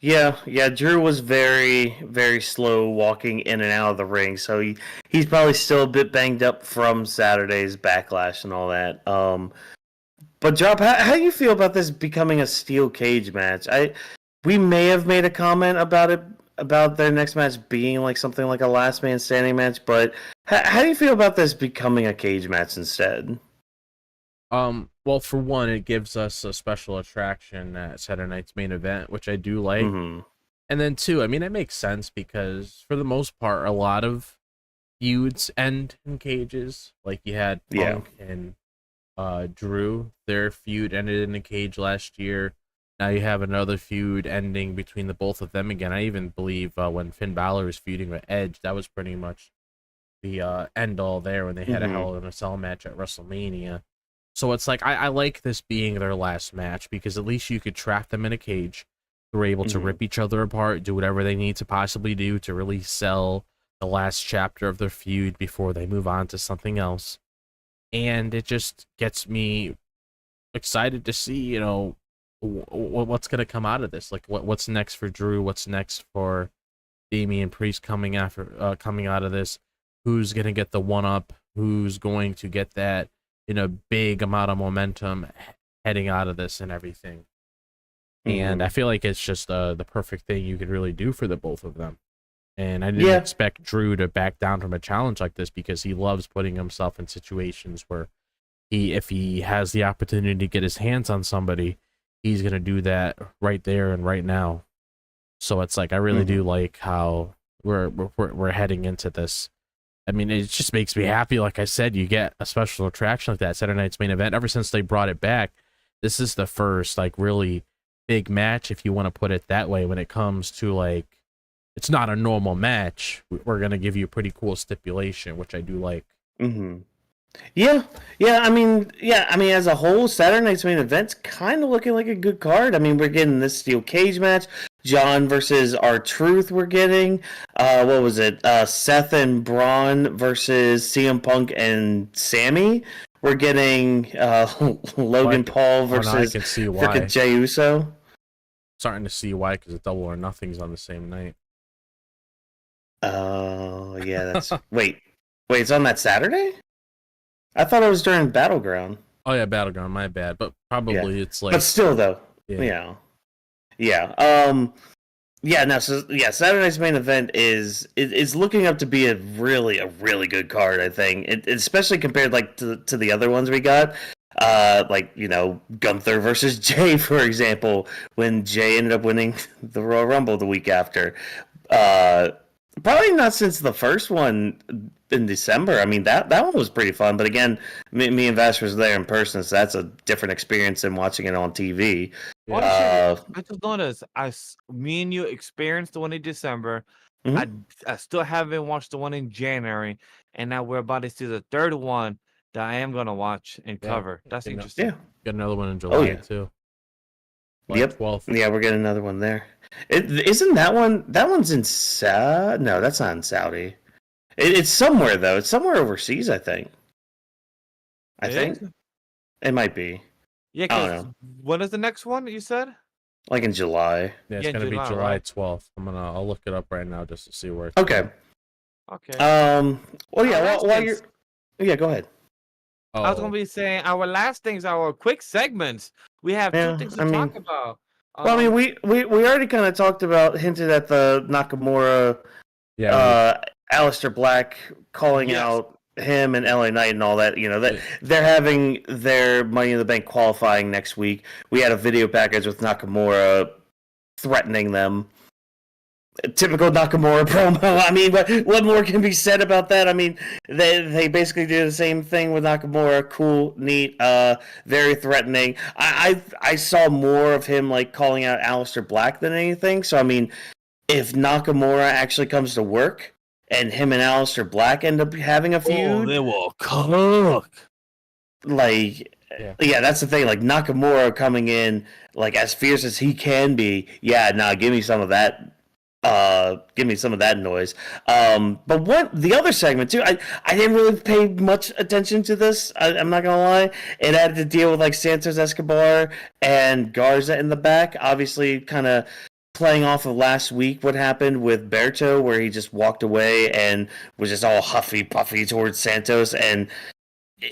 Yeah. Drew was very, very slow walking in and out of the ring, so he's probably still a bit banged up from Saturday's backlash and all that. But Drop, how do you feel about this becoming a steel cage match? We may have made a comment about it, about their next match being like something like a last man standing match, but how do you feel about this becoming a cage match instead? Well, for one, it gives us a special attraction at Saturday night's main event, which I do like. And then two, I mean, it makes sense because for the most part, a lot of feuds end in cages. Like you had Punk and Drew, their feud ended in a cage last year. Now you have another feud ending between the both of them again. I even believe when Finn Balor was feuding with Edge, that was pretty much the end all there when they had a Hell in a Cell match at WrestleMania. So it's like, I like this being their last match, because at least you could trap them in a cage. They're able to rip each other apart, do whatever they need to possibly do to really sell the last chapter of their feud before they move on to something else. And it just gets me excited to see, what's going to come out of this. Like, what's next for Drew? What's next for Damian Priest coming out of this? Who's going to get the one-up? Who's going to get that big amount of momentum heading out of this and everything? And I feel like it's just the perfect thing you could really do for the both of them. And I didn't expect Drew to back down from a challenge like this, because he loves putting himself in situations where if he has the opportunity to get his hands on somebody, he's going to do that right there and right now. So it's like, I really do like how we're heading into this. I mean, it just makes me happy. Like I said, you get a special attraction like that Saturday night's main event. Ever since they brought it back, this is the first like really big match, if you want to put it that way, when it comes to like, it's not a normal match. We're going to give you a pretty cool stipulation, which I do like. Yeah. I mean, as a whole, Saturday night's main event's kind of looking like a good card. I mean, we're getting this steel cage match, John versus R-Truth. We're getting, what was it? Seth and Braun versus CM Punk and Sammy. We're getting Logan Paul versus freaking Jey Uso. Starting to see why, because Double or Nothing's on the same night. Oh, yeah, that's... Wait, it's on that Saturday? I thought it was during Battleground. Oh, yeah, Battleground, my bad. But probably it's like... But still, though. Yeah. Saturday night's main event is looking up to be a really good card, I think. Especially compared like to the other ones we got. Gunther versus Jay, for example, when Jay ended up winning the Royal Rumble the week after. Probably not since the first one in December. I mean, that one was pretty fun. But again, me and Vash was there in person, so that's a different experience than watching it on TV. I just noticed, me and you experienced the one in December. I still haven't watched the one in January, and now we're about to see the third one that I am going to watch and cover. That's interesting. Got another one in July, too. July 12th. Yeah, we're getting another one there. Isn't that one? That one's in No, that's not in Saudi. It's somewhere though. It's somewhere overseas, I think. I It think is? it might be. Yeah, I don't because know. when is the next one you said? Like in July. Yeah, it's Yeah, gonna be July, July right? 12th. I'll look it up right now just to see where it's Okay. Okay. Well, yeah. Our last While things- you're, yeah, go ahead. I was gonna be saying our last things, our quick segments. We have Yeah, two things to I mean- talk about. Well, I mean, we already kind of talked about, hinted at the Nakamura, yeah, Aleister Black calling Yes. out him and LA Knight and all that. You know that Yeah. they're having their Money in the Bank qualifying next week. We had a video package with Nakamura threatening them. Typical Nakamura promo. I mean, what more can be said about that? I mean, they basically do the same thing with Nakamura. Cool, neat, very threatening. I saw more of him like calling out Aleister Black than anything. So I mean, if Nakamura actually comes to work and him and Aleister Black end up having a feud, they will cook. like yeah, that's the thing. Like Nakamura coming in like as fierce as he can be. Yeah, nah, give me some of that. Give me some of that noise. But what the other segment too? I didn't really pay much attention to this. I'm not gonna lie. It had to deal with like Santos Escobar and Garza in the back. Obviously, kind of playing off of last week, what happened with Berto, where he just walked away and was just all huffy puffy towards Santos. And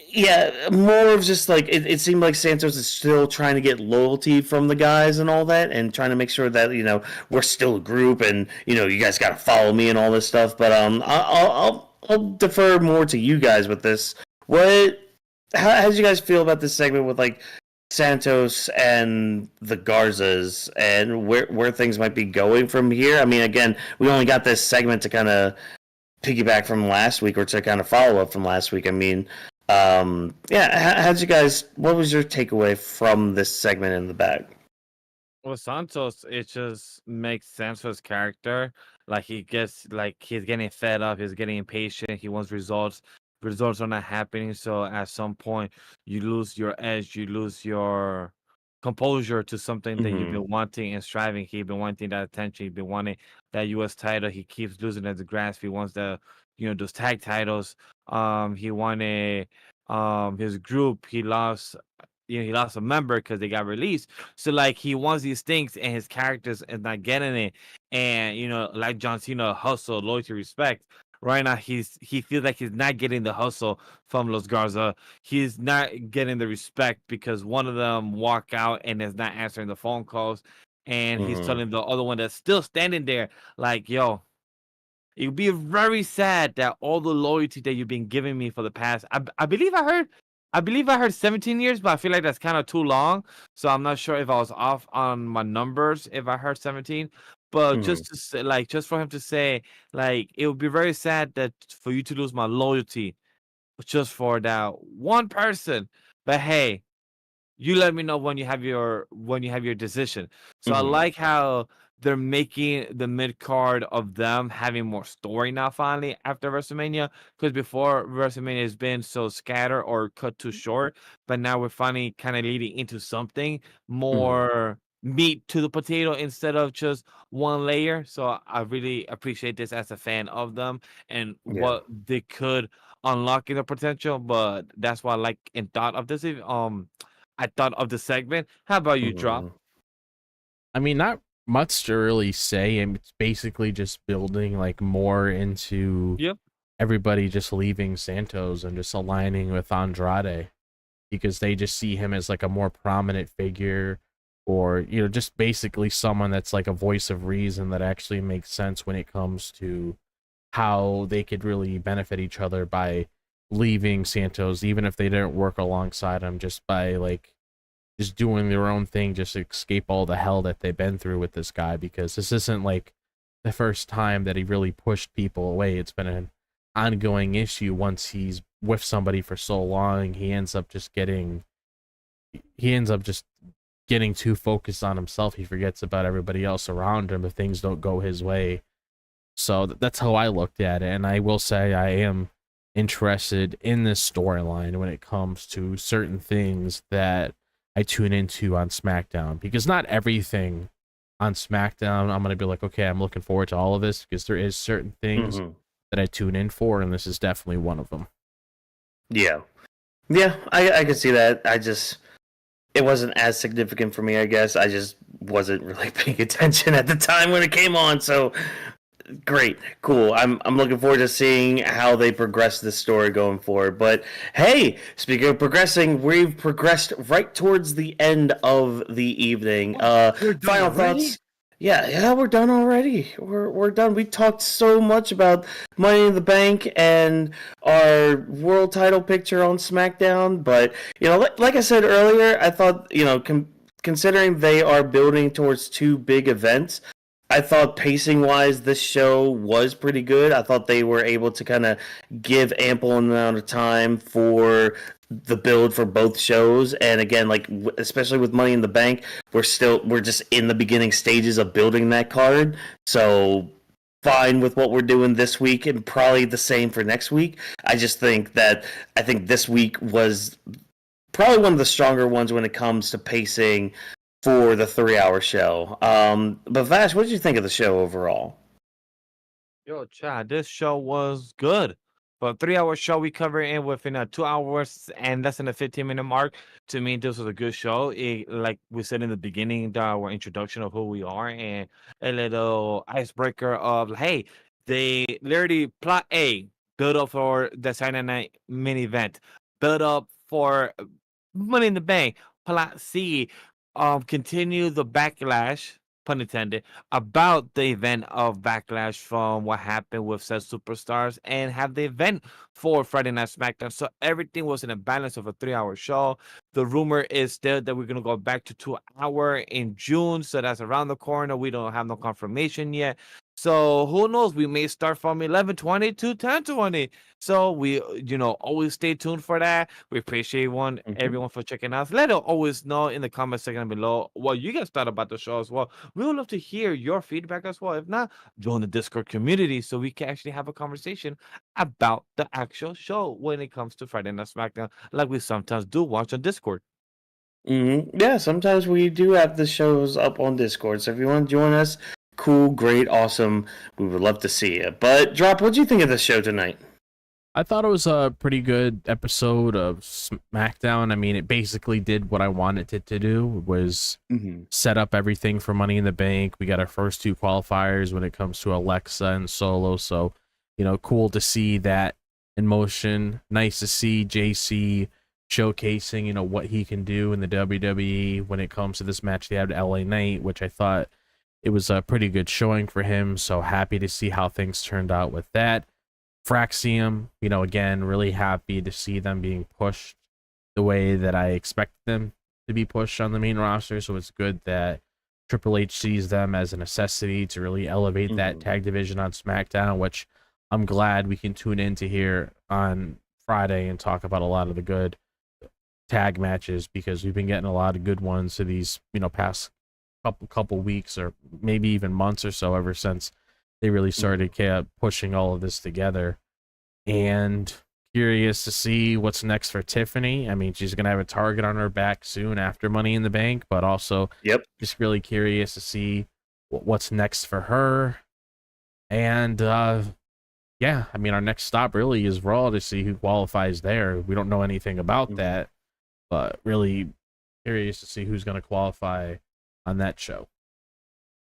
yeah, more of just like it seemed like Santos is still trying to get loyalty from the guys and all that, and trying to make sure that we're still a group, and you guys got to follow me and all this stuff. But I'll defer more to you guys with this. How did you guys feel about this segment with like Santos and the Garzas, and where things might be going from here? I mean, again, we only got this segment to kind of piggyback from last week, or to kind of follow up from last week. I mean. How'd you guys? What was your takeaway from this segment in the back? Well, Santos, it just makes sense for his character. Like he's getting fed up, he's getting impatient, he wants results. Results are not happening, so at some point you lose your edge, you lose your composure to something that you've been wanting and striving. He's been wanting that attention, he's been wanting that US title. He keeps losing at the grasp. He wants those tag titles. He wanted his group. He lost a member because they got released. So like he wants these things and his characters is not getting it. And like John Cena, hustle, loyalty, respect. Right now he feels like he's not getting the hustle from Los Garza. He's not getting the respect because one of them walk out and is not answering the phone calls. And he's telling the other one that's still standing there, like, yo, it would be very sad that all the loyalty that you've been giving me for the past, I believe I heard 17 years, but I feel like that's kind of too long. So I'm not sure if I was off on my numbers if I heard 17. But just to say, like, just for him to say, like, it would be very sad that for you to lose my loyalty just for that one person. But hey, you let me know when you have your decision. So I like how they're making the mid card of them having more story now finally after WrestleMania, because before WrestleMania has been so scattered or cut too short, but now we're finally kind of leading into something more meat to the potato instead of just one layer. So I really appreciate this as a fan of them and what they could unlock in the potential. But that's why I like and thought of this. I thought of the segment. How about you, Drop? I mean, not much to really say, and it's basically just building like more into everybody just leaving Santos and just aligning with Andrade, because they just see him as like a more prominent figure, or just basically someone that's like a voice of reason that actually makes sense when it comes to how they could really benefit each other by leaving Santos, even if they didn't work alongside him, just by like just doing their own thing, just to escape all the hell that they've been through with this guy. Because this isn't like the first time that he really pushed people away. It's been an ongoing issue. Once he's with somebody for so long, he ends up just getting too focused on himself. He forgets about everybody else around him if things don't go his way. So that's how I looked at it. And I will say I am interested in this storyline when it comes to certain things that I tune into on SmackDown, because not everything on SmackDown I'm going to be like, okay, I'm looking forward to all of this, because there is certain things that I tune in for, and this is definitely one of them. Yeah. Yeah, I can see that. It wasn't as significant for me, I guess. I just wasn't really paying attention at the time when it came on, so great, cool. I'm looking forward to seeing how they progress this story going forward. But hey, speaking of progressing, we've progressed right towards the end of the evening. Final thoughts. Yeah, we're done already. We're done. We talked so much about Money in the Bank and our world title picture on SmackDown, but like I said earlier, I thought considering they are building towards two big events, I thought pacing-wise, this show was pretty good. I thought they were able to kind of give ample amount of time for the build for both shows. And again, like especially with Money in the Bank, we're just in the beginning stages of building that card. So fine with what we're doing this week, and probably the same for next week. I think this week was probably one of the stronger ones when it comes to pacing for the 3-hour show. But Vash, what did you think of the show overall? Yo, Chad, this show was good. For a 3-hour show, we covered it within 2 hours and less than a 15-minute mark. To me, this was a good show. Like we said in the beginning, our introduction of who we are and a little icebreaker of, hey, they literally plot A, build up for the Saturday Night main event, build up for Money in the Bank, plot C, continue the backlash, pun intended, about the event of backlash from what happened with said superstars, and have the event for Friday Night SmackDown. So everything was in a balance of a 3-hour show. The rumor is still that we're going to go back to 2-hour in June. So that's around the corner. We don't have no confirmation yet. So who knows? We may start from 11:20 to 10:20. So we, always stay tuned for that. We appreciate everyone for checking us. Let us always know in the comment section below what you guys thought about the show as well. We would love to hear your feedback as well. If not, join the Discord community so we can actually have a conversation about the actual show when it comes to Friday Night SmackDown, like we sometimes do watch on Discord. Yeah, sometimes we do have the shows up on Discord. So if you want to join us, cool, great, awesome. We would love to see you. But Drop, what do you think of the show tonight? I thought it was a pretty good episode of SmackDown. I mean, it basically did what I wanted it to do, it was set up everything for Money in the Bank. We got our first 2 qualifiers when it comes to Alexa and Solo. So, cool to see that in motion. Nice to see JC showcasing, what he can do in the WWE when it comes to this match they had LA Knight, which I thought it was a pretty good showing for him. So happy to see how things turned out with that. Fraxiom, again, really happy to see them being pushed the way that I expect them to be pushed on the main roster. So it's good that Triple H sees them as a necessity to really elevate that tag division on SmackDown, which I'm glad we can tune in to here on Friday and talk about a lot of the good tag matches, because we've been getting a lot of good ones to these, past couple weeks or maybe even months or so, ever since they really started pushing all of this together. And curious to see what's next for Tiffany. I mean, she's going to have a target on her back soon after Money in the Bank, but also just really curious to see what's next for her. And yeah, I mean, our next stop really is Raw to see who qualifies there. We don't know anything about that, but really curious to see who's going to qualify on that show.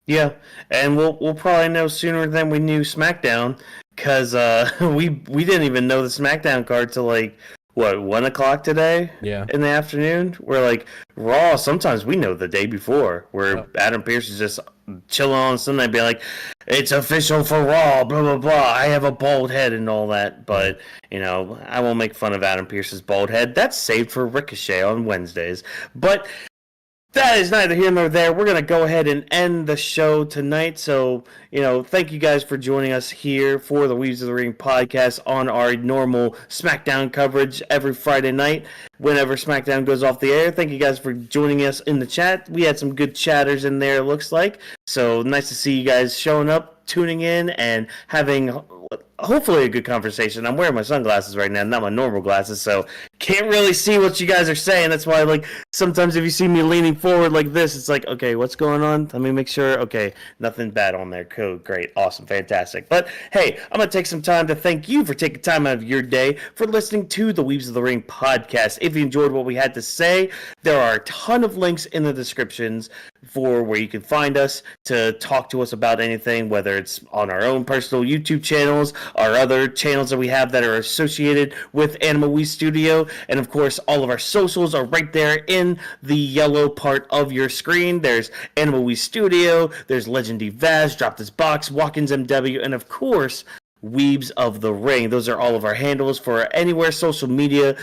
Yeah, and we'll probably know sooner than we knew SmackDown, because we didn't even know the SmackDown card till 1 o'clock today. Yeah, in the afternoon. We're Raw. Sometimes we know the day before, where Adam Pearce is just chilling on Sunday, being like, "It's official for Raw." Blah blah blah. I have a bald head and all that, but I won't make fun of Adam Pearce's bald head. That's saved for Ricochet on Wednesdays, but. That is neither here nor there. We're going to go ahead and end the show tonight. So, thank you guys for joining us here for the Weebs of the Ring podcast on our normal SmackDown coverage every Friday night whenever SmackDown goes off the air. Thank you guys for joining us in the chat. We had some good chatters in there, it looks like. So, nice to see you guys showing up, tuning in, and having hopefully a good conversation. I'm wearing my sunglasses right now, not my normal glasses, so can't really see what you guys are saying. That's why, like, sometimes if you see me leaning forward like this, it's like, okay, what's going on? Let me make sure. Okay, nothing bad on there. Cool, great, awesome, fantastic. But hey, I'm gonna take some time to thank you for taking time out of your day for listening to the Weebs of the Ring podcast. If you enjoyed what we had to say, there are a ton of links in the descriptions for where you can find us to talk to us about anything, whether it's on our own personal YouTube channels, our other channels that we have that are associated with Anima Wii Studio, and of course all of our socials are right there in the yellow part of your screen. There's Anima Wii Studio, there's Legendy Vash, Drop This Box, Walk-ins MW, and of course Weebs of the Ring. Those are all of our handles for anywhere social media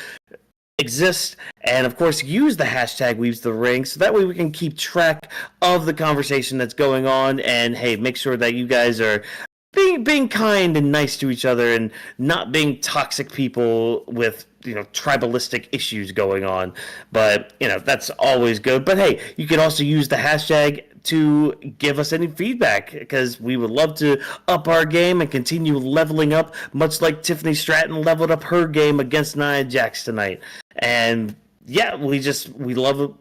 exist, and of course use the hashtag Weebs the Ring so that way we can keep track of the conversation that's going on. And hey, make sure that you guys are being kind and nice to each other and not being toxic people with, you know, tribalistic issues going on. But, you know, that's always good. But hey, you can also use the hashtag to give us any feedback, because we would love to up our game and continue leveling up, much like Tiffany Stratton leveled up her game against Nia Jax tonight. And yeah, we love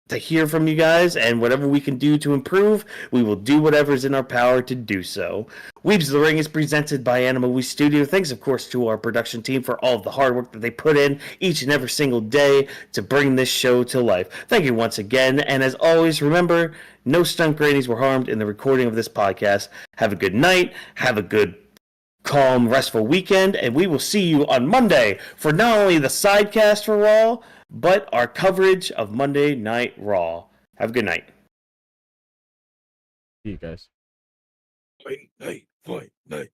to hear from you guys, and whatever we can do to improve, we will do whatever's in our power to do so. Weebs of the Ring is presented by Anima Wii Studio. Thanks, of course, to our production team for all of the hard work that they put in each and every single day to bring this show to life. Thank you once again, and as always, remember, no stunt grannies were harmed in the recording of this podcast. Have a good night, have a good, calm, restful weekend, and we will see you on Monday for not only the sidecast for Raw, but our coverage of Monday Night Raw. Have a good night. See you guys. Fight night.